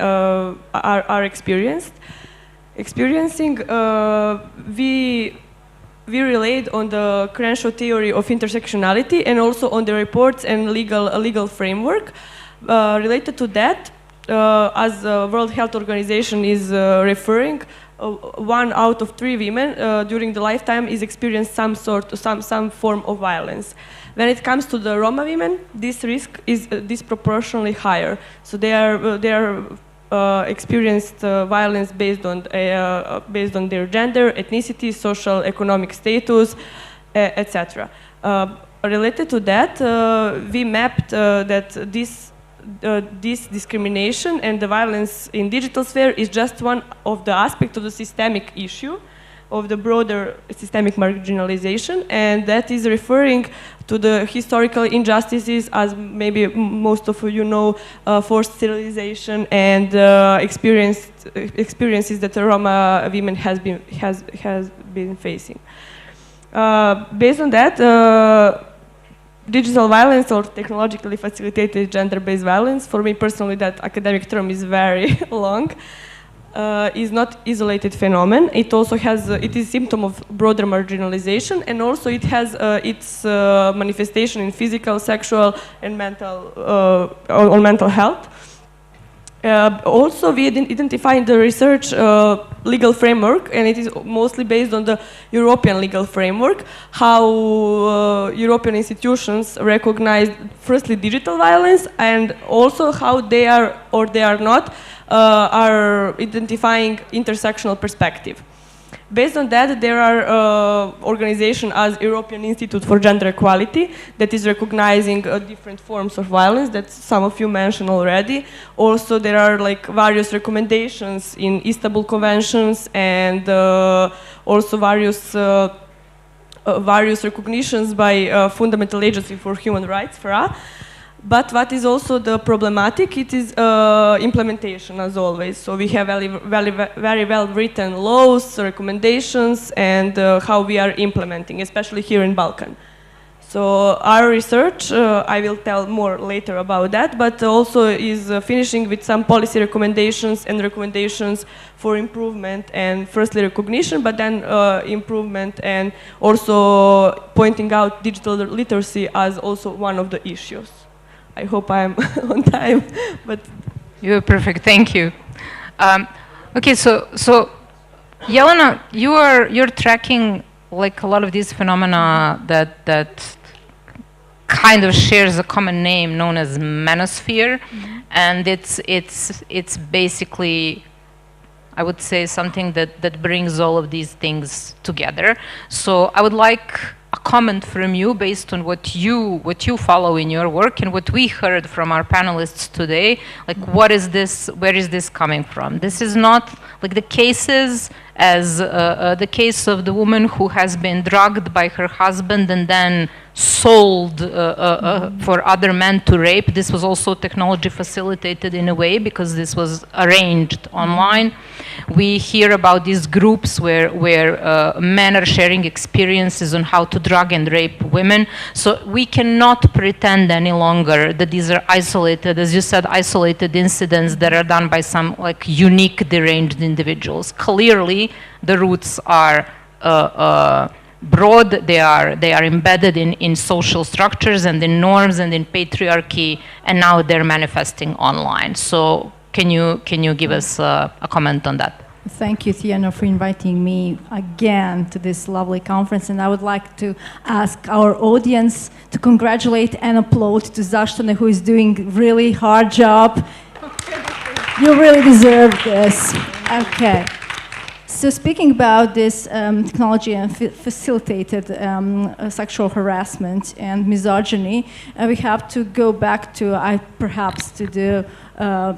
We relied on the Crenshaw theory of intersectionality and also on the reports and legal framework related to that. As the World Health Organization is referring, 1 out of 3 women during the lifetime is experienced some form of violence. When it comes to the Roma women, this risk is disproportionately higher. So they are experienced violence based on their gender, ethnicity, social, economic status, etc. Related to that, we mapped that this discrimination and the violence in digital sphere is just one of the aspects of the systemic issue of the broader systemic marginalization, and that is referring to the historical injustices, as maybe most of you know, forced sterilization and experiences that the Roma women has been facing. Based on that, digital violence or technologically facilitated gender-based violence, for me personally that academic term is very long, is not isolated phenomenon. It also has, it is symptom of broader marginalization, and also it has its manifestation in physical, sexual, and mental, on mental health. Also, we identify in the research legal framework, and it is mostly based on the European legal framework, how European institutions recognize, firstly, digital violence, and also how they are, or they are not, are identifying intersectional perspective. Based on that, there are organizations as European Institute for Gender Equality that is recognizing different forms of violence that some of you mentioned already. Also, there are like various recommendations in Istanbul Conventions and also various recognitions by Fundamental Agency for Human Rights, FRA. But what is also the problematic, it is implementation, as always. So we have very well written laws, recommendations, and how we are implementing, especially here in Balkan. So our research, I will tell more later about that, but also is finishing with some policy recommendations and recommendations for improvement, and firstly recognition, but then improvement, and also pointing out digital literacy as also one of the issues. I hope I'm on time, but you're perfect. Thank you. Okay, so Jelena, you're tracking like a lot of these phenomena that kind of shares a common name known as manosphere, and it's basically, I would say, something that brings all of these things together. So I would like a comment from you based on what you follow in your work and what we heard from our panelists today. Like, what is this? Where is this coming from? This is not like the cases as the case of the woman who has been drugged by her husband and then sold for other men to rape. This was also technology facilitated in a way because this was arranged online. We hear about these groups where men are sharing experiences on how to drug and rape women. So we cannot pretend any longer that these are isolated, as you said, isolated incidents that are done by some like unique deranged individuals. Clearly, the roots are broad. They are embedded in social structures and in norms and in patriarchy, and now they're manifesting online. So can you give us a comment on that? Thank you, Tiana, for inviting me again to this lovely conference. And I would like to ask our audience to congratulate and applaud to Zaštana, who is doing a really hard job. You really deserve this. Okay. So speaking about this technology and facilitated sexual harassment and misogyny, we have to go back to perhaps to the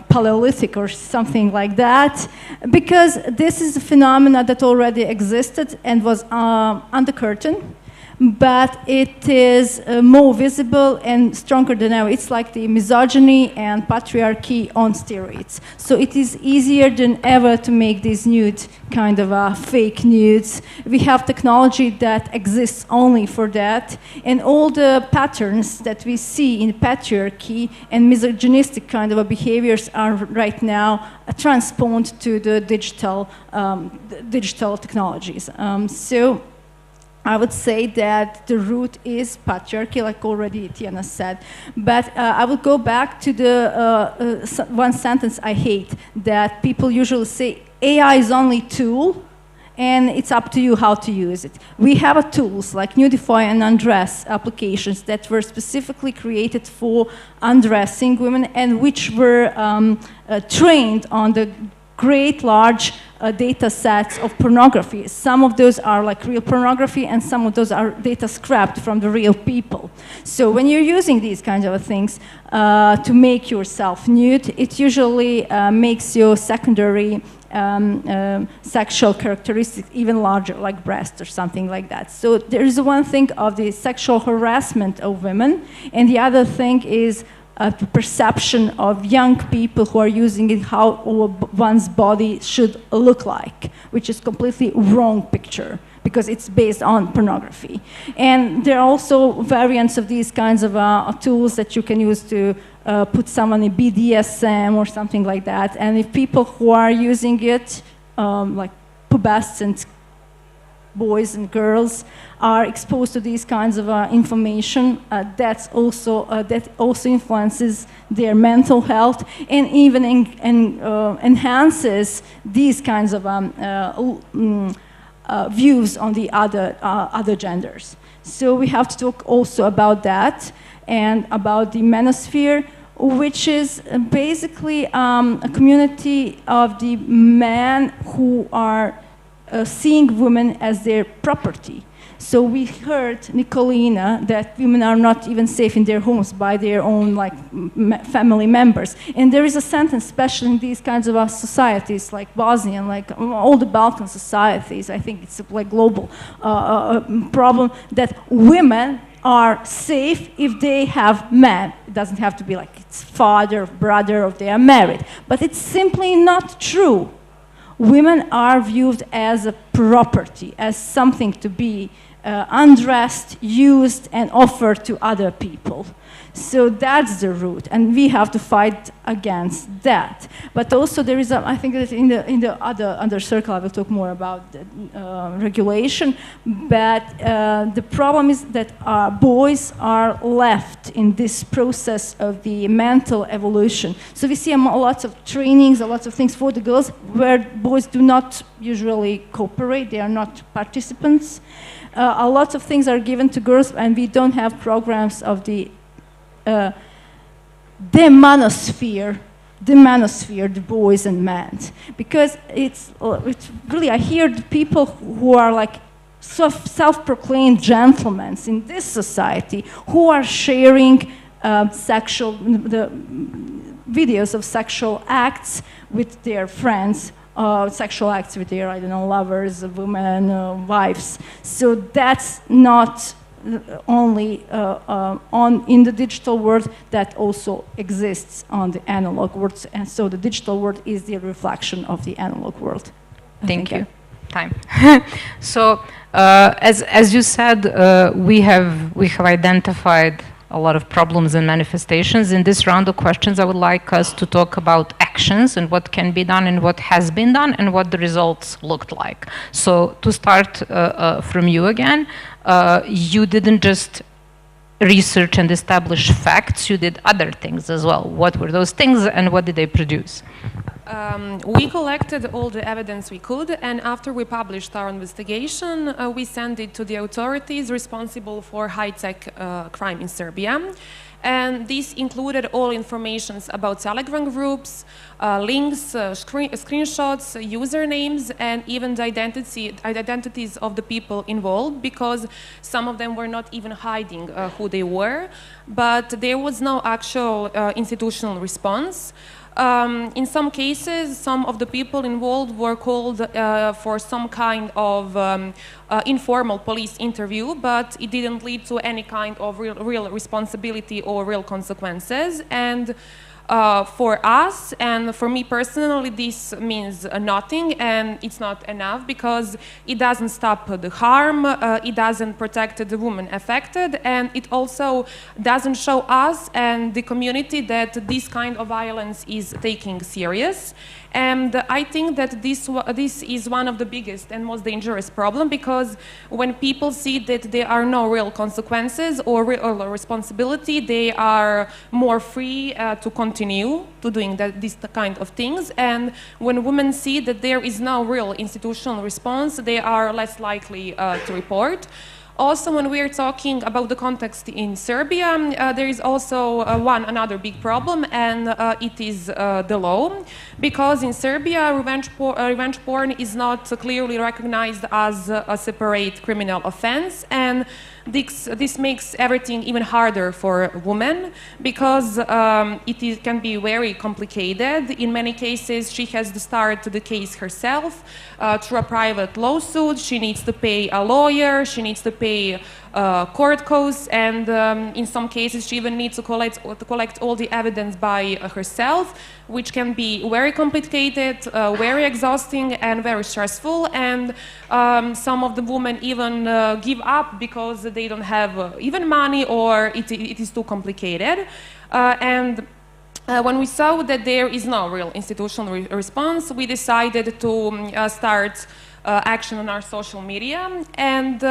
Paleolithic or something like that, because this is a phenomena that already existed and was on the curtain, but it is more visible and stronger than ever. It's like the misogyny and patriarchy on steroids. So it is easier than ever to make these nude kind of fake nudes. We have technology that exists only for that, and all the patterns that we see in patriarchy and misogynistic kind of behaviors are right now transposed to the digital technologies. So I would say that the root is patriarchy, like already Tiana said. But I would go back to the one sentence I hate, that people usually say, AI is only a tool, and it's up to you how to use it. We have tools like Nudify and Undress applications that were specifically created for undressing women and which were trained on the great large data sets of pornography. Some of those are like real pornography and some of those are data scrapped from the real people. So when you're using these kinds of things to make yourself nude, it usually makes your secondary sexual characteristics even larger, like breasts or something like that. So there is one thing of the sexual harassment of women, and the other thing is the perception of young people who are using it, how one's body should look like, which is completely wrong picture because it's based on pornography. And there are also variants of these kinds of tools that you can use to put someone in BDSM or something like that. And if people who are using it, like pubescent boys and girls are exposed to these kinds of information, that also influences their mental health and even enhances these kinds of views on the other genders. So we have to talk also about that and about the manosphere, which is basically a community of the men who are seeing women as their property. So we heard, Nicolina, that women are not even safe in their homes by their own family members. And there is a sentence, especially in these kinds of societies like Bosnia, like all the Balkan societies, I think it's a global problem, that women are safe if they have men. It doesn't have to be like it's father, brother, or they are married. But it's simply not true. Women are viewed as a property, as something to be undressed, used, and offered to other people. So that's the root, and we have to fight against that. But also there is, I think that in the other circle, I will talk more about regulation. But the problem is that boys are left in this process of the mental evolution. So we see a lot of trainings, a lot of things for the girls, where boys do not usually cooperate. They are not participants. A lot of things are given to girls, and we don't have programs of the manosphere, the boys and men, because it's really, I hear the people who are like self-proclaimed gentlemen in this society who are sharing the videos of sexual acts with their friends, sexual acts with their, I don't know, lovers, women, wives. So that's not only in the digital world, that also exists on the analog world, and so the digital world is the reflection of the analog world. Thank you. Time. So, as you said, we have identified a lot of problems and manifestations. In this round of questions, I would like us to talk about actions and what can be done and what has been done and what the results looked like. So to start from you again, you didn't just research and establish facts, you did other things as well. What were those things and what did they produce? We collected all the evidence we could, and after we published our investigation, we sent it to the authorities responsible for high-tech crime in Serbia. And this included all informations about Telegram groups, links, screenshots, usernames, and even the identities of the people involved, because some of them were not even hiding who they were, but there was no actual institutional response. In some cases, some of the people involved were called for some kind of informal police interview, but it didn't lead to any kind of real responsibility or real consequences. And for us, and for me personally, this means nothing, and it's not enough, because it doesn't stop the harm, it doesn't protect the woman affected, and it also doesn't show us and the community that this kind of violence is taking serious. And I think that this is one of the biggest and most dangerous problem, because when people see that there are no real consequences or real responsibility, they are more free to continue to doing this kind of things. And when women see that there is no real institutional response, they are less likely to report. Also, when we are talking about the context in Serbia, there is also another big problem, and it is the law. Because in Serbia, revenge porn is not clearly recognized as a separate criminal offense, and this makes everything even harder for women, because it can be very complicated. In many cases, she has to start the case herself through a private lawsuit. She needs to pay a lawyer, she needs to pay court costs, and in some cases she even needs to collect all the evidence by herself, which can be very complicated, very exhausting, and very stressful. And some of the women even give up because they don't have even money, or it is too complicated. When we saw that there is no real institutional response, we decided to start action on our social media, and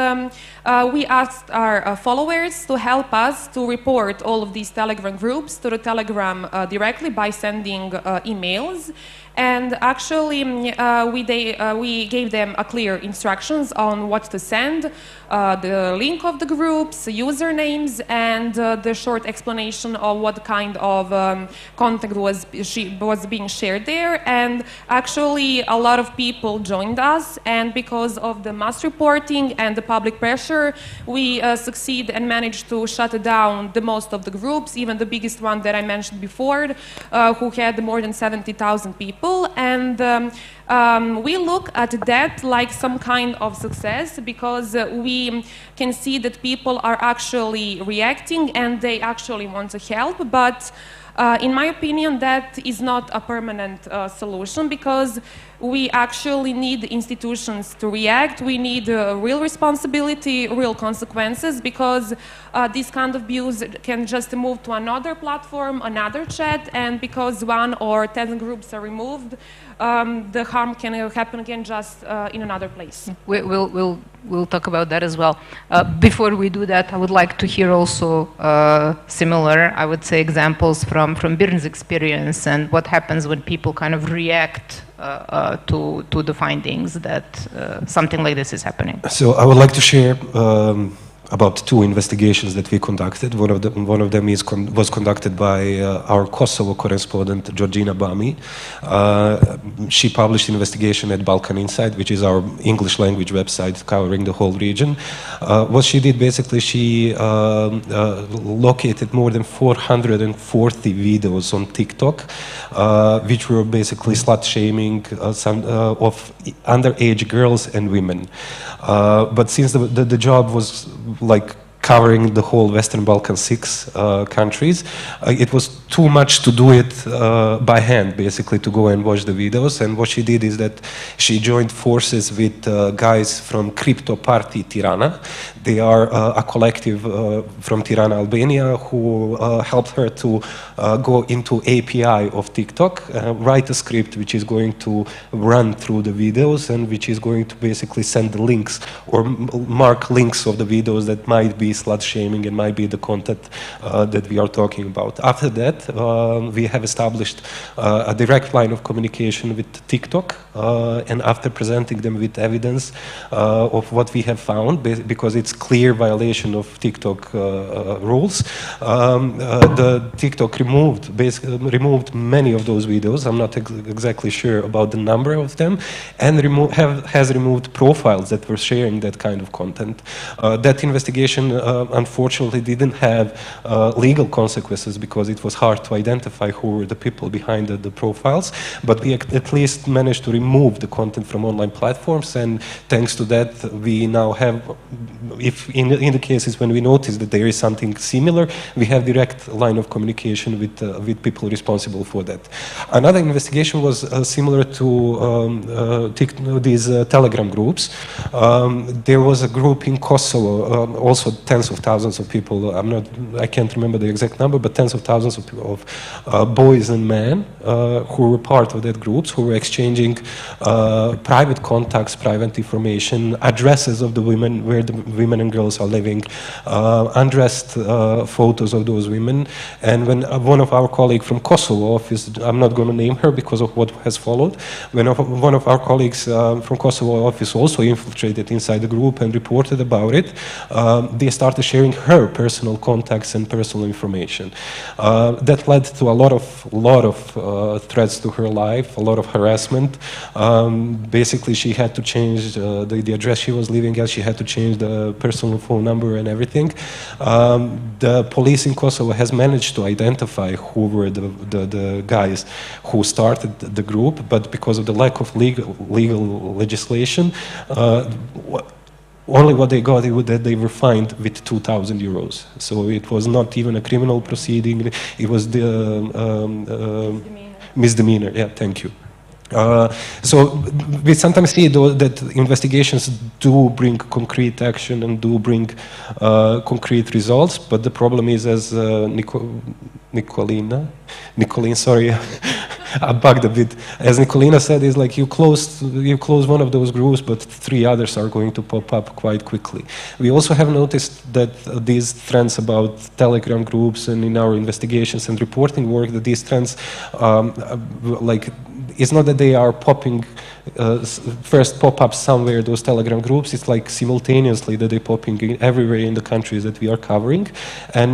we asked our followers to help us to report all of these Telegram groups to the Telegram directly by sending emails. And actually, we gave them a clear instructions on what to send, the link of the groups, usernames, and the short explanation of what kind of content was being shared there. And actually, a lot of people joined us, and because of the mass reporting and the public pressure, we succeed and managed to shut down the most of the groups, even the biggest one that I mentioned before, who had more than 70,000 people. And we look at that like some kind of success, because we can see that people are actually reacting and they actually want to help. But in my opinion, that is not a permanent solution, because we actually need institutions to react. We need real responsibility, real consequences, because this kind of abuse can just move to another platform, another chat, and because 1 or 10 groups are removed, the harm can happen again just in another place. We'll talk about that as well. Before we do that, I would like to hear also similar, I would say, examples from Birn's experience and what happens when people kind of react to the findings that something like this is happening. So I would like to share about 2 investigations that we conducted. One of them was conducted by our Kosovo correspondent, Georgina Bami. She published an investigation at Balkan Insight, which is our English language website covering the whole region. What she did, basically, she located more than 440 videos on TikTok, which were basically slut-shaming of underage girls and women. But since the job was like covering the whole Western Balkan 6 countries, it was too much to do it by hand, basically, to go and watch the videos. And what she did is that she joined forces with guys from Crypto Party Tirana. They are a collective from Tirana, Albania, who helped her to go into API of TikTok, write a script which is going to run through the videos and which is going to basically send the links or mark links of the videos that might be slut shaming and might be the content that we are talking about. After that, we have established a direct line of communication with TikTok, and after presenting them with evidence of what we have found, because it's clear violation of TikTok rules, the TikTok removed many of those videos. I'm not exactly sure about the number of them, and has removed profiles that were sharing that kind of content. That investigation unfortunately didn't have legal consequences because it was hard to identify who were the people behind the profiles, but we at least managed to remove the content from online platforms, and thanks to that we now have, if in the cases when we notice that there is something similar, we have direct line of communication with people responsible for that. Another investigation was similar to these Telegram groups. There was a group in Kosovo, also tens of thousands of people, I can't remember the exact number, but tens of thousands of boys and men who were part of that groups, who were exchanging private contacts, private information, addresses of the women, where the women and girls are living, undressed photos of those women. And when one of our colleagues from Kosovo office, I'm not going to name her because of what has followed, when one of our colleagues from Kosovo office also infiltrated inside the group and reported about it, they started sharing her personal contacts and personal information. That led to a lot of threats to her life, a lot of harassment. Basically, she had to change the address she was living at. She had to change the personal phone number and everything. The police in Kosovo has managed to identify who were the guys who started the group, but because of the lack of legal legislation, only what they got is that they were fined with 2,000 euros. So it was not even a criminal proceeding. It was the misdemeanor. Yeah, thank you. So we sometimes see that investigations do bring concrete action and do bring concrete results, but the problem is, as Nicolene, sorry, bugged a bit. As Nicolina said, is like you close one of those groups, but 3 others are going to pop up quite quickly. We also have noticed that these trends about Telegram groups and in our investigations and reporting work, that these trends, it's not that they are popping, first pop up somewhere, those Telegram groups, it's like simultaneously that they're popping everywhere in the countries that we are covering, and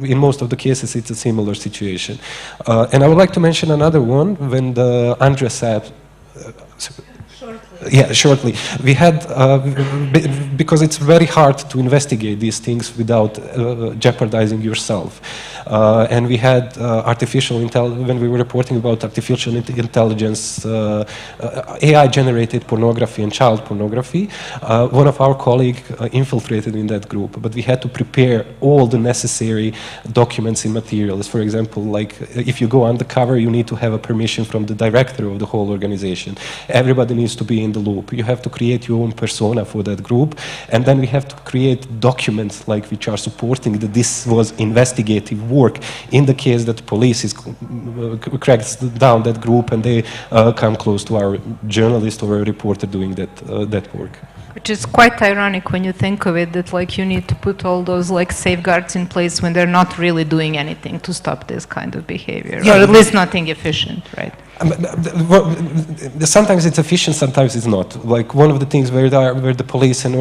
in most of the cases it's a similar situation. And I would like to mention another one, when the Andres app, shortly. We had, because it's very hard to investigate these things without jeopardizing yourself. And we had when we were reporting about artificial intelligence, AI-generated pornography and child pornography, one of our colleagues infiltrated in that group, but we had to prepare all the necessary documents and materials. For example, like if you go undercover, you need to have a permission from the director of the whole organization. Everybody needs to be in the loop. You have to create your own persona for that group, and then we have to create documents which are supporting that this was investigative work in the case that the police cracks down that group and they come close to our journalist or a reporter doing that work. Which is quite ironic when you think of it, that you need to put all those safeguards in place when they're not really doing anything to stop this kind of behavior, or at least nothing efficient, right? Sometimes it's efficient, sometimes it's not. Like one of the things where the police and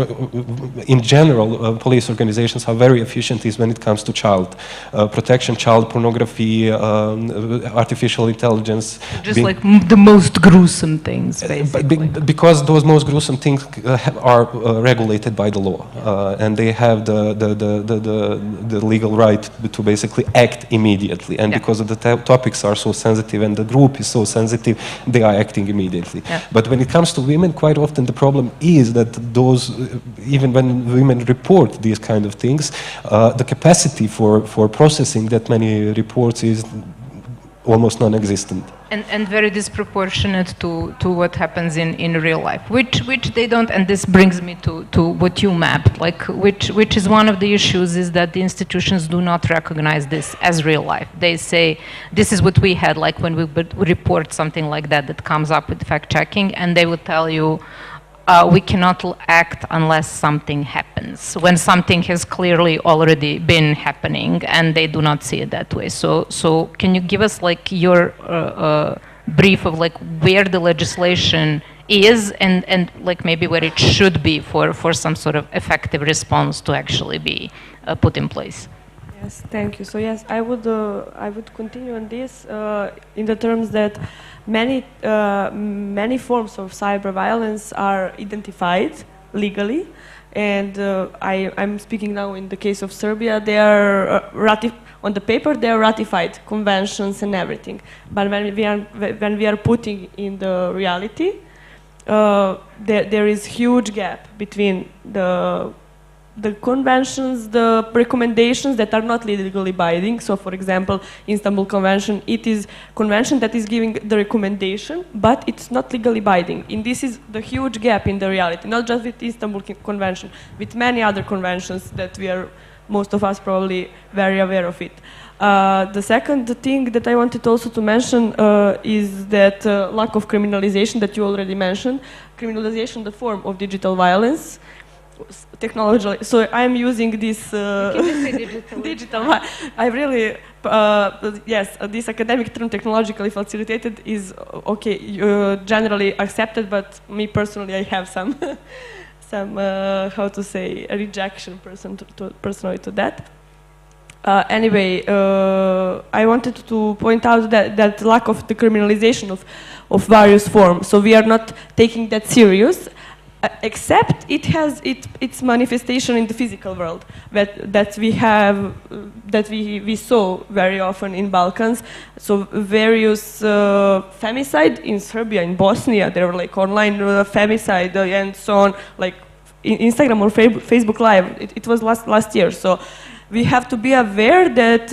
in general police organizations are very efficient is when it comes to child protection, child pornography, artificial intelligence. Just the most gruesome things, basically. Because those most gruesome things are regulated by the law, and they have the legal right to basically act immediately. And because of the topics are so sensitive and the group is so sensitive, they are acting immediately. Yeah. But when it comes to women, quite often the problem is that even when women report these kind of things, the capacity for processing that many reports is almost non-existent. And very disproportionate to what happens in real life, which they don't, and this brings me to what you mapped, which is one of the issues, is that the institutions do not recognize this as real life. They say, this is what we had, when we would report something like that comes up with fact-checking, and they would tell you, we cannot act unless something happens, when something has clearly already been happening, and they do not see it that way. So can you give us your brief of where the legislation is and maybe where it should be for some sort of effective response to actually be put in place? Yes, thank you. So yes, I would continue on this in the terms that many forms of cyber violence are identified legally, and I'm speaking now in the case of Serbia. They are on the paper they are ratified conventions and everything, but when we are putting in the reality, there is huge gap between the conventions, the recommendations that are not legally binding. So, for example, Istanbul Convention, it is convention that is giving the recommendation, but it's not legally binding. And this is the huge gap in the reality, not just with Istanbul Convention, with many other conventions that most of us probably very aware of it. The second thing that I wanted also to mention is that lack of criminalization that you already mentioned, criminalization, the form of digital violence, technology. So I'm using this digital. I really yes. This academic term, technologically facilitated, is okay. Generally accepted, but me personally, I have some how to say, a rejection personally to that. Anyway, I wanted to point out that lack of the criminalization of various forms. So we are not taking that serious. Except it has its manifestation in the physical world that we saw very often in Balkans. So various femicide in Serbia, in Bosnia, there were online femicide and so on, like Instagram or Facebook Live. It was last year. So we have to be aware that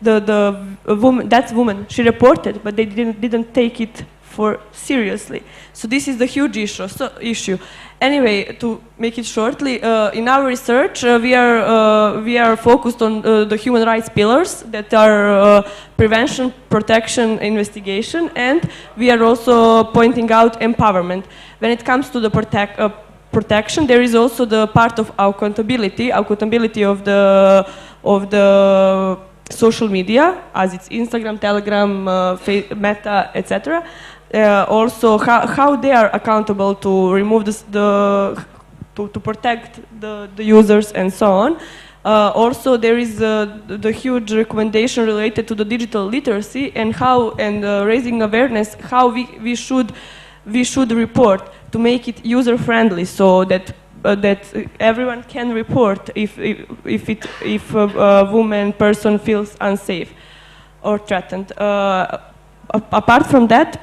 that woman she reported, but they didn't take it for seriously. So this is the huge issue. Anyway, to make it shortly, in our research, we are focused on the human rights pillars that are prevention, protection, investigation, and we are also pointing out empowerment. When it comes to the protection, there is also the part of accountability of the social media, as it's Instagram, Telegram, Meta, etc. Also, how they are accountable to remove to protect the users and so on. Also, there is the huge recommendation related to the digital literacy and raising awareness how we should report to make it user friendly, so that everyone can report if a woman person feels unsafe or threatened. Apart from that,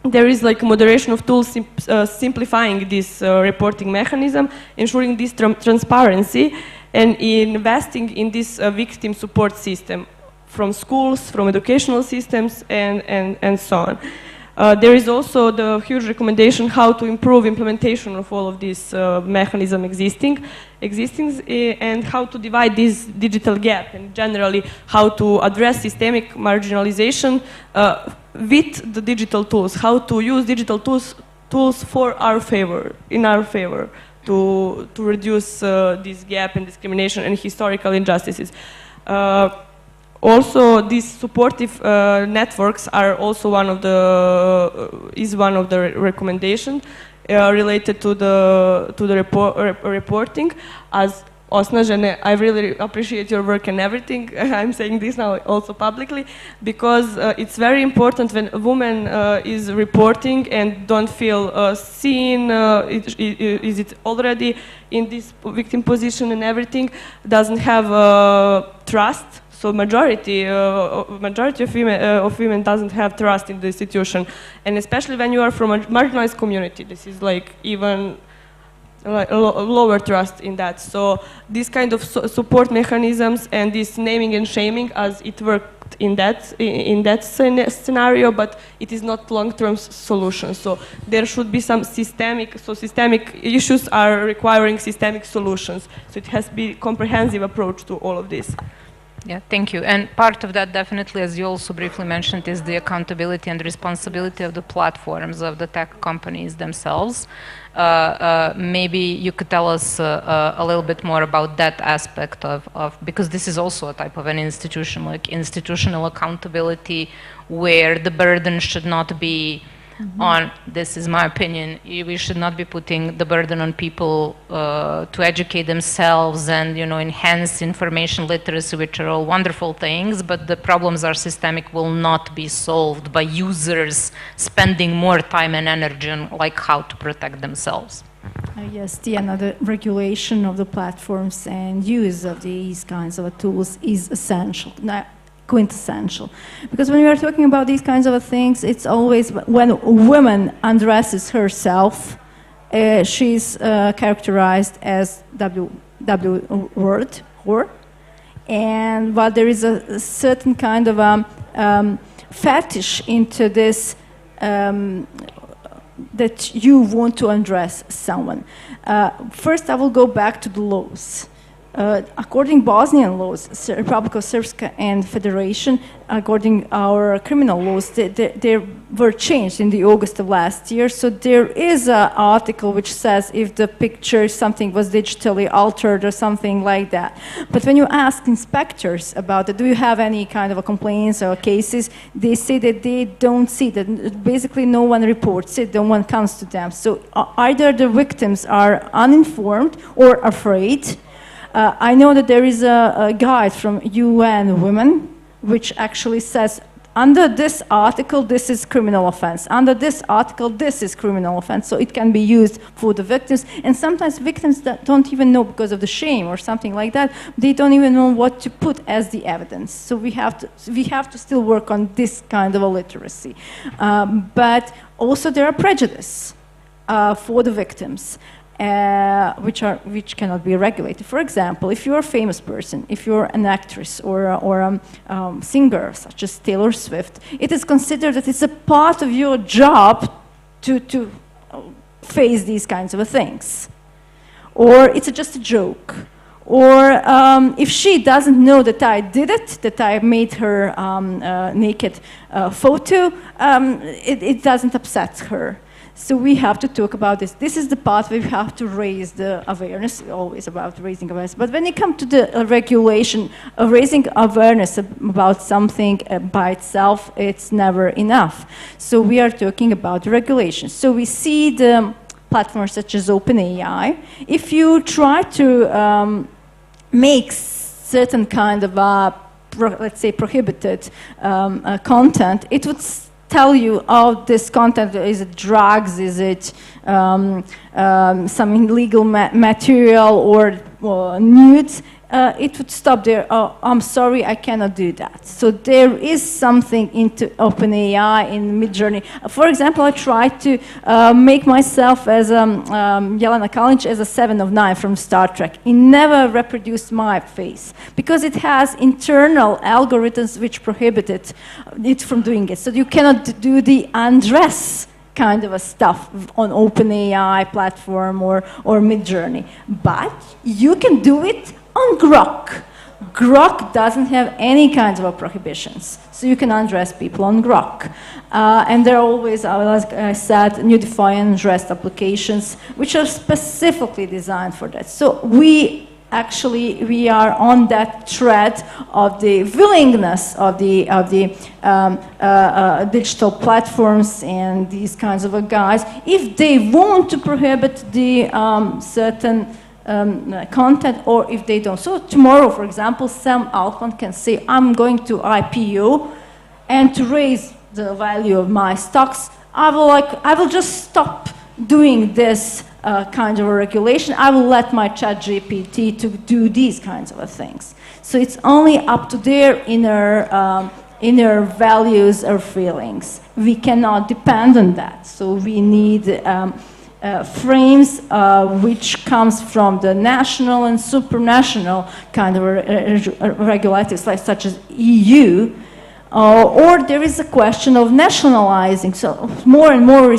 there is like moderation of tools simplifying this reporting mechanism, ensuring this transparency, and investing in this victim support system from schools, from educational systems, and so on. There is also the huge recommendation how to improve implementation of all of these mechanism existing, and how to divide this digital gap, and generally how to address systemic marginalization with the digital tools, how to use digital tools in our favor to reduce this gap and discrimination and historical injustices. Also, these supportive networks are also one of the recommendations related to the reporting. As Osnažene, I really appreciate your work and everything. I'm saying this now also publicly because it's very important when a woman is reporting and don't feel seen. Is it already in this victim position and everything? Doesn't have trust. So majority of women doesn't have trust in the institution, and especially when you are from a marginalized community, this is like even lower trust in that. So these kind of support mechanisms and this naming and shaming, as it worked in that scenario, but it is not long-term solution. So there should be some systemic issues are requiring systemic solutions. So it has to be a comprehensive approach to all of this. Yeah, thank you. And part of that definitely, as you also briefly mentioned, is the accountability and responsibility of the platforms, of the tech companies themselves. Maybe you could tell us a little bit more about that aspect of, because this is also a type of an institution, like institutional accountability, where the burden should not be on, this is my opinion, we should not be putting the burden on people to educate themselves and, enhance information literacy, which are all wonderful things, but the problems are systemic, will not be solved by users spending more time and energy on like how to protect themselves. Yes, the regulation of the platforms and use of these kinds of tools is essential. Quintessential, because when we are talking about these kinds of things, it's always when a woman undresses herself, she's characterized as word, whore, and while there is a certain kind of fetish into this, that you want to undress someone. First, I will go back to the laws. According Bosnian laws, Republic of Srpska and Federation, according our criminal laws, they were changed in the August of last year. So there is an article which says if the picture, something was digitally altered or something like that. But when you ask inspectors about it, do you have any kind of a complaints or cases, they say that they don't see that. Basically, no one reports it, no one comes to them. So either the victims are uninformed or afraid. I know that there is a guide from UN Women which actually says under this article this is criminal offense, under this article this is criminal offense, so it can be used for the victims. And sometimes victims that don't even know because of the shame or something like that, they don't even know what to put as the evidence. So we have to still work on this kind of a literacy. But also there are prejudice for the victims. which cannot be regulated. For example, if you're a famous person, if you're an actress or a singer such as Taylor Swift, it is considered that it's a part of your job to face these kinds of things. Or it's just a joke. Or if she doesn't know that I did it, that I made her naked photo, it doesn't upset her. So we have to talk about this. This is the part where we have to raise the awareness, always about raising awareness. But when it comes to the regulation, raising awareness about something by itself, it's never enough. So we are talking about regulation. So we see the platforms such as OpenAI. If you try to make certain kind of, let's say, prohibited content, it would tell you, oh, this content, is it drugs, is it some illegal material or nudes, it would stop there. Oh, I'm sorry, I cannot do that. So there is something into OpenAI in Midjourney. For example, I tried to make myself as Jelena Kalinic as a 7 of 9 from Star Trek. It never reproduced my face because it has internal algorithms which prohibited it from doing it. So you cannot do the undress kind of a stuff on OpenAI platform or Midjourney. But you can do it on Grok. Grok doesn't have any kinds of prohibitions, so you can undress people on Grok. And there are always, like I said, nudify and undressed applications, which are specifically designed for that. So we are on that thread of the willingness of the digital platforms and these kinds of guys, if they want to prohibit the certain content, or if they don't. So tomorrow, for example, Sam Altman can say, I'm going to IPO, and to raise the value of my stocks, I will just stop doing this kind of a regulation. I will let my ChatGPT to do these kinds of things. So it's only up to their inner values or feelings. We cannot depend on that. So we need frames which comes from the national and supranational kind of regulators, like such as EU, or there is a question of nationalizing. So more and more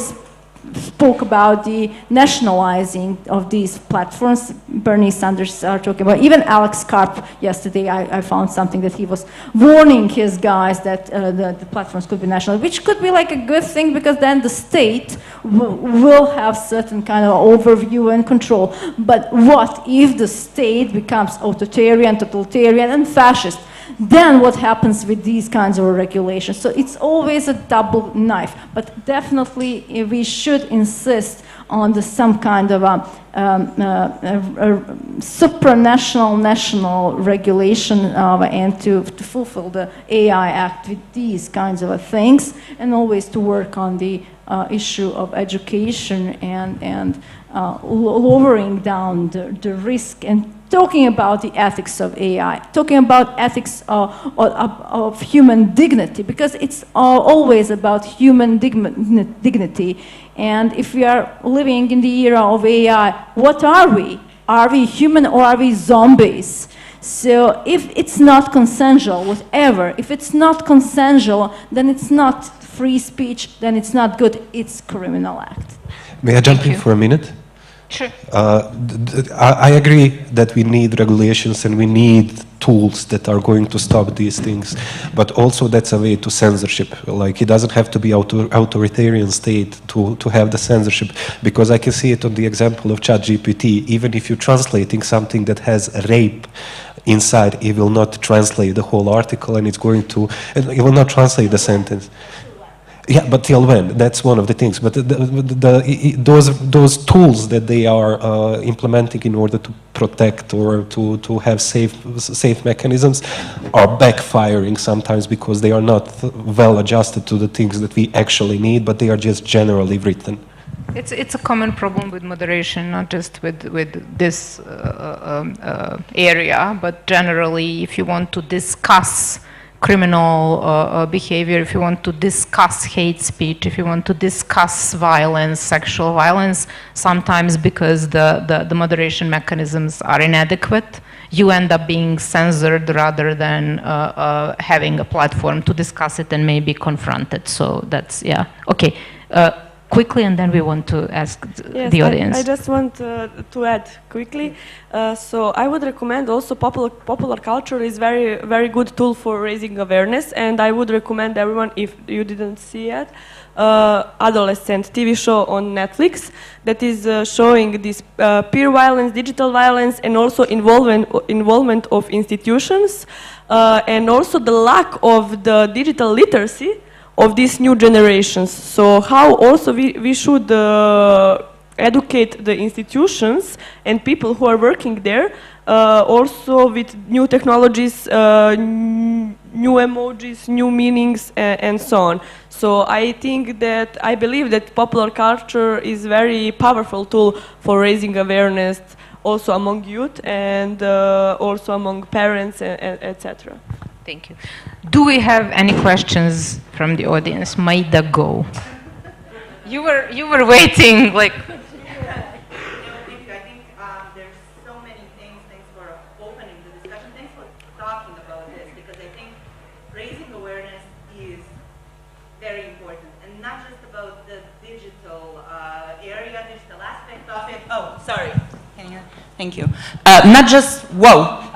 spoke about the nationalizing of these platforms. Bernie Sanders are talking about, even Alex Karp yesterday, I found something that he was warning his guys that the platforms could be national, which could be like a good thing because then the state will have certain kind of overview and control. But what if the state becomes authoritarian, totalitarian, and fascist? Then what happens with these kinds of regulations? So it's always a double knife, but definitely we should insist on some kind of supranational, national regulation and to fulfill the AI Act with these kinds of things, and always to work on the issue of education and lowering down the risk and talking about the ethics of AI, talking about ethics of human dignity, because it's always about human dignity. And if we are living in the era of AI, what are we? Are we human or are we zombies? So if it's not consensual, whatever, if it's not consensual, then it's not free speech, then it's not good, it's criminal act. May I jump in for a minute? Sure. I agree that we need regulations and we need tools that are going to stop these things, but also that's a way to censorship. Like, it doesn't have to be authoritarian state to have the censorship, because I can see it on the example of ChatGPT. Even if you're translating something that has rape inside, it will not translate the whole article, and it will not translate the sentence. Yeah, but till when? That's one of the things. But those tools that they are implementing in order to protect or to have safe mechanisms are backfiring sometimes because they are not well adjusted to the things that we actually need, but they are just generally written. It's a common problem with moderation, not just with this area, but generally, if you want to discuss criminal behavior, if you want to discuss hate speech, if you want to discuss violence, sexual violence, sometimes because the moderation mechanisms are inadequate, you end up being censored rather than having a platform to discuss it and maybe confront it. So that's, yeah. Okay. Quickly, and then we want to ask the audience. I just want to add quickly. So I would recommend also popular culture is very good tool for raising awareness, and I would recommend everyone, if you didn't see it, adolescent TV show on Netflix that is showing this peer violence, digital violence, and also involvement of institutions, and also the lack of the digital literacy of these new generations. So how also we should educate the institutions and people who are working there, also with new technologies, new emojis, new meanings, and so on. So I believe that popular culture is very powerful tool for raising awareness also among youth and also among parents, etc. Thank you. Do we have any questions from the audience? Maida, go. You were waiting, like. I think there's so many things. Thanks for opening the discussion. Thanks for talking about this, because I think raising awareness is very important, and not just about the digital area, digital aspect of it. Oh, sorry. Thank you. Not just,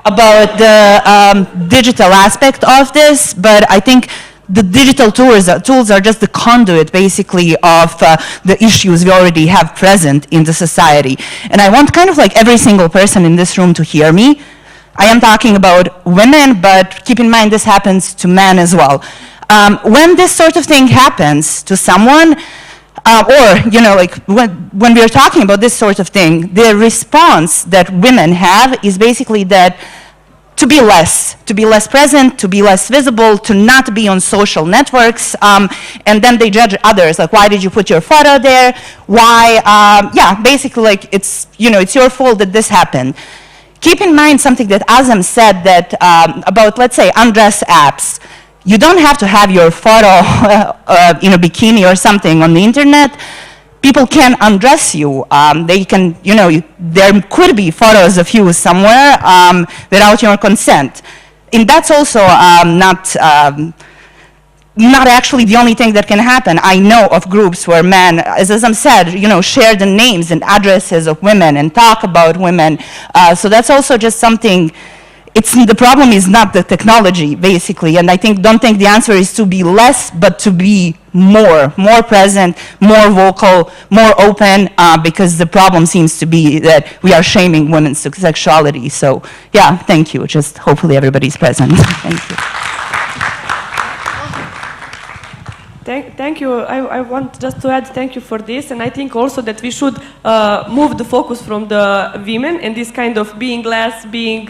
about the digital aspect of this, but I think the digital tools are just the conduit, basically, of the issues we already have present in the society. And I want kind of like every single person in this room to hear me. I am talking about women, but keep in mind this happens to men as well. When this sort of thing happens to someone, or, like when we are talking about this sort of thing, the response that women have is basically that to be less present, to be less visible, to not be on social networks, and then they judge others, like, why did you put your photo there? Why, basically, like, it's your fault that this happened. Keep in mind something that Azam said that about, let's say, undress apps. You don't have to have your photo in a bikini or something on the internet. People can undress you. They can, there could be photos of you somewhere without your consent. And that's also not actually the only thing that can happen. I know of groups where men, as I said, share the names and addresses of women and talk about women. So that's also just something. The problem is not the technology, basically, and don't think the answer is to be less, but to be more present, more vocal, more open, because the problem seems to be that we are shaming women's sexuality. So, yeah, thank you. Just hopefully everybody's present. Thank you. Thank you. I want just to add thank you for this, and I think also that we should move the focus from the women and this kind of being less, being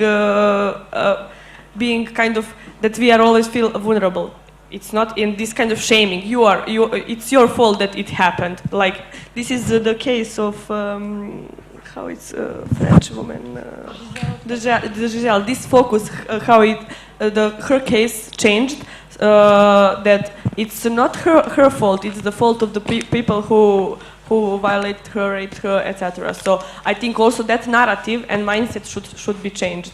kind of that we are always feel vulnerable. It's not in this kind of shaming. It's your fault that it happened. Like this is the case of how it's French woman, Giselle. This focus, how her case changed. That it's not her fault, it's the fault of the people who violate her, rape her, etc. So I think also that narrative and mindset should be changed.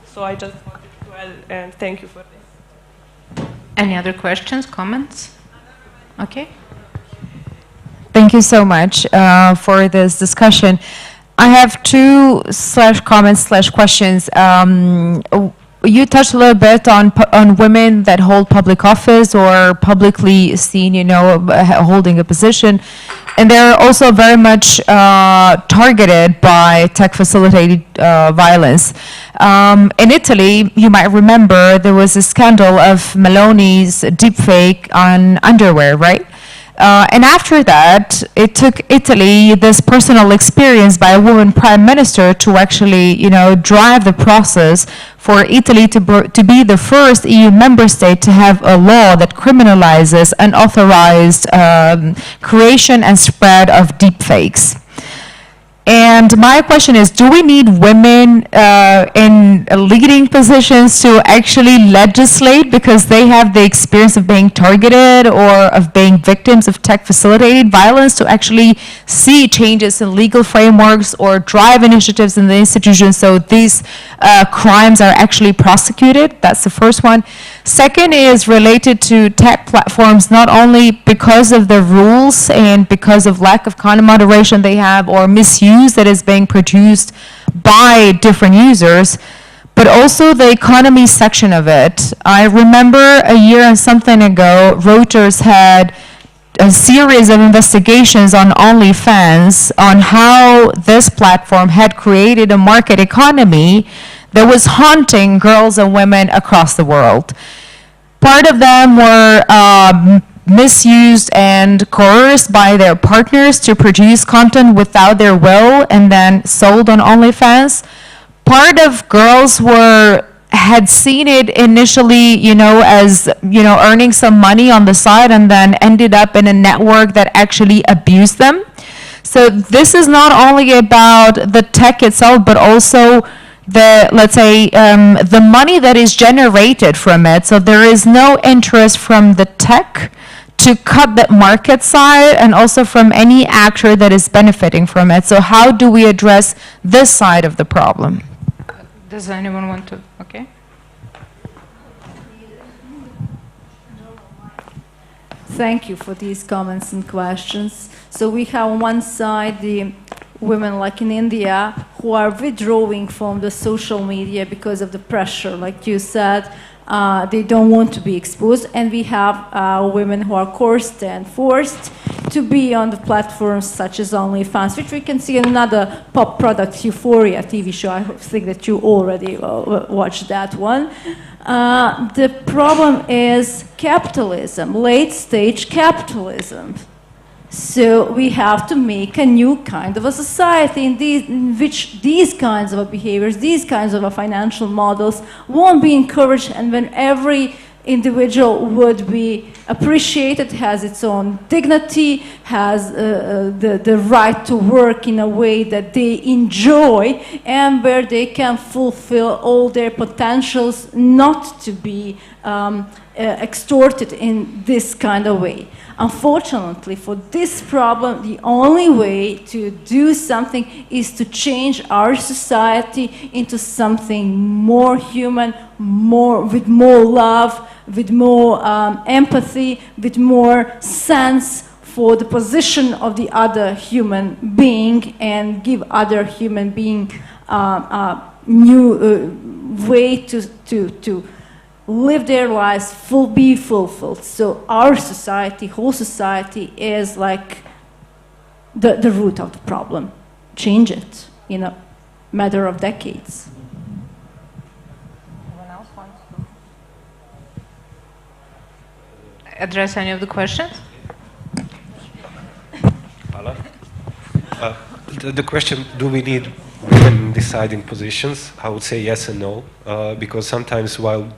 So I just wanted to add, and thank you for this. Any other questions, comments? Okay. Thank you so much for this discussion. I have two comments/questions. You touched a little bit on women that hold public office or publicly seen, holding a position, and they're also very much targeted by tech-facilitated violence. In Italy, you might remember there was a scandal of Meloni's deepfake on underwear, right? And after that, it took Italy this personal experience by a woman prime minister to actually, drive the process for Italy to be the first EU member state to have a law that criminalizes unauthorized creation and spread of deepfakes. And my question is, do we need women in leading positions to actually legislate because they have the experience of being targeted or of being victims of tech-facilitated violence to actually see changes in legal frameworks or drive initiatives in the institutions so these crimes are actually prosecuted? That's the first one. Second is related to tech platforms, not only because of the rules and because of lack of content moderation they have or misuse that is being produced by different users, but also the economy section of it. I remember a year and something ago, Reuters had a series of investigations on OnlyFans on how this platform had created a market economy that was haunting girls and women across the world. Part of them were misused and coerced by their partners to produce content without their will and then sold on OnlyFans. Part of girls had seen it initially, as, earning some money on the side and then ended up in a network that actually abused them. So this is not only about the tech itself, but also the money that is generated from it. So there is no interest from the tech to cut that market side and also from any actor that is benefiting from it. So how do we address this side of the problem? Does anyone want to? Okay. Thank you for these comments and questions. So we have on one side the women like in India who are withdrawing from the social media because of the pressure, like you said. They don't want to be exposed, and we have women who are coerced and forced to be on the platforms such as OnlyFans, which we can see in another pop product, Euphoria TV show. I think that you already watched that one. The problem is capitalism, late-stage capitalism. So we have to make a new kind of a society in which these kinds of behaviors, these kinds of financial models won't be encouraged, and when every individual would be appreciated, has its own dignity, has the right to work in a way that they enjoy and where they can fulfill all their potentials, not to be extorted in this kind of way. Unfortunately, for this problem, the only way to do something is to change our society into something more human, with more love, with more empathy, with more sense for the position of the other human being, and give other human being a new way to live their lives, be fulfilled. So our society, whole society, is like the root of the problem. Change it in a matter of decades. Anyone else wants to address any of the questions? Hello. The question, do we need women in deciding positions? I would say yes and no, because sometimes while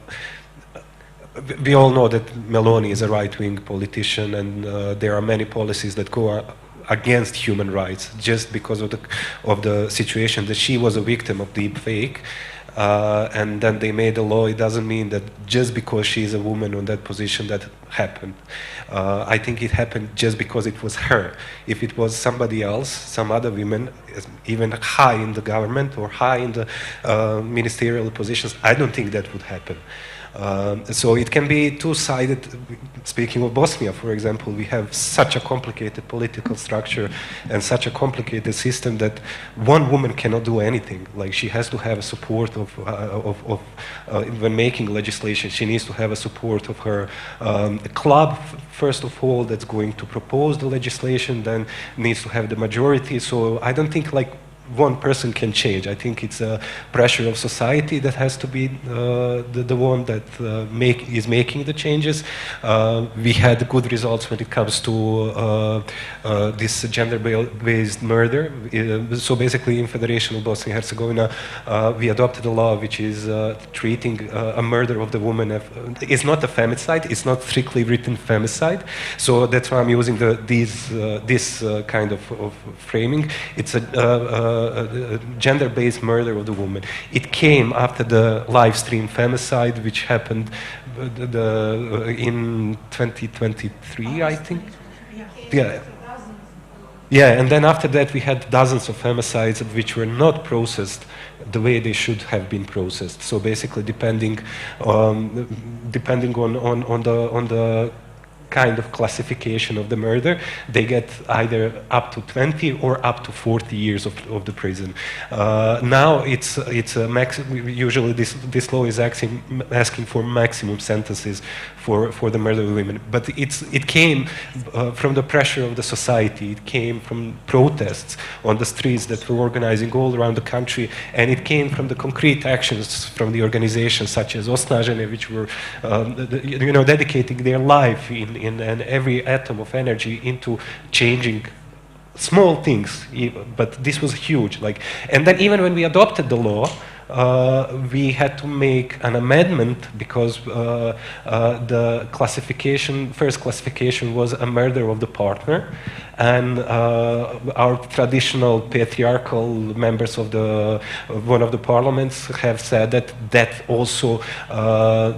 we all know that Meloni is a right-wing politician, and there are many policies that go against human rights just because of the situation that she was a victim of deep fake. And then they made a law. It doesn't mean that just because she is a woman on that position that happened. I think it happened just because it was her. If it was somebody else, some other women, even high in the government or high in the ministerial positions, I don't think that would happen. So it can be two-sided. Speaking of Bosnia, for example, we have such a complicated political structure and such a complicated system that one woman cannot do anything. Like, she has to have a support when making legislation. She needs to have a support of her club, first of all, that's going to propose the legislation, then needs to have the majority. So I don't think like one person can change. I think it's a pressure of society that has to be the one that is making the changes. We had good results when it comes to this gender-based murder. So basically, in Federation of Bosnia and Herzegovina, we adopted a law which is treating a murder of the woman. It's not a femicide. It's not strictly written femicide. So that's why I'm using this kind of framing. It's a gender-based murder of the woman. It came after the live stream femicide, which happened in 2023, I think. Yeah. Yeah, and then after that we had dozens of femicides which were not processed the way they should have been processed. So basically, depending on the kind of classification of the murder, they get either up to 20 or up to 40 years of the prison. Now it's a usually this law is asking for maximum sentences for the murder of women. But it came from the pressure of the society. It came from protests on the streets that were organizing all around the country, and it came from the concrete actions from the organizations such as Osnažene, which were dedicating their life in every atom of energy into changing small things, but this was huge. And then even when we adopted the law, we had to make an amendment because the first classification was a murder of the partner, and our traditional patriarchal members of one of the parliaments have said that also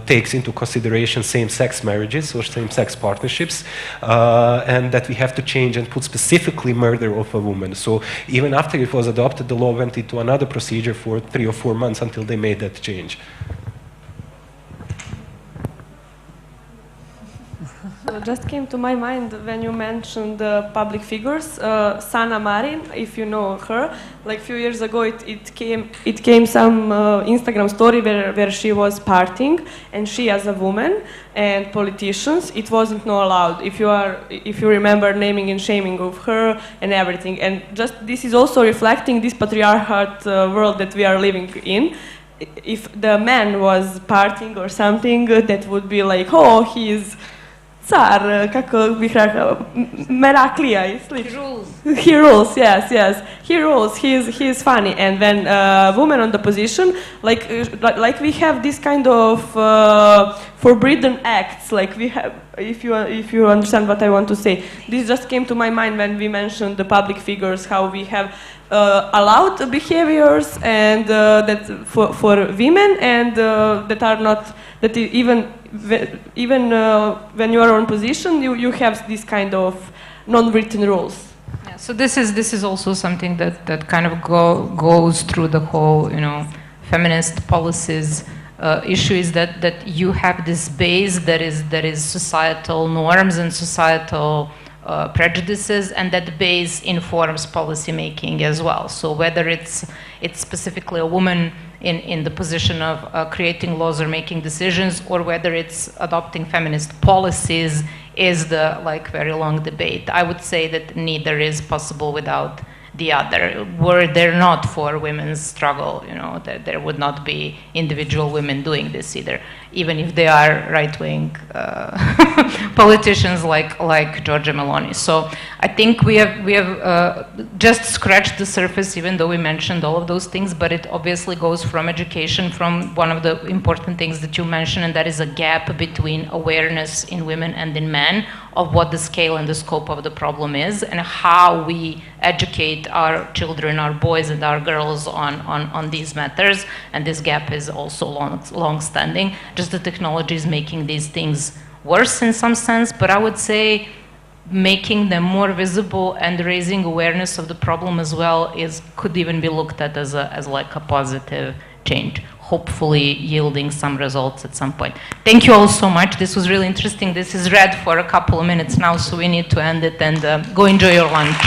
takes into consideration same-sex marriages or same-sex partnerships, and that we have to change and put specifically murder of a woman. So even after it was adopted, the law went into another procedure for 3 or 4 months until they made that change. So just came to my mind when you mentioned public figures. Sana Marin, if you know her, like a few years ago, it came some Instagram story where she was partying, and she as a woman and politicians, it wasn't not allowed. If you remember naming and shaming of her and everything, and just this is also reflecting this patriarchat world that we are living in. If the man was partying or something, that would be like, oh, he's car, kako bih rekao, Meraklija i slično. He rules, yes. He rules, he is funny. And when women on the position, like we have this kind of forbidden acts, like we have, if you understand what I want to say. This just came to my mind when we mentioned the public figures, how we have allowed behaviors and that for women, and that are not, that even when you are on position, you have this kind of non-written rules. Yeah, so this is also something that kind of goes through the whole, feminist policies issue, is that you have this base that is societal norms and societal prejudices, and that base informs policy making as well. So whether it's specifically a woman in the position of creating laws or making decisions, or whether it's adopting feminist policies, is the very long debate. I would say that neither is possible without the other. Were there not for women's struggle, there would not be individual women doing this either, even if they are right-wing politicians like Giorgia Meloni. So I think we have just scratched the surface, even though we mentioned all of those things, but it obviously goes from education, from one of the important things that you mentioned, and that is a gap between awareness in women and in men of what the scale and the scope of the problem is, and how we educate our children, our boys and our girls on these matters. And this gap is also long-standing. Just the technology is making these things worse in some sense, but I would say making them more visible and raising awareness of the problem as well could even be looked at as a positive change, hopefully yielding some results at some point. Thank you all so much. This was really interesting. This is read for a couple of minutes now, so we need to end it, and go enjoy your lunch.